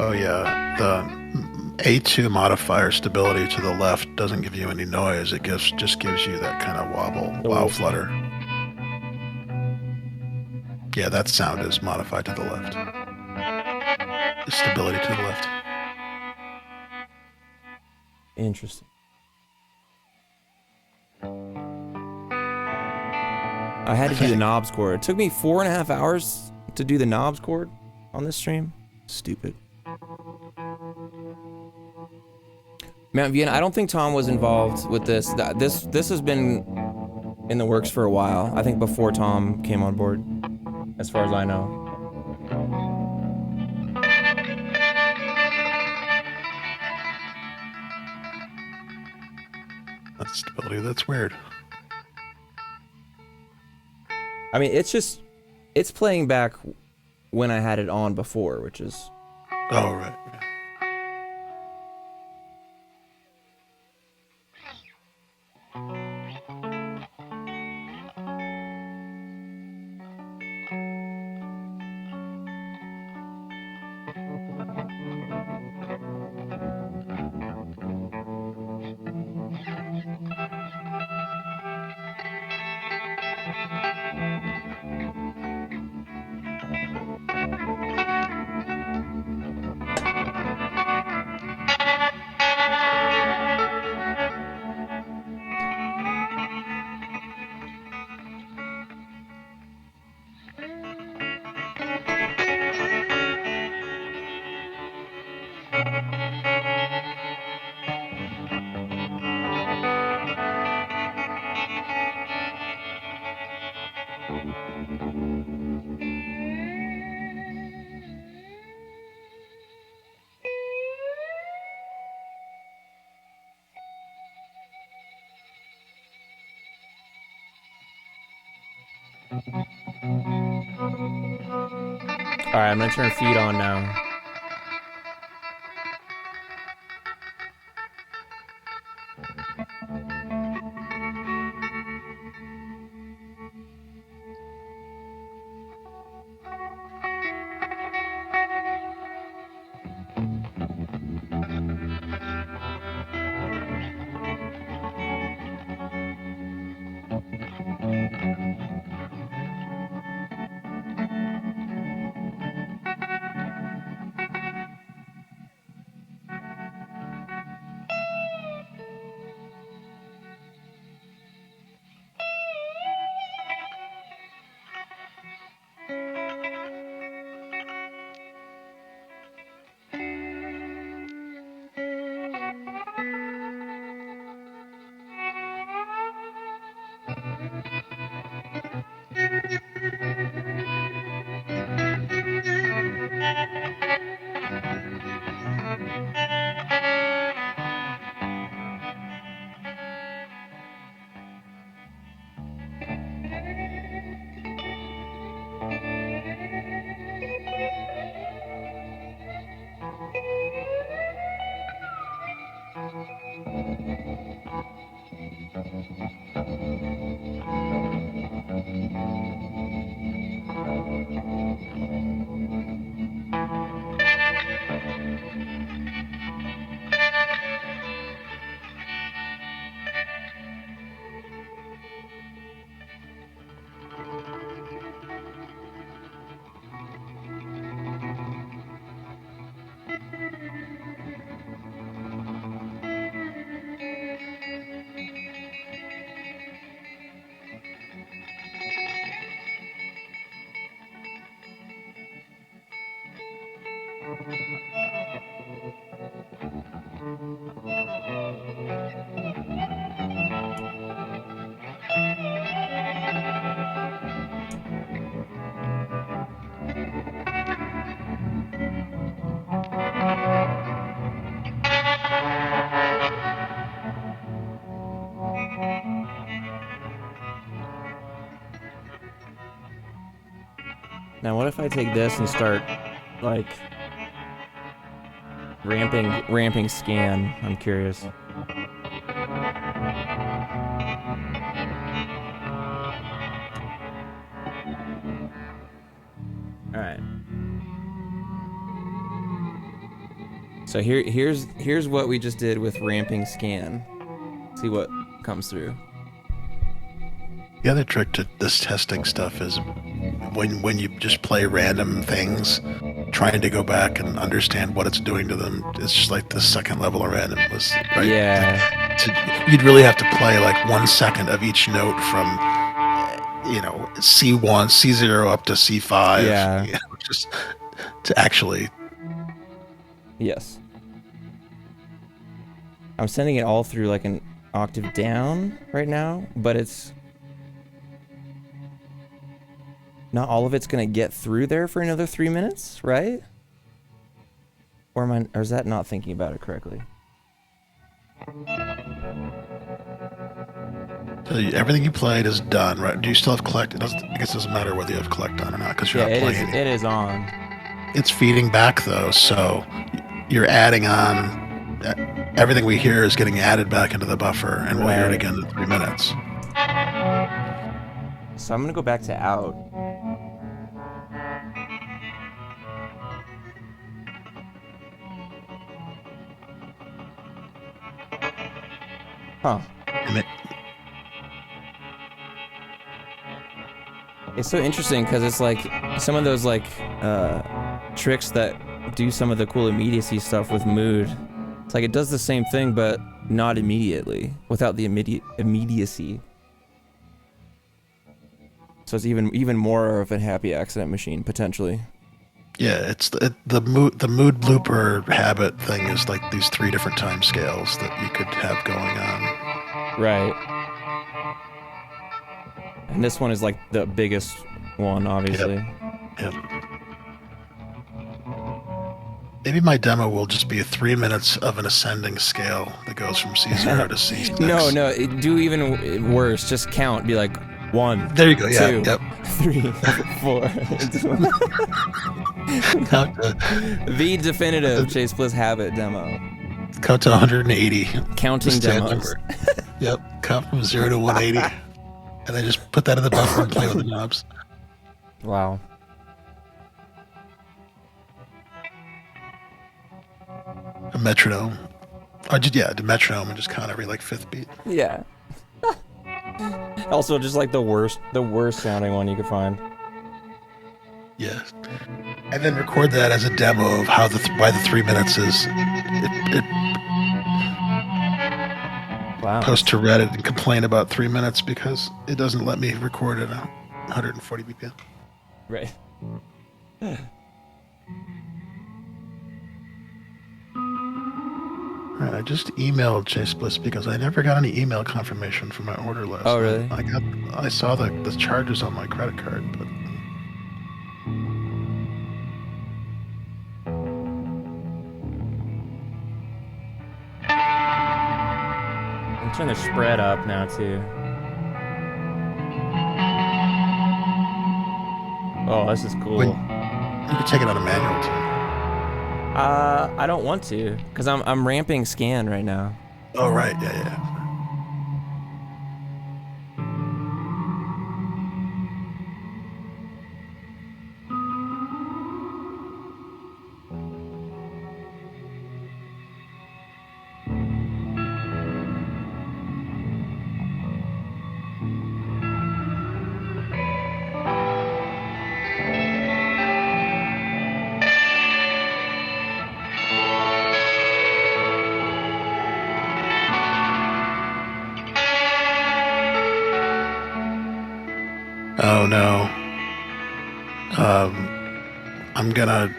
Oh yeah, the A2 modifier stability to the left doesn't give you any noise. It just gives you that kind of wow flutter. Yeah, that sound is modified to the left. The stability to the left. Interesting. I had to do the knobs chord. It took me 4.5 hours to do the knobs chord on this stream. Stupid. Mount Vienna, I don't think Tom was involved with this. This has been in the works for a while. I think before Tom came on board, as far as I know. That's stability. That's weird. I mean, it's playing back when I had it on before, which is... Oh, right. Alright, I'm gonna turn feed on now. Now what if I take this and start, like, ramping scan? I'm curious. Alright. So here's what we just did with ramping scan. See what comes through. The other trick to this testing stuff is when you just play random things, trying to go back and understand what it's doing to them, it's just like the second level of randomness, right? Yeah. Like, you'd really have to play like 1 second of each note from, C1, C0 up to C5. Yeah. Just to actually. Yes. I'm sending it all through like an octave down right now, but it's not all of it's gonna get through there for another 3 minutes, right? Or is that not thinking about it correctly? So everything you played is done, right? Do you still have collect? I guess it doesn't matter whether you have collect on or not because you're not playing. It is on. It's feeding back though, so you're adding on. Everything we hear is getting added back into the buffer, and we'll hear it again in 3 minutes. So I'm gonna go back to out. Huh. It's so interesting because it's like some of those like tricks that do some of the cool immediacy stuff with mood. It's like it does the same thing but not immediately, without the immediacy. So it's even more of a happy accident machine potentially. Yeah, it's the mood blooper habit thing is like these 3 different time scales that you could have going on. Right. And this one is like the biggest one, obviously. Yep. Maybe my demo will just be 3 minutes of an ascending scale that goes from C0 to C6. No, do even worse. Just count. Be like 1. There you go. Yeah. 2. Yep. 3, 4. Count to, The definitive Chase Bliss Habit demo. count to 180. Counting The stand demos. number. Yep. Count from 0 to 180. And then just put that in the buffer and play with the knobs. Wow. A metronome. Or just, the metronome and just count every like 5th beat. Yeah. Also, just like the worst sounding one you could find. Yeah. And then record that as a demo of how why the 3 minutes is. Wow. Post to Reddit and complain about 3 minutes because it doesn't let me record at 140 BPM. Right. Alright, I just emailed Chase Bliss because I never got any email confirmation for my order last Oh, night. really? I saw the charges on my credit card, but I'm trying to spread up now too. Oh, this is cool. you can take it on a manual too. I don't want to, because I'm ramping scan right now. Oh, right, yeah. Oh no. I'm gonna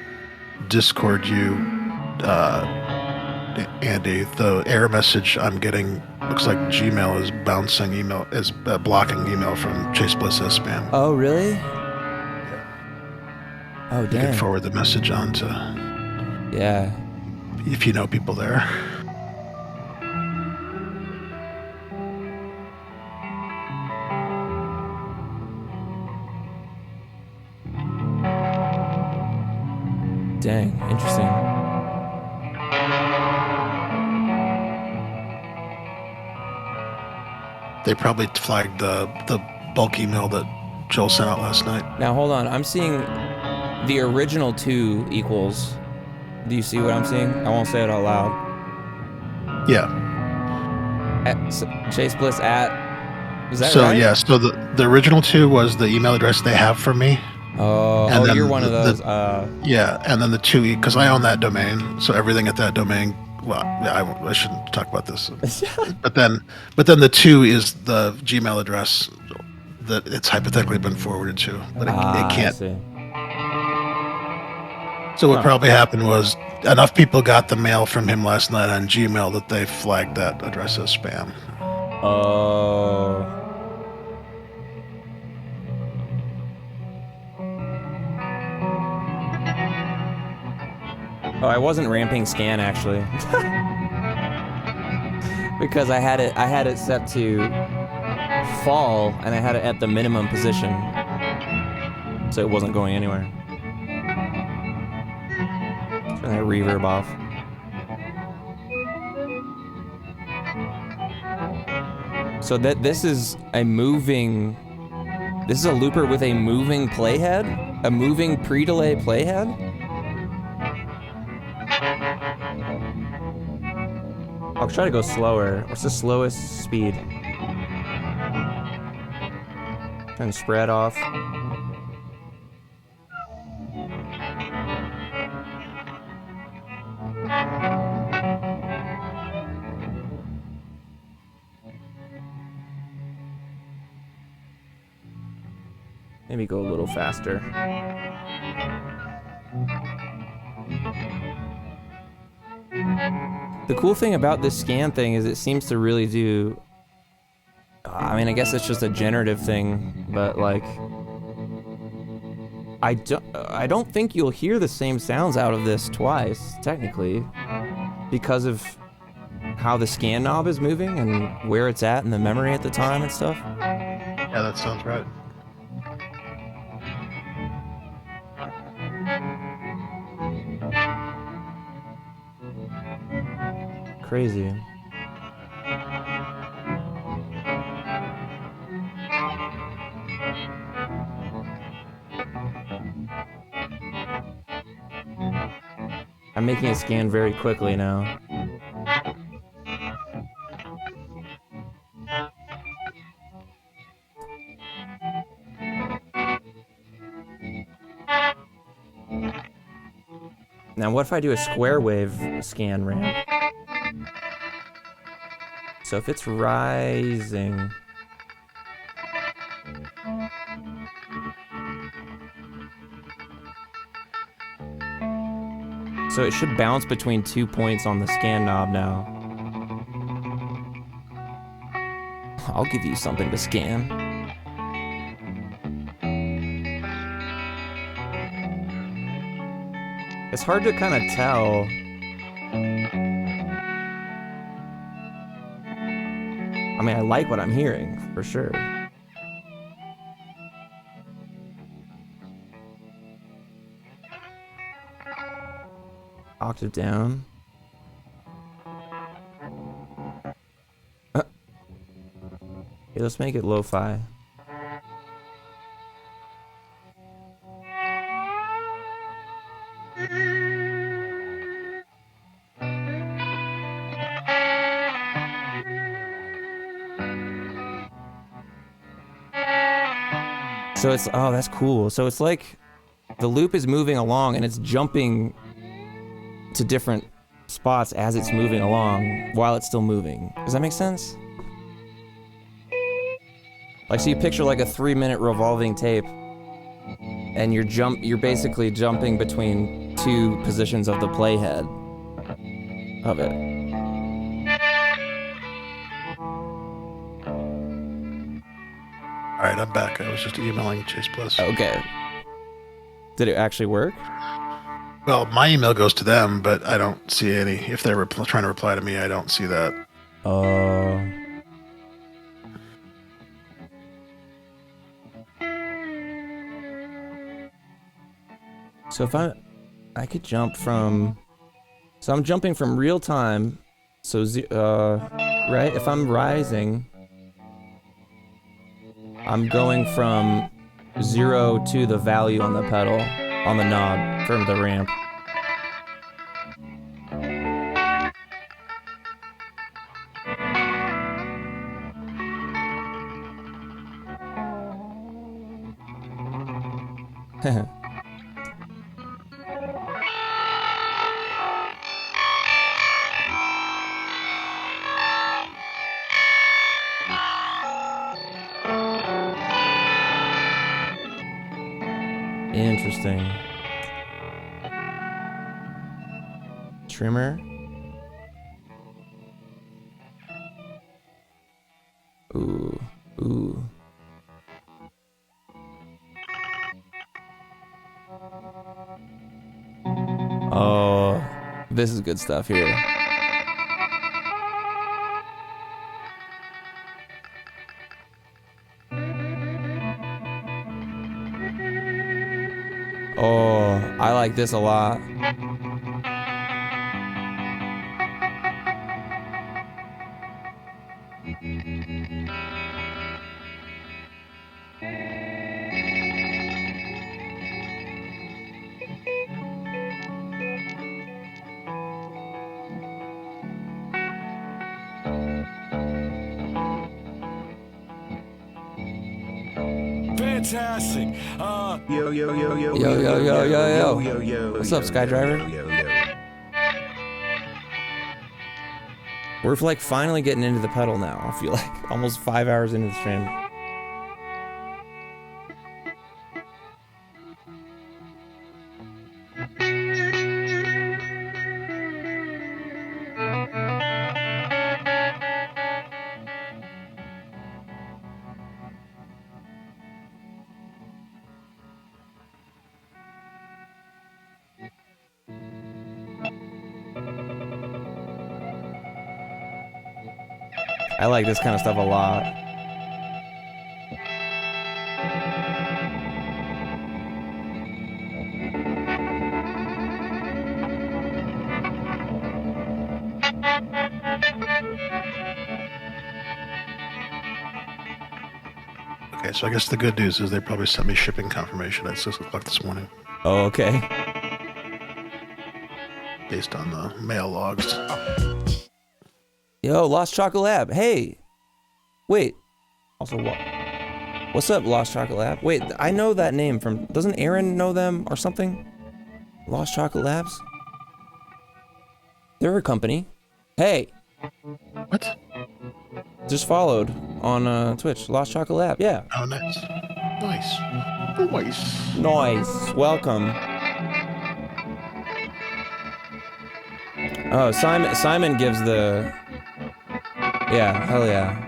Discord you, Andy. The error message I'm getting looks like Gmail is blocking email from Chase Bliss as spam. Oh, really? Oh, You damn. can forward the message on to Yeah. if you know people there. Dang, interesting. They probably flagged the bulk email that Joel sent out last night. Now hold on, I'm seeing the original 2 equals. Do you see what I'm seeing? I won't say it out loud. Yeah. Chase Bliss at. Is that So right? yeah, so the original 2 was the email address they have for me. And then You're one of those. Yeah, and then the 2 because I own that domain, so everything at that domain. Well, I shouldn't talk about this. but then the 2 is the Gmail address that it's hypothetically been forwarded to, but it can't. I see. So what probably happened was enough people got the mail from him last night on Gmail that they flagged that address as spam. Oh. Oh, I wasn't ramping scan actually. Because I had it set to fall and I had it at the minimum position. So it wasn't going anywhere. Turn that reverb off. So this is a looper with a moving playhead? A moving pre-delay playhead? I'll try to go slower. What's the slowest speed? And spread off. Maybe go a little faster. The cool thing about this scan thing is it seems to really do... I mean, I guess it's just a generative thing, but like... I don't think you'll hear the same sounds out of this twice, technically, because of how the scan knob is moving and where it's at in the memory at the time and stuff. Yeah, that sounds right. crazy. I'm making it scan very quickly now. Now what if I do a square wave scan ramp? So if it's rising... So it should bounce between 2 points on the scan knob now. I'll give you something to scan. It's hard to kind of tell. I mean, I like what I'm hearing, for sure. Octave down. Okay, let's make it lo-fi. So it's, oh, that's cool. So it's like the loop is moving along and it's jumping to different spots as it's moving along while it's still moving. Does that make sense? Like, so you picture like a 3-minute revolving tape and you're basically jumping between 2 positions of the playhead of it. All right, I'm back. I was just emailing Chase Bliss. Okay. Did it actually work? Well, my email goes to them, but I don't see any. If they're trying to reply to me, I don't see that. So if I could jump from, so I'm jumping from real time. So right, if I'm rising, I'm going from 0 to the value on the pedal, on the knob for the ramp. Interesting. Trimmer. Ooh, ooh. Oh, this is good stuff here. Oh, I like this a lot. Fantastic. Yo yo yo yo Yo, yo, yo, yo, yo. yo yo. What's up, Skydriver? Yo, yo, yo. We're like finally getting into the pedal now. I feel like almost 5 hours into the stream. I like this kind of stuff a lot. Okay, so I guess the good news is they probably sent me shipping confirmation at 6 o'clock this morning, Oh, okay. based on the mail logs. Yo, Lost Chocolate Lab. Hey. Wait. Also, what? What's up, Lost Chocolate Lab? Wait, I know that name from... Doesn't Aaron know them or something? Lost Chocolate Labs? They're a company. Hey. What? Just followed on Twitch. Lost Chocolate Lab. Yeah. Oh, nice. Nice. Nice. Nice. Welcome. Oh, Simon gives the... Yeah, hell yeah.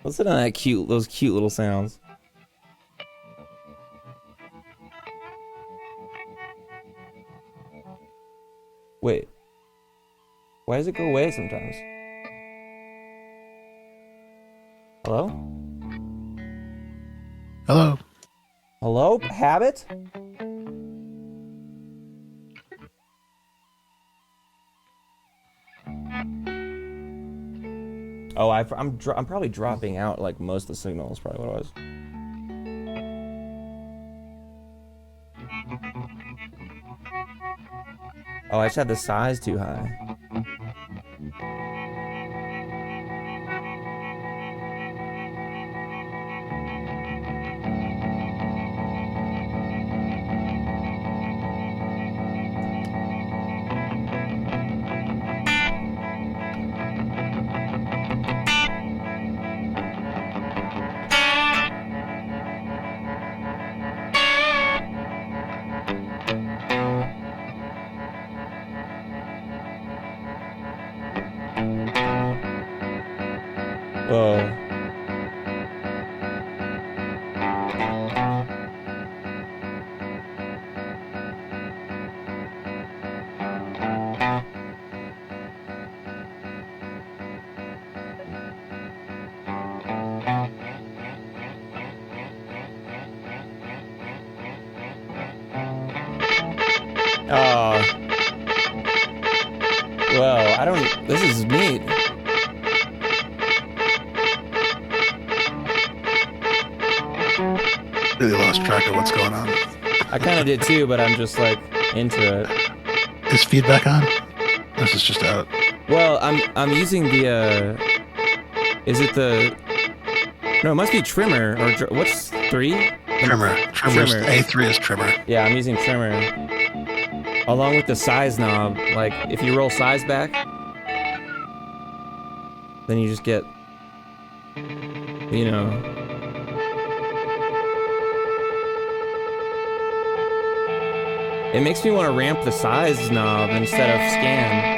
Listen to that those cute little sounds. Wait. Why does it go away sometimes? Hello? Hello. Hello, Habit? Oh, I'm probably dropping out like most of the signal is probably what it was. Oh, I just had the size too high. Whoa. Oh. Well, I don't... This is neat. Really lost track of what's going on. I kind of did too, but I'm just like into it. Is feedback on? This is just out. Well, I'm using the is it the... No, it must be trimmer or what's 3? Trimmer. Trimmer. A3 is trimmer. Yeah, I'm using trimmer. Along with the size knob, like if you roll size back, then you just get, you know. It makes me want to ramp the size knob instead of scan.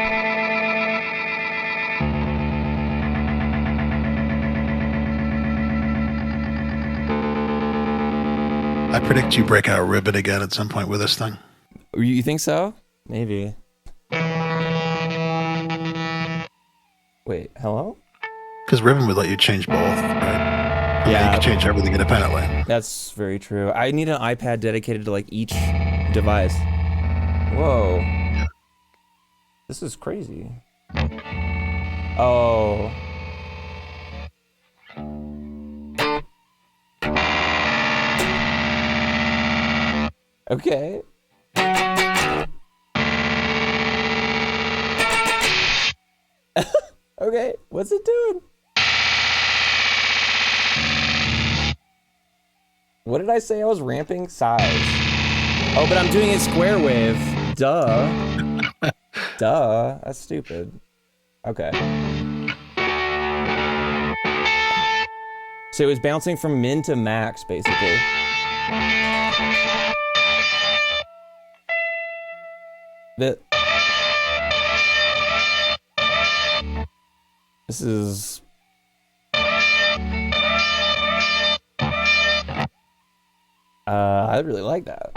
I predict you break out ribbon again at some point with this thing. You think so? Maybe. Wait, hello? Because ribbon would let you change both, right? Yeah. You can change everything independently. That's very true. I need an iPad dedicated to like each device. Whoa. Yeah. This is crazy. Oh. Okay. Okay, what's it doing? What did I say? I was ramping size. Oh, but I'm doing it square wave. Duh. Duh. That's stupid. Okay. So it was bouncing from min to max, basically. This is... I really like that.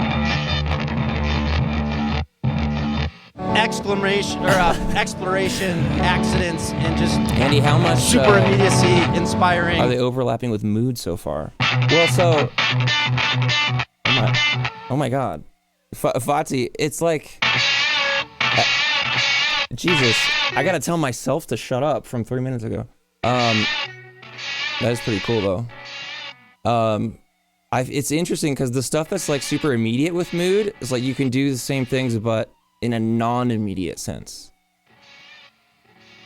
Exploration, accidents, and just Andy, how much super immediacy, inspiring. are they overlapping with mood so far? Well, so oh my God, Fati, it's like Jesus. I gotta tell myself to shut up from 3 minutes ago. That is pretty cool though. It's interesting because the stuff that's like super immediate with mood is like you can do the same things but in a non-immediate sense.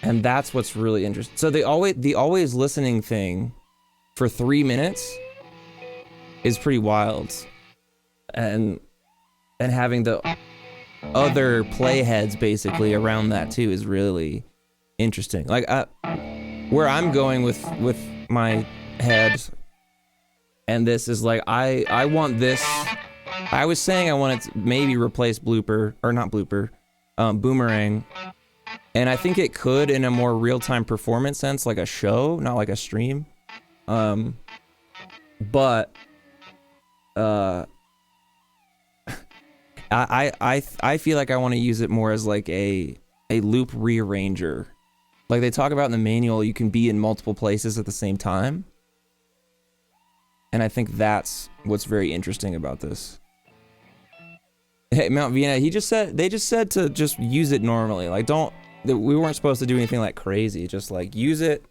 And that's what's really interesting. So the always listening thing for 3 minutes is pretty wild. And having the other playheads basically around that too is really interesting. Like where I'm going with my head, and this is like I want this. I was saying I wanted to maybe replace blooper or not blooper, boomerang, and I think it could in a more real-time performance sense, like a show, not like a stream. But I feel like I want to use it more as like a loop rearranger. Like they talk about in the manual, you can be in multiple places at the same time. And I think that's what's very interesting about this. Hey, Mount Vienna, they just said to just use it normally. Like we weren't supposed to do anything like crazy. Just like use it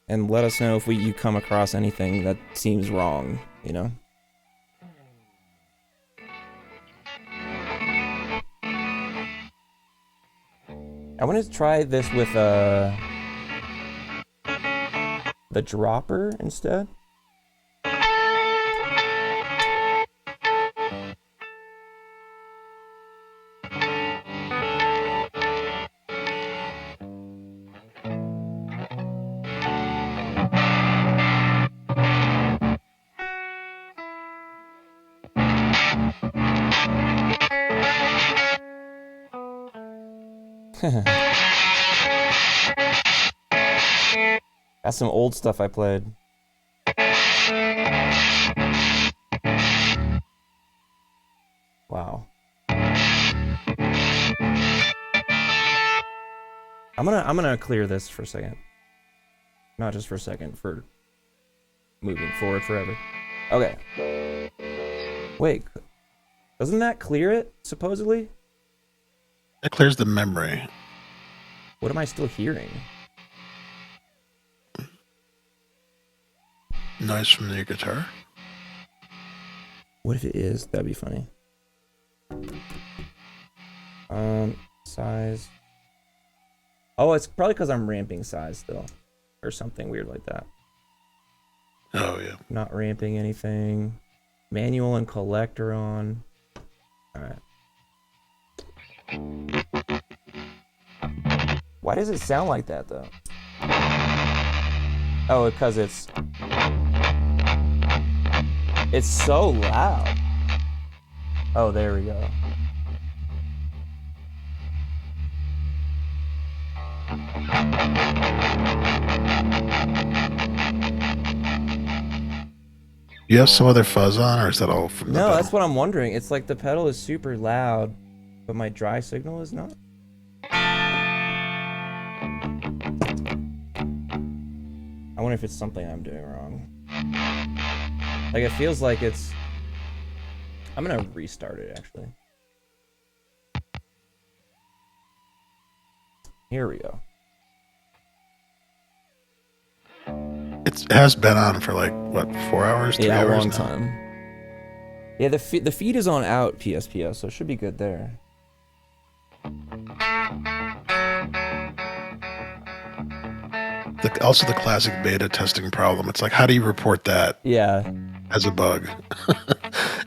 and let us know if you come across anything that seems wrong, you know? I want to try this with the dropper instead. That's some old stuff I played. Wow. I'm gonna clear this for a second. Not just for a second, for moving forward forever. Okay. Wait, doesn't that clear it, supposedly? It clears the memory. What am I still hearing? Noise from your guitar? What if it is? That'd be funny. Size. Oh, it's probably because I'm ramping size still. Or something weird like that. Oh, yeah. Not ramping anything. Manual and collector on. Alright. Why does it sound like that, though? Oh, because it's so loud. Oh, there we go. You have some other fuzz on, or is that all from the pedal? That's what I'm wondering. It's like the pedal is super loud, but my dry signal is not. I wonder if it's something I'm doing wrong. Like, it feels like it's... I'm gonna restart it, actually. Here we go. It has been on for like, what, 4 hours, 3 hours a long now? time. Yeah, the feed is on out PSPS, so it should be good there. Also the classic beta testing problem. It's like, how do you report that? Yeah. As a bug.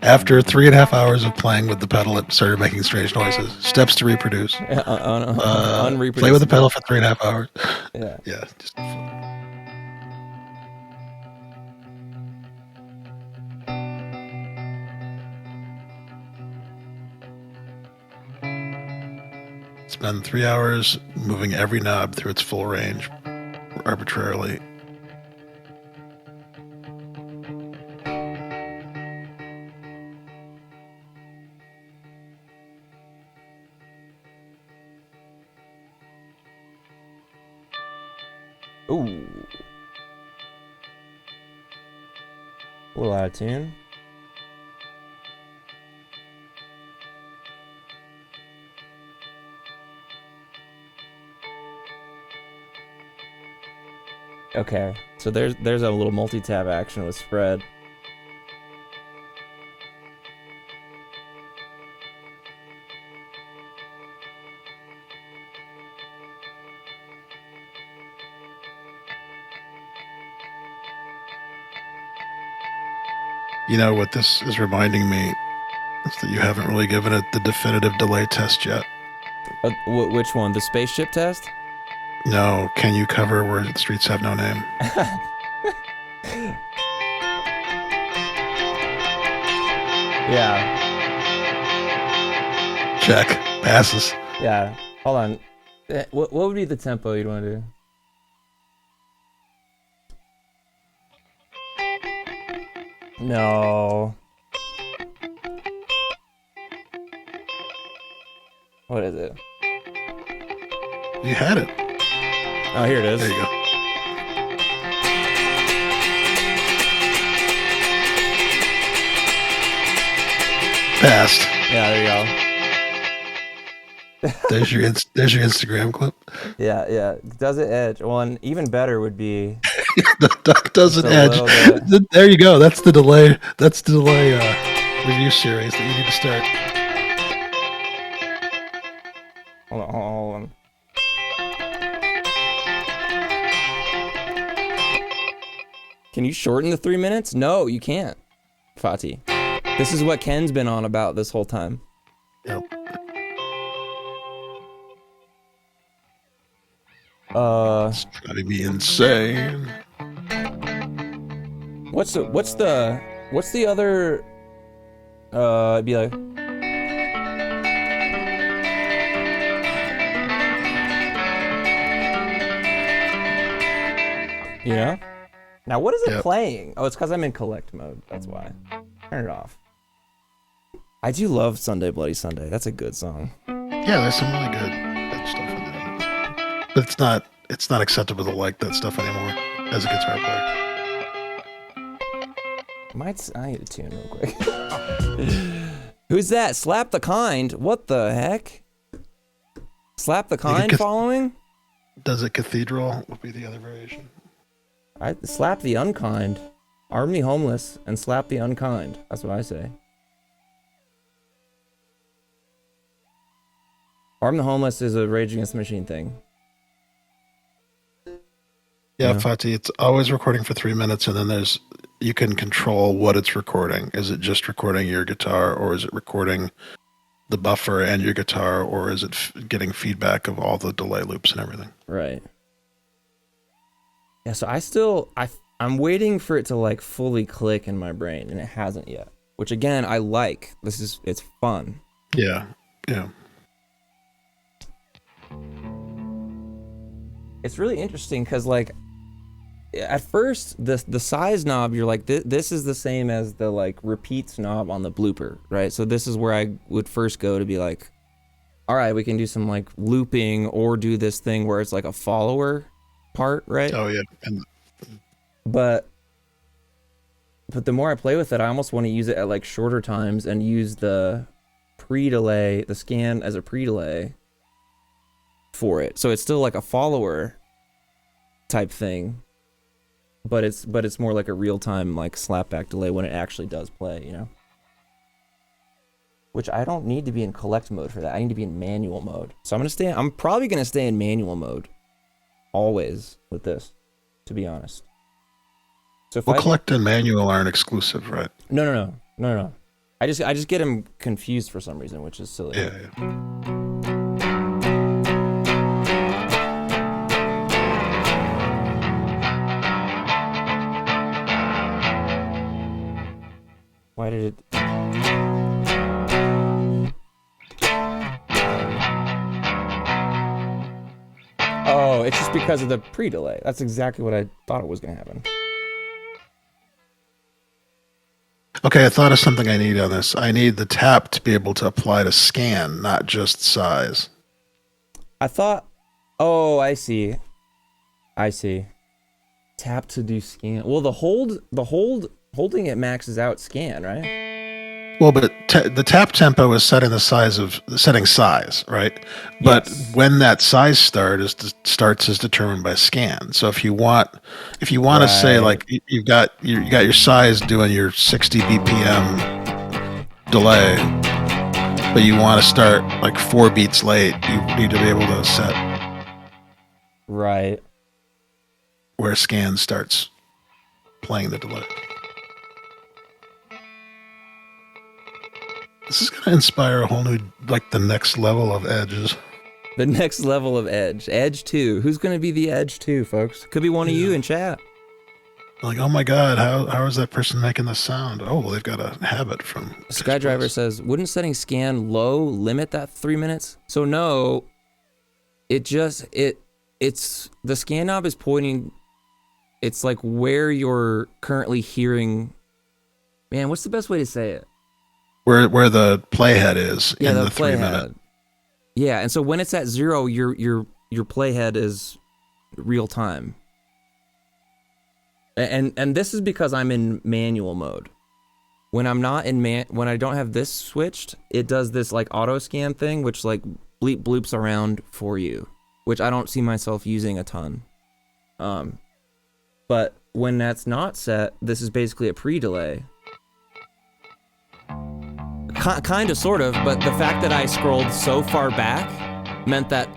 After 3.5 hours of playing with the pedal, it started making strange noises. Steps to reproduce. Play with the pedal for 3.5 hours. Yeah. Yeah. Just fun. Spend 3 hours moving every knob through its full range arbitrarily. Ooh. A little out of tune. Okay, so there's a little multi-tab action with spread. You know what this is reminding me is that you haven't really given it the definitive delay test yet. Which one? The spaceship test? No, can you cover where the streets have no name? Yeah. Check. Passes. Yeah. Hold on. What would be the tempo you'd want to do? No. What is it? You had it. Oh, here it is. There you go. Passed. Yeah, there you go. There's your Instagram clip. Yeah. Does it edge? Well, and even better would be. The duck doesn't Just a edge. little There you go. That's the delay. That's the delay review series that you need to start. Hold on. Can you shorten the 3 minutes? No, you can't, Fatih. This is what Ken's been on about this whole time. Yep. It's driving me insane. What's the other it'd be like you know? Now what is it playing? Oh, it's because I'm in collect mode. That's why. Turn it off. I do love Sunday Bloody Sunday. That's a good song. Yeah, there's some really good stuff in there. But it's not acceptable to like that stuff anymore as a guitar player. I need to tune real quick. Who's that? Slap the Kind? What the heck? Slap the Kind following? Does it Cathedral would be the other variation. I slap the unkind. Arm the homeless and slap the unkind. That's what I say. Arm the homeless is a Rage Against the Machine thing. Yeah, Fatih, it's always recording for 3 minutes, and then you can control what it's recording. Is it just recording your guitar, or is it recording the buffer and your guitar, or is it getting feedback of all the delay loops and everything? Right. Yeah, so I'm waiting for it to like fully click in my brain, and it hasn't yet. Which again, I like. It's fun. Yeah. It's really interesting because like at first the size knob, you're like this is the same as the like repeats knob on the blooper, right? So this is where I would first go to be like, all right, we can do some like looping or do this thing where it's like a follower part, right? Oh yeah. But the more I play with it, I almost want to use it at like shorter times and use the pre-delay, the scan as a pre-delay for it. So it's still like a follower type thing, but it's more like a real-time like slapback delay when it actually does play, you know? Which I don't need to be in collect mode for that. I need to be in manual mode. So I'm probably going to stay in manual mode always with this, to be honest. So if collect and manual aren't exclusive, right? No. I just get them confused for some reason, which is silly. Yeah. Why did it? Oh, it's just because of the pre-delay. That's exactly what I thought it was going to happen. Okay, I thought of something I need on this. I need the tap to be able to apply to scan, not just size. I thought... Oh, I see. Tap to do scan. Well, holding it maxes out scan, right? Well, but the tap tempo is setting setting size, right? But Yes. when that size starts is determined by scan. So if you want to say like you've got your size doing your 60 BPM delay, but you want to start like 4 beats late, you need to be able to set Right. where scan starts playing the delay. This is going to inspire a whole new, like, the next level of edges. The next level of edge. Edge 2. Who's going to be the edge 2, folks? Could be one of you in chat. Like, oh my god, how is that person making this sound? Oh, well, they've got a habit from... Skydriver says, wouldn't setting scan low limit that 3 minutes? So no, it's the scan knob is pointing, it's like where you're currently hearing, man, what's the best way to say it? Where the playhead is in the 3 minute. Playhead. Yeah, and so when it's at 0, your playhead is real time. And this is because I'm in manual mode. When I'm not in when I don't have this switched, it does this like auto scan thing, which like bleep bloops around for you, which I don't see myself using a ton. But when that's not set, this is basically a pre-delay. Kind of, sort of, but the fact that I scrolled so far back meant that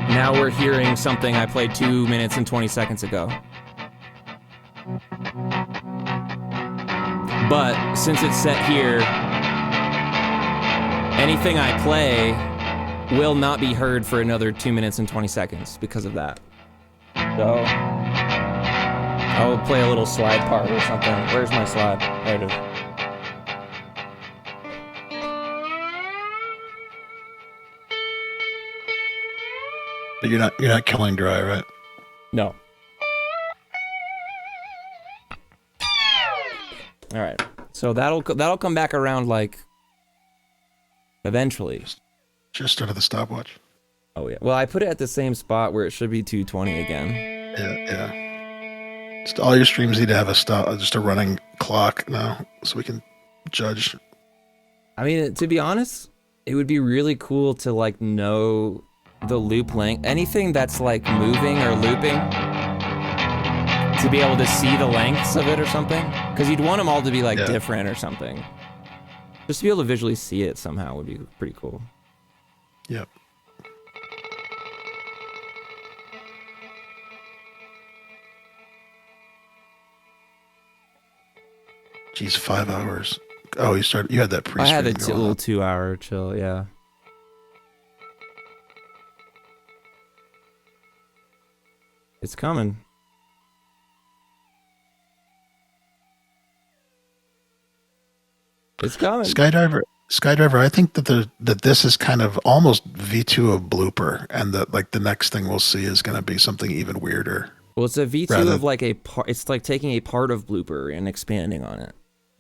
now we're hearing something I played 2 minutes and 20 seconds ago. But since it's set here, anything I play will not be heard for another 2 minutes and 20 seconds because of that. So I'll play a little slide part or something. Where's my slide? There it is. But you're not killing dry, right? No. All right. So that'll come back around like eventually. Just under the stopwatch. Oh yeah. Well, I put it at the same spot where it should be 220 again. Yeah. Just all your streams need to have just a running clock now, so we can judge. I mean, to be honest, it would be really cool to like know the loop length, anything that's like moving or looping, to be able to see the lengths of it or something, because you'd want them all to be like different or something. Just to be able to visually see it somehow would be pretty cool. Yep. Geez, 5 hours. Oh, you had that pre-stream. I had a little 2 hour chill, yeah. It's coming. It's coming. Skydriver, I think that this is kind of almost V2 of blooper, and that like the next thing we'll see is going to be something even weirder. Well, it's a V2 of like a part. It's like taking a part of blooper and expanding on it.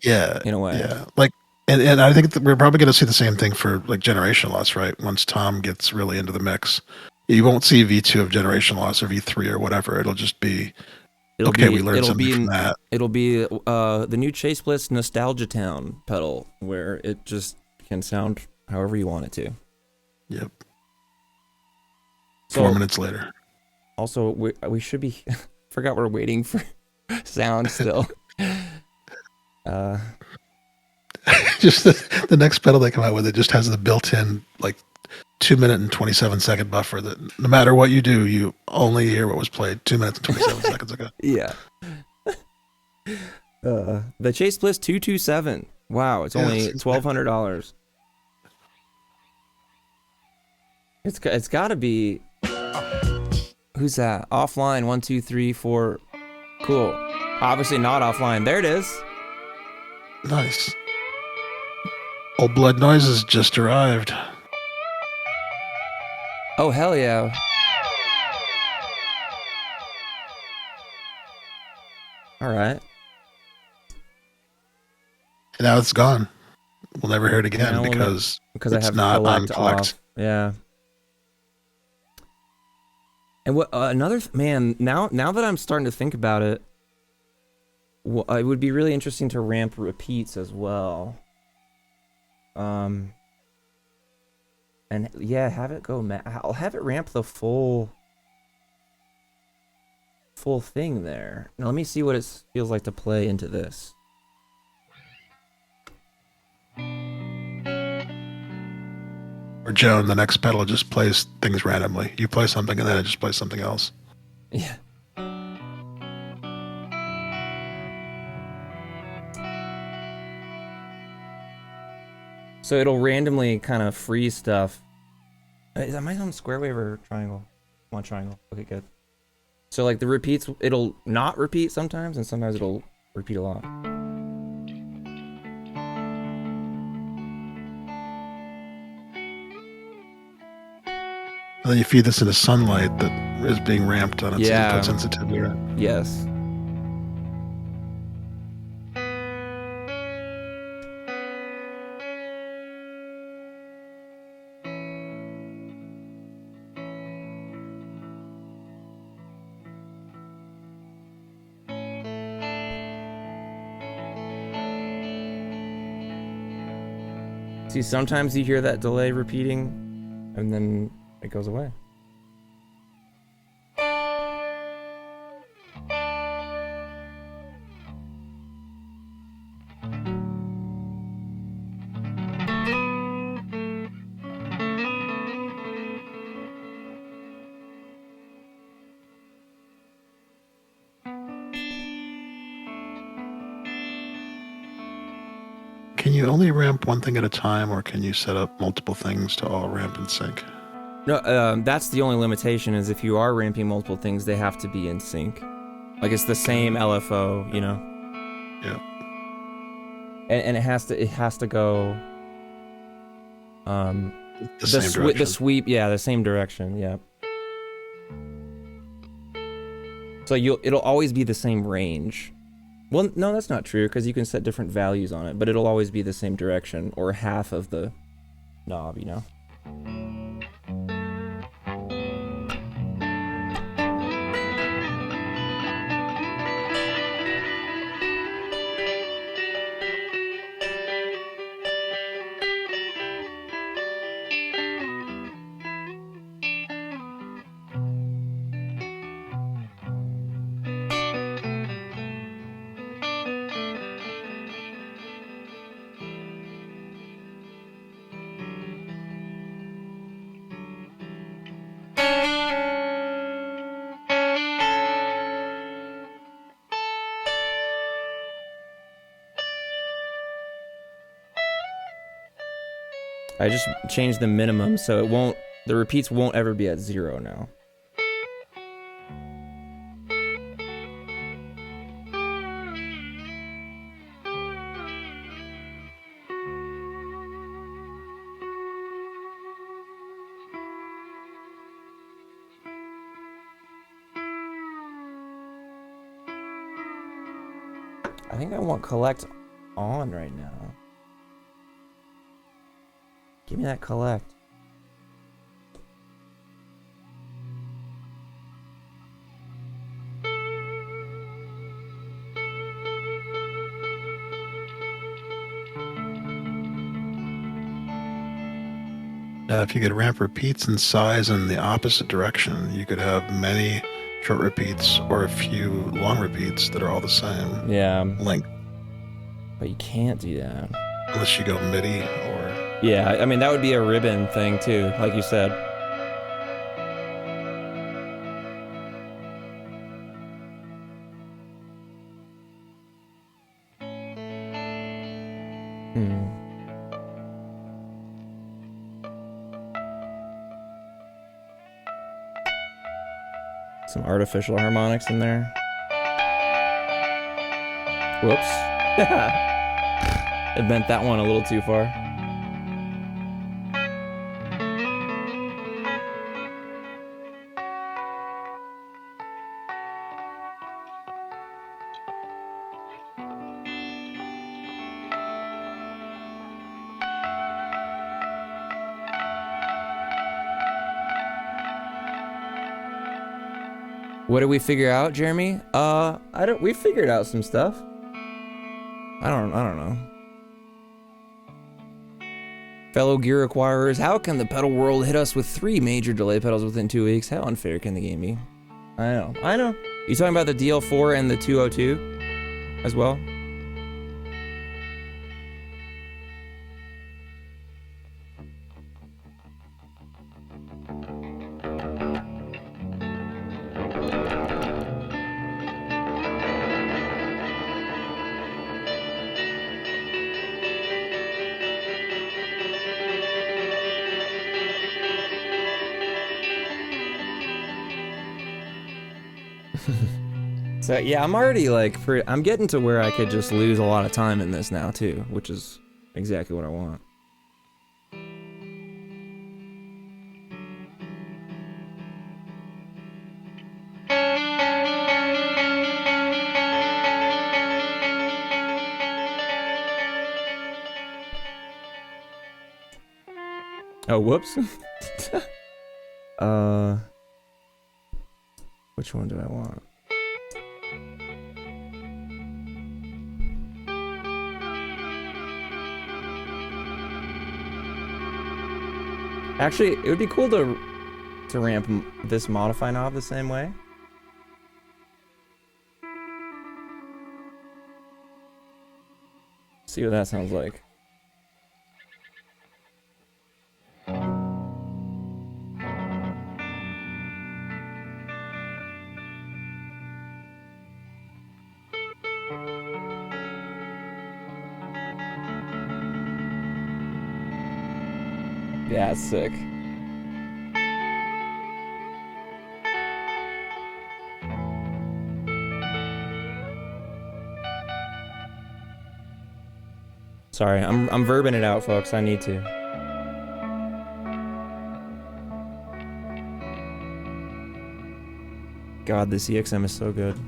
Yeah, in a way. Yeah, like, and I think that we're probably going to see the same thing for like generation loss, right? Once Tom gets really into the mix, you won't see V2 of generation loss or V3 or whatever. It'll just be we learned something from that. It'll be the new Chase Bliss Nostalgia Town pedal, where it just can sound however you want it to. Yep. So, 4 minutes later. Also, we should be. Forgot we're waiting for sound still. Just the next pedal they come out with, it just has the built-in like 2 minute and 27 second buffer that no matter what you do, you only hear what was played 2 minutes and 27 seconds ago. Yeah. The Chase Bliss 227. Wow, it's only $1,200. It's got to be. Who's that? Offline 1, 2, 3, 4. Cool. Obviously not offline. There it is. Nice. Old Blood Noises just arrived. Oh, hell yeah. All right. Now it's gone. We'll never hear it again because I it's have not on collect collect. off. Yeah. And what man, now that I'm starting to think about it, it would be really interesting to ramp repeats as well. And yeah, have it go. I'll have it ramp the full thing there. Now let me see what it feels like to play into this. Or Joan, the next pedal just plays things randomly. You play something and then it just plays something else. Yeah. So it'll randomly kind of freeze stuff. Am I on square wave or triangle? I'm on triangle. Okay, good. So like the repeats, it'll not repeat sometimes, and sometimes it'll repeat a lot. And then you feed this into sunlight that is being ramped on its input sensitivity, right? Yes. See, sometimes you hear that delay repeating, and then it goes away. Can you only ramp one thing at a time, or can you set up multiple things to all ramp in sync? No, that's the only limitation, is if you are ramping multiple things, they have to be in sync. Like it's the same LFO, you know? Yeah. And it has to go The same direction. the sweep, yeah, the same direction, yeah. So it'll always be the same range. Well, no, that's not true, because you can set different values on it, but it'll always be the same direction, or half of the knob, you know? I just changed the minimum, so the repeats won't ever be at 0 now. I think I want collect on right now. Give me that collect. If you could ramp repeats in size in the opposite direction, you could have many short repeats or a few long repeats that are all the same length. But you can't do that. Unless you go Midi or... Yeah, I mean, that would be a ribbon thing too, like you said. Some artificial harmonics in there. Whoops. It bent that one a little too far. What did we figure out, Jeremy? We figured out some stuff. I don't know. Fellow gear acquirers, how can the pedal world hit us with 3 major delay pedals within 2 weeks? How unfair can the game be? I know. You talking about the DL4 and the 202 as well? So yeah, I'm already like, I'm getting to where I could just lose a lot of time in this now too, which is exactly what I want. Oh, whoops. Which one did I want? Actually, it would be cool to ramp this modify knob the same way. See what that sounds like. Yeah, it's sick. Sorry, I'm verbing it out, folks. I need to. God, this EXM is so good.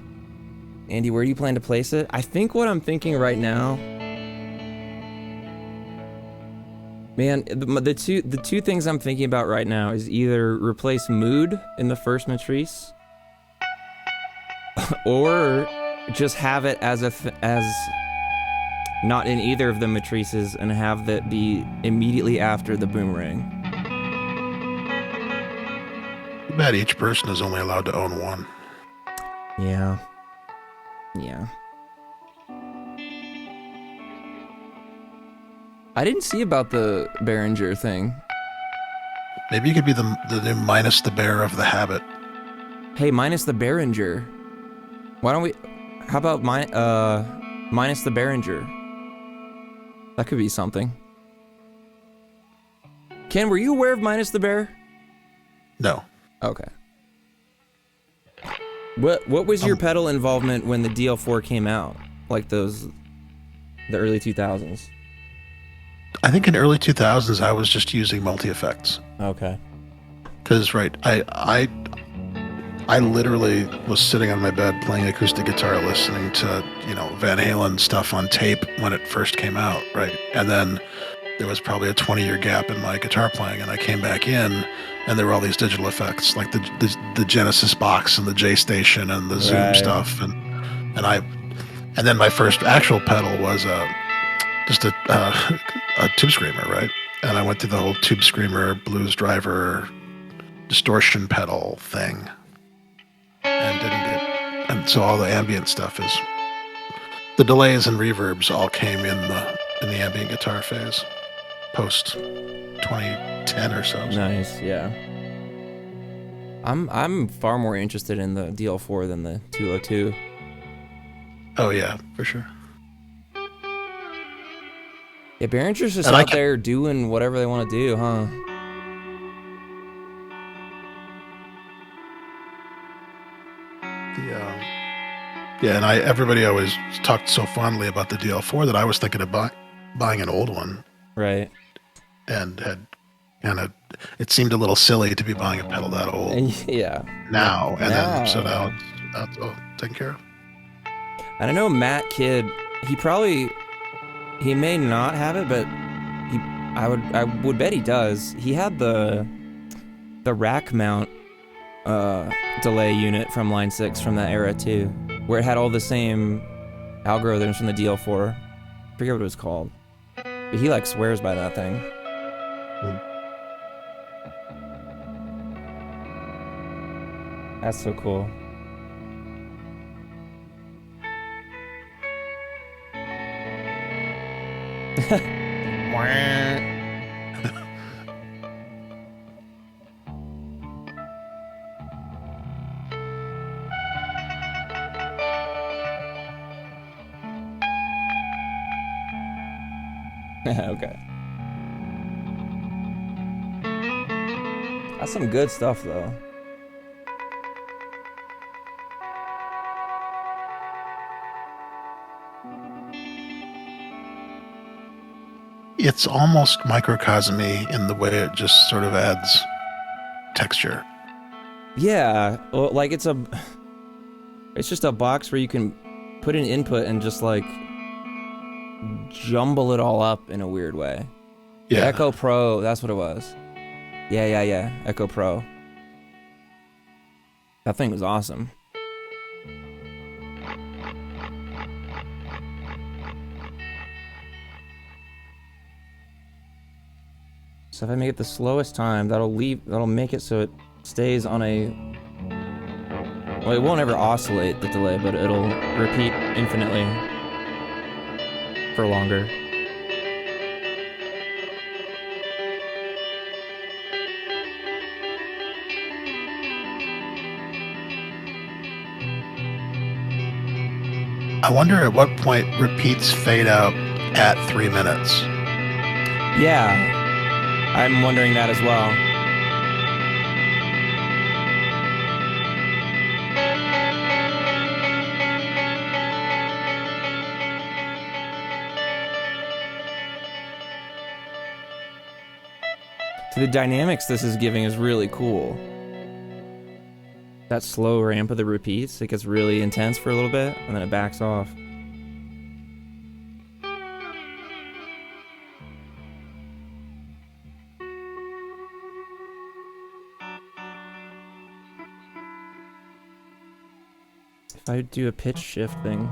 Andy, where do you plan to place it? I think what I'm thinking right now, man, the two things I'm thinking about right now is either replace mood in the first matrice, or just have it as not in either of the matrices and have that be immediately after the boomerang. Too bad each person is only allowed to own one. Yeah. Yeah. I didn't see about the Behringer thing. Maybe you could be the new minus the bear of the habit. Hey, minus the Behringer. Why don't we... How about minus the Behringer? That could be something. Ken, were you aware of minus the bear? No. Okay. What was your pedal involvement when the DL4 came out? Like the early 2000s? I think in early 2000s I was just using multi-effects. Okay. Because, right, I literally was sitting on my bed playing acoustic guitar, listening to, Van Halen stuff on tape when it first came out, right? And then there was probably a 20-year gap in my guitar playing, and I came back in, and there were all these digital effects, like the Genesis box and the J Station and the Zoom stuff, and then my first actual pedal was just a tube screamer, right? And I went through the whole tube screamer, blues driver, distortion pedal thing. And so all the ambient stuff is, the delays and reverbs all came in the ambient guitar phase, post 2010 or so. Nice, yeah. I'm far more interested in the DL4 than the 202. Oh yeah, for sure. Yeah, Behringer's just out there doing whatever they want to do, huh? Yeah, and everybody always talked so fondly about the DL4 that I was thinking of buying an old one. Right. And it seemed a little silly to be buying a pedal that old. Yeah. Now it's all taken care of. And I know Matt Kidd, he may not have it, but I would bet he does. He had the rack mount delay unit from line 6 from that era too, where it had all the same algorithms from the DL4. I forget what it was called, but he like swears by that thing. That's so cool. Okay. That's some good stuff though. It's almost microcosm-y in the way it just sort of adds texture. Yeah, well, like it's just a box where you can put an input and just like jumble it all up in a weird way. Yeah. Echo Pro, that's what it was. Yeah. Echo Pro. That thing was awesome. So if I make it the slowest time, that'll make it so it stays on a... Well, it won't ever oscillate, the delay, but it'll repeat infinitely for longer. I wonder at what point repeats fade out at 3 minutes. Yeah, I'm wondering that as well. So the dynamics this is giving is really cool. That slow ramp of the repeats, it gets really intense for a little bit, and then it backs off. If I do a pitch shift thing...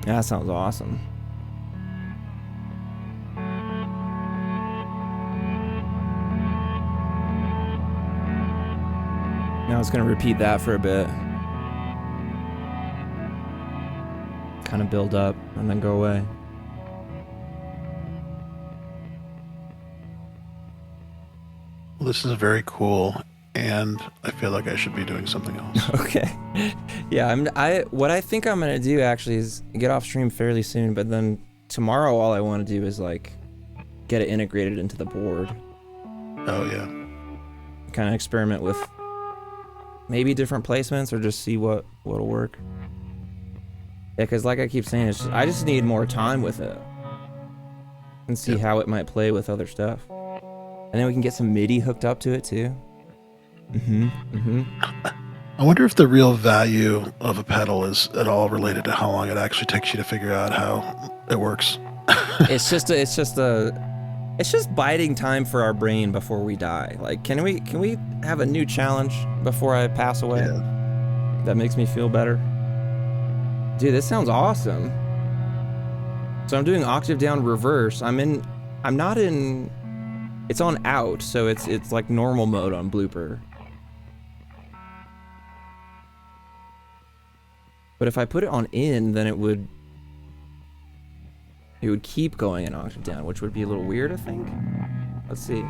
Yeah, that sounds awesome. Now it's gonna repeat that for a bit. Kind of build up and then go away. Well, this is very cool, and I feel like I should be doing something else. Okay. Yeah, what I think I'm gonna do actually is get off stream fairly soon, but then tomorrow all I want to do is like get it integrated into the board. Oh yeah. Kind of experiment with maybe different placements or just see what'll work. Yeah, because like I keep saying, I just need more time with it and see how it might play with other stuff. And then we can get some Midi hooked up to it too. I wonder if the real value of a pedal is at all related to how long it actually takes you to figure out how it works. It's just biding time for our brain before we die. Like, can we have a new challenge before I pass away? Yeah. That makes me feel better. Dude, this sounds awesome. So I'm doing octave down reverse. It's on out, so it's like normal mode on blooper. But if I put it on in, then it would keep going an octave down, which would be a little weird, I think. Let's see.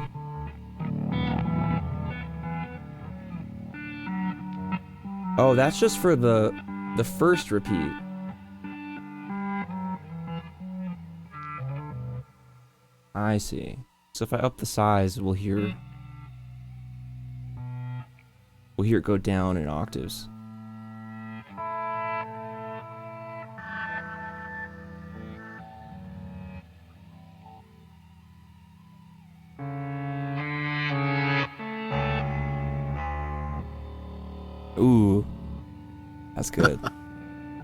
Oh, that's just for the first repeat. I see. So if I up the size, we'll hear it go down in octaves. That's good.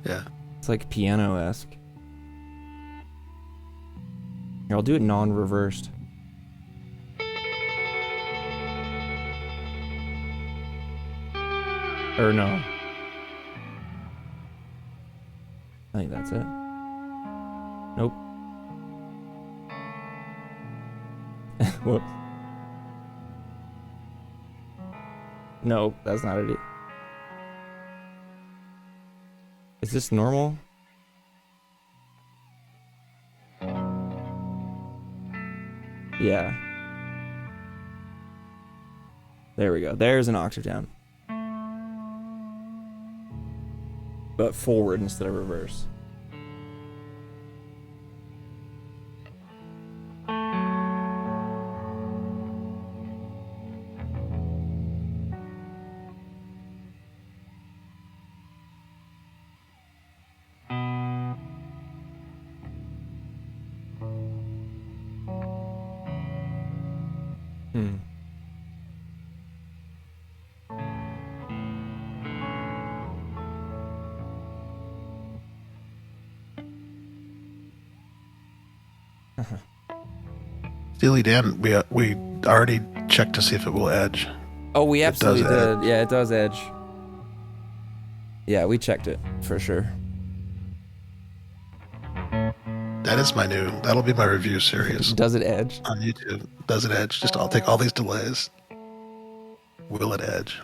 Yeah. It's like piano-esque. Here, I'll do it non-reversed. Or no. I think that's it. Nope. Whoops. Nope, that's not it. Is this normal? Yeah. There we go. There's an octave down. But forward instead of reverse. Steely Dan, we already checked to see if it will edge. Oh, we absolutely does did. edge. Yeah, it does edge. Yeah, we checked it for sure. That is my new. That'll be my review series Does it edge? on YouTube. Does it edge? Just I'll take all these delays. Will it edge?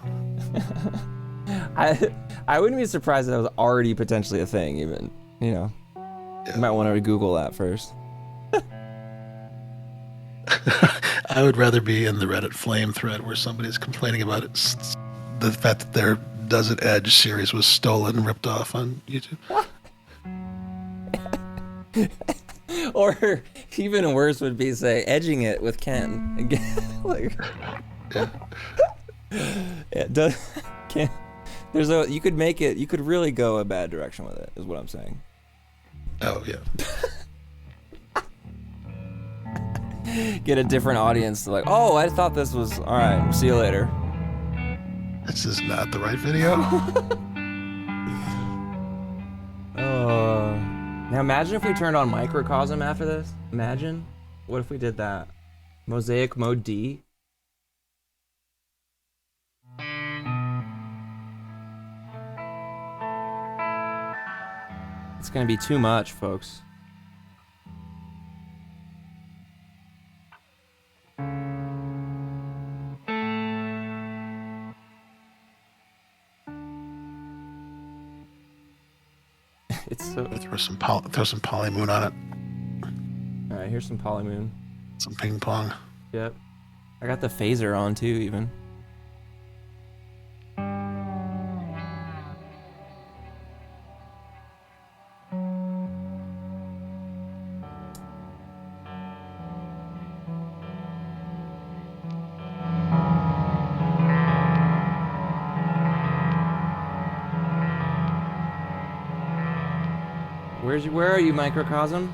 I wouldn't be surprised if that was already potentially a thing. Even you know, Yeah. you might want to Google that first. I would rather be in the Reddit flame thread where somebody's complaining about it. The fact that their Does It Edge series was stolen and ripped off on YouTube. Or even worse would be say edging it with Ken again. Like, yeah, does Ken? There's a you could make it. You could really go a bad direction with it. Is what I'm saying. Oh yeah. Get a different audience to like. Oh, I thought this was all right. See you later. This is not the right video. Now imagine if we turned on microcosm after this. Imagine. What if we did that? Mosaic mode D. It's gonna be too much, folks. It's so. Throw some polymoon on it. All right, here's some polymoon. Some ping pong. Yep. I got the phaser on too, even. Where are you, microcosm?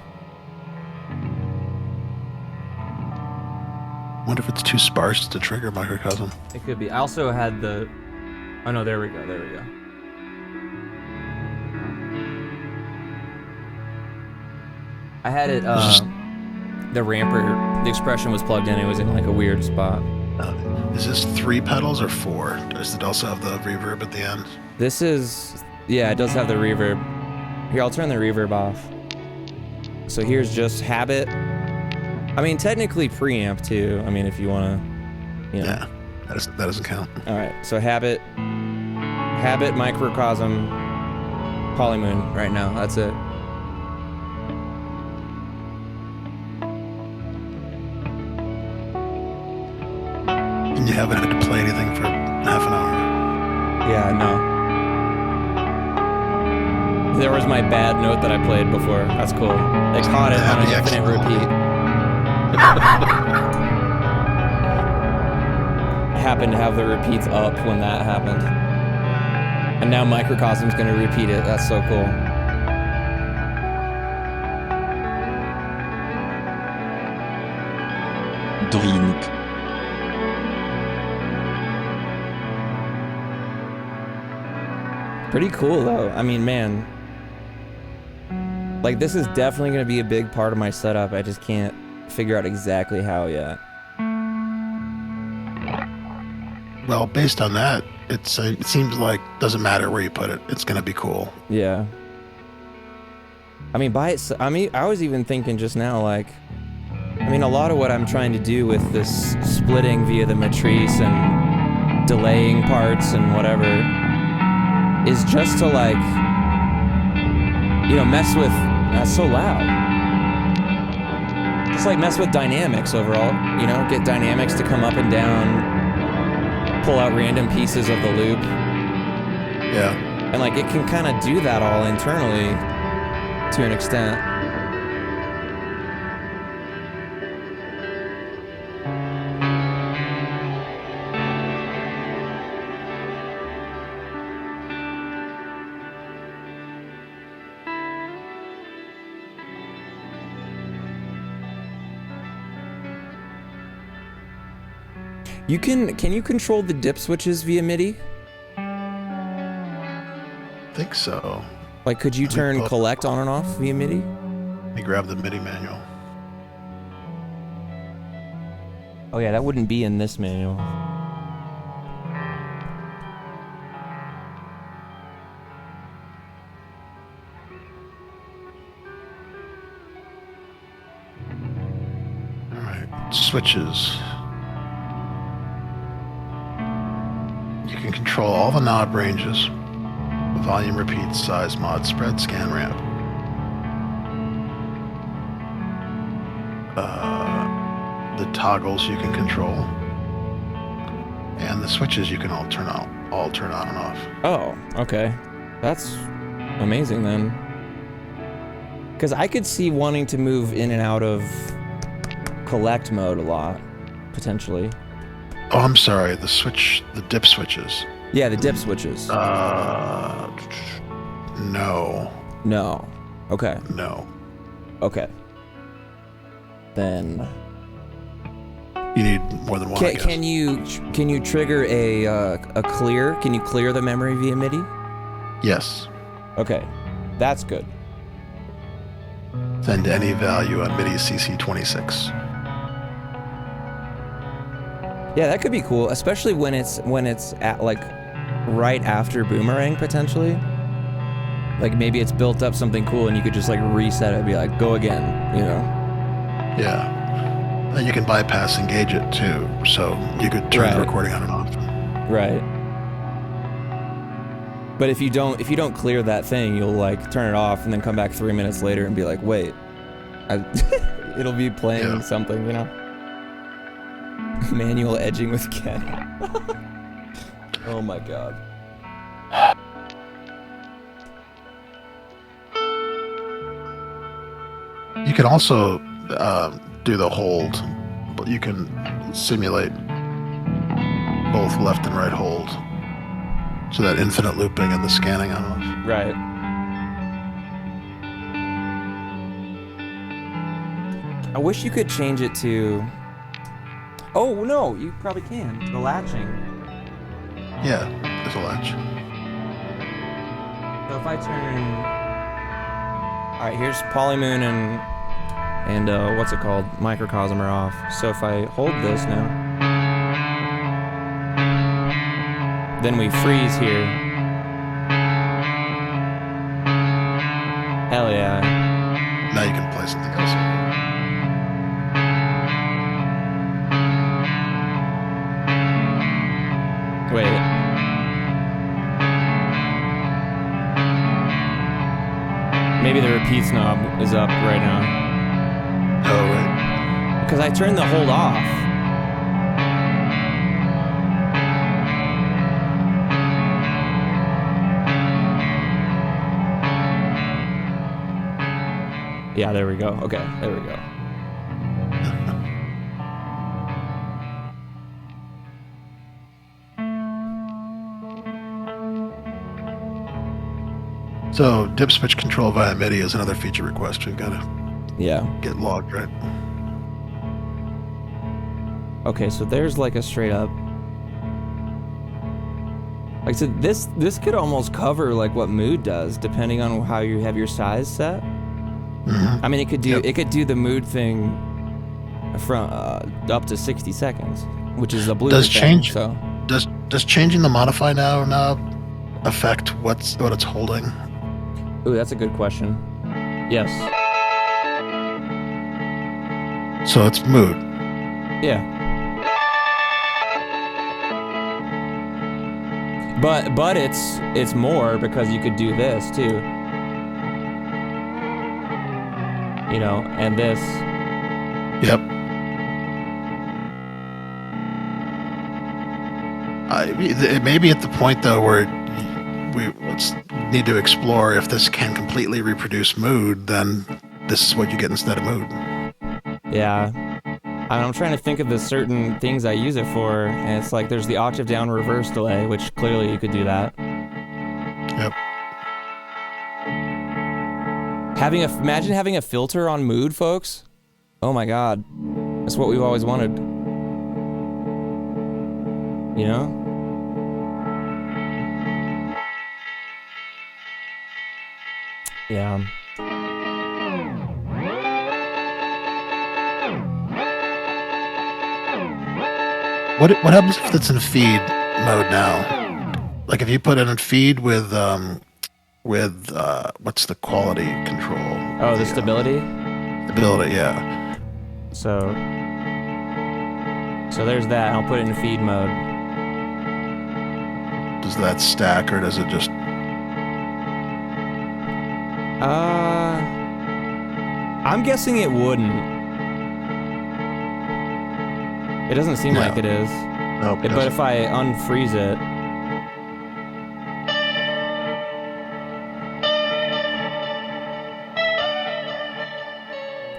Wonder if it's too sparse to trigger microcosm. It could be. I also had the. Oh no, there we go. There we go. I had it. The ramper, the expression was plugged in. It was in like a weird spot. Is this 3 pedals or 4? Does it also have the reverb at the end? This is. Yeah, it does have the reverb. Here, I'll turn the reverb off. So here's just habit. I mean, technically preamp too. I mean, if you want to, you know. Yeah, that doesn't count. All right, so habit, microcosm, polymoon right now. That's it. And you haven't had to play anything for half an hour. Yeah, no. There was my bad note that I played before. That's cool. They caught it on an infinite repeat. I happened to have the repeats up when that happened. And now Microcosm's gonna repeat it. That's so cool. Drink. Pretty cool though. I mean, man. Like, this is definitely going to be a big part of my setup. I just can't figure out exactly how yet. Well, based on that, it seems like doesn't matter where you put it. It's going to be cool. Yeah. I mean, I was even thinking just now, like, I mean, a lot of what I'm trying to do with this splitting via the matrise and delaying parts and whatever is just to, like, you know, mess with, that's so loud. Just like mess with dynamics overall, you know, get dynamics to come up and down, pull out random pieces of the loop. Yeah. And like, it can kind of do that all internally to an extent. Can you control the dip switches via Midi? I think so. Like, could you turn collect on and off via Midi? Let me grab the Midi manual. Oh yeah, that wouldn't be in this manual. All right, switches. You can control all the knob ranges. The volume, repeat, size, mod, spread, scan, ramp. The toggles you can control. And the switches you can all turn on and off. Oh, okay. That's amazing then. Because I could see wanting to move in and out of collect mode a lot, potentially. Oh, I'm sorry. The dip switches. Yeah, the dip switches. No. No. Okay. No. Okay. Then You need more than one. I guess. can you trigger a clear? Can you clear the memory via Midi? Yes. Okay, that's good. Send any value on MIDI CC26. Yeah, that could be cool, especially when it's at like right after boomerang potentially. Like maybe it's built up something cool and you could just like reset it and be like, go again, you know? Yeah. And you can bypass engage it too, so you could turn the recording on and off. Right. But if you don't clear that thing, you'll like turn it off and then come back 3 minutes later and be like, wait, it'll be playing something, you know? Manual edging with Ken. Oh my god. You can also do the hold, but you can simulate both left and right hold. So that infinite looping and the scanning on off. Right. I wish you could change it to... Oh, no, you probably can. The latching. Yeah, there's a latch. So if I turn... Alright, here's polymoon and what's it called? Microcosm are off. So if I hold this now... Then we freeze here. Hell yeah. Now you can play something else. Wait. Maybe the repeats knob is up right now. Oh, right. Because I turned the hold off. Yeah, there we go. Okay, there we go. So, dip switch control via MIDI is another feature request we've got to get logged, right? Okay, so there's like a straight up... Like so this could almost cover like what mood does, depending on how you have your size set. Mhm. I mean, it could do the mood thing from up to 60 seconds, which is a blooper Does thing, change- So Does changing the modify now affect what it's holding? ooh, that's a good question. Yes. So it's mood. Yeah. But it's more because you could do this too. You know, and this. Yep. It may be at the point though where we need to explore if this can completely reproduce mood. Then this is what you get instead of mood. Yeah. I'm trying to think of the certain things I use it for, and it's like there's the octave down reverse delay, which clearly you could do that. Yep. Imagine having a filter on mood, folks. Oh my god. That's what we've always wanted. You know? Yeah. What happens if it's in feed mode now? Like if you put it in feed with what's the quality control? Oh, the stability? Stability, yeah. So there's that. I'll put it in feed mode. Does that stack or does it just? I'm guessing it wouldn't. It doesn't seem like it is. No. But if I unfreeze it.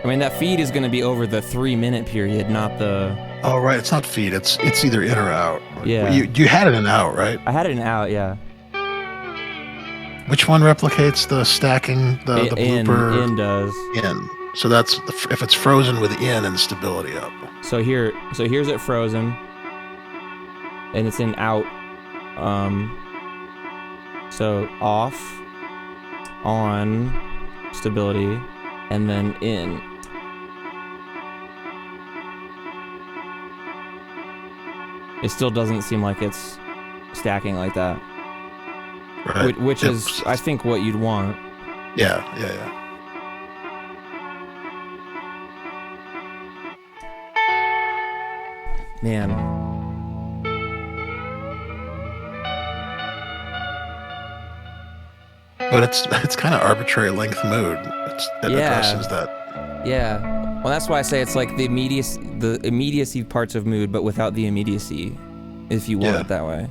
I mean, that feed is going to be over the 3-minute period, not the... Oh, right. It's not feed. It's either in or out. Yeah. You had it in out, right? I had it in out, yeah. Which one replicates the stacking? The blooper? In does. In. So that's if it's frozen with in and stability up. So here's it frozen, and it's in out. So off, on, stability, and then in. It still doesn't seem like it's stacking like that. Right. Which is, I think, what you'd want. Yeah. Man. But it's kind of arbitrary length mode. It addresses that. Yeah. Well, that's why I say it's like the immediacy parts of mood, but without the immediacy, if you want it that way.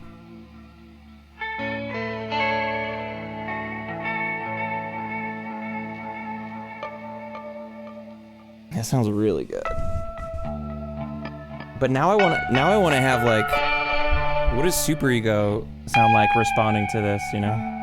That sounds really good. But now I want to have like, what does superego sound like responding to this? You know.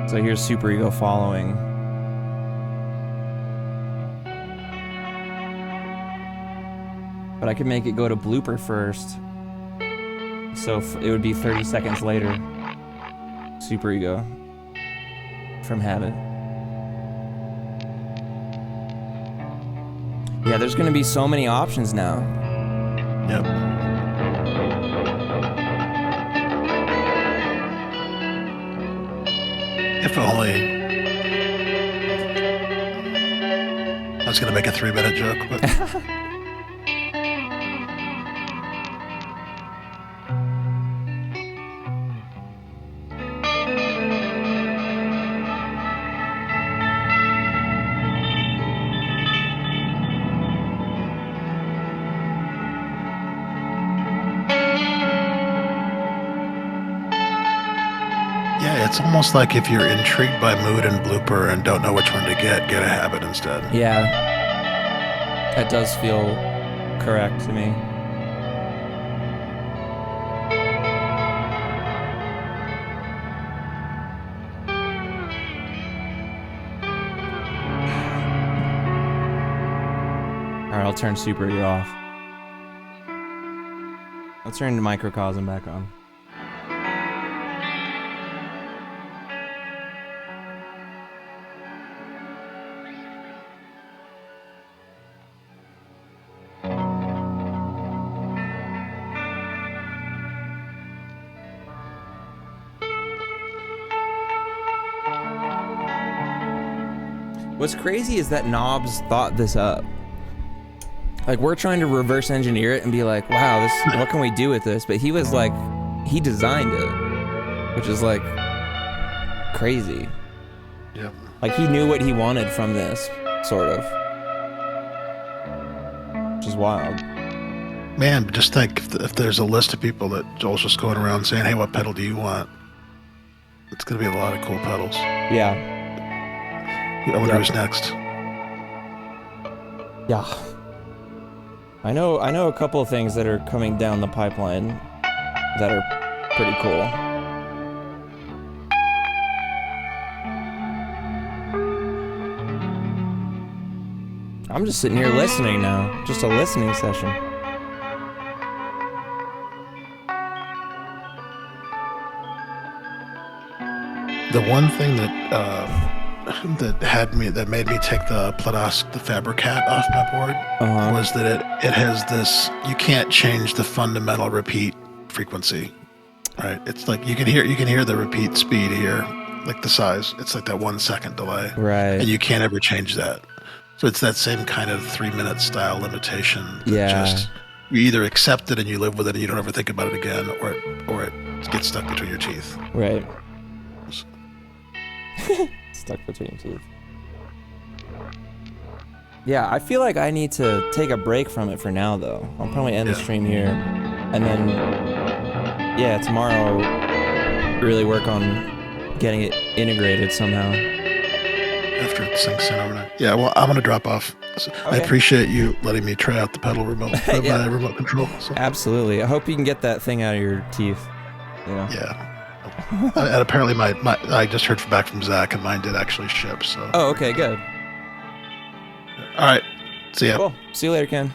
So here's superego following. But I could make it go to blooper first. So it would be 30 seconds later. Superego. From habit. Yeah, there's gonna be so many options now. Yep. If only. I was going to make a 3-minute joke, but. Yeah, it's almost like if you're intrigued by mood and blooper and don't know which one to get a habit instead. Yeah. That does feel correct to me. Alright, I'll turn superego off. I'll turn the microcosm back on. What's crazy is that Knobs thought this up. Like, we're trying to reverse engineer it and be like, wow, this, what can we do with this? But he was like, he designed it, which is like crazy. Yep. Like, he knew what he wanted from this, sort of. Which is wild. Man, just think if there's a list of people that Joel's just going around saying, hey, what pedal do you want? It's going to be a lot of cool pedals. Yeah. I wonder who's next. Yeah. I know a couple of things that are coming down the pipeline that are pretty cool. I'm just sitting here listening now. Just a listening session. The one thing that made me take the pladask, the Fabricat, off my board was that it has this. You can't change the fundamental repeat frequency, right? It's like you can hear the repeat speed here, like the size. It's like that 1 second delay, Right. And you can't ever change that. So it's that same kind of 3-minute style limitation. That just you either accept it and you live with it and you don't ever think about it again, or it gets stuck between your teeth. Right. Stuck between teeth. Yeah, I feel like I need to take a break from it for now, though. I'll probably end the stream here, and then, yeah, tomorrow, really work on getting it integrated somehow. After it sinks in overnight. Yeah, well, I'm gonna drop off. So I appreciate you letting me try out the pedal remote, Yeah. remote control. So. Absolutely. I hope you can get that thing out of your teeth. You know? Yeah. And apparently I just heard back from Zach, and mine did actually ship. So. Oh, okay, good. All right. See ya. Cool. See you later, Ken.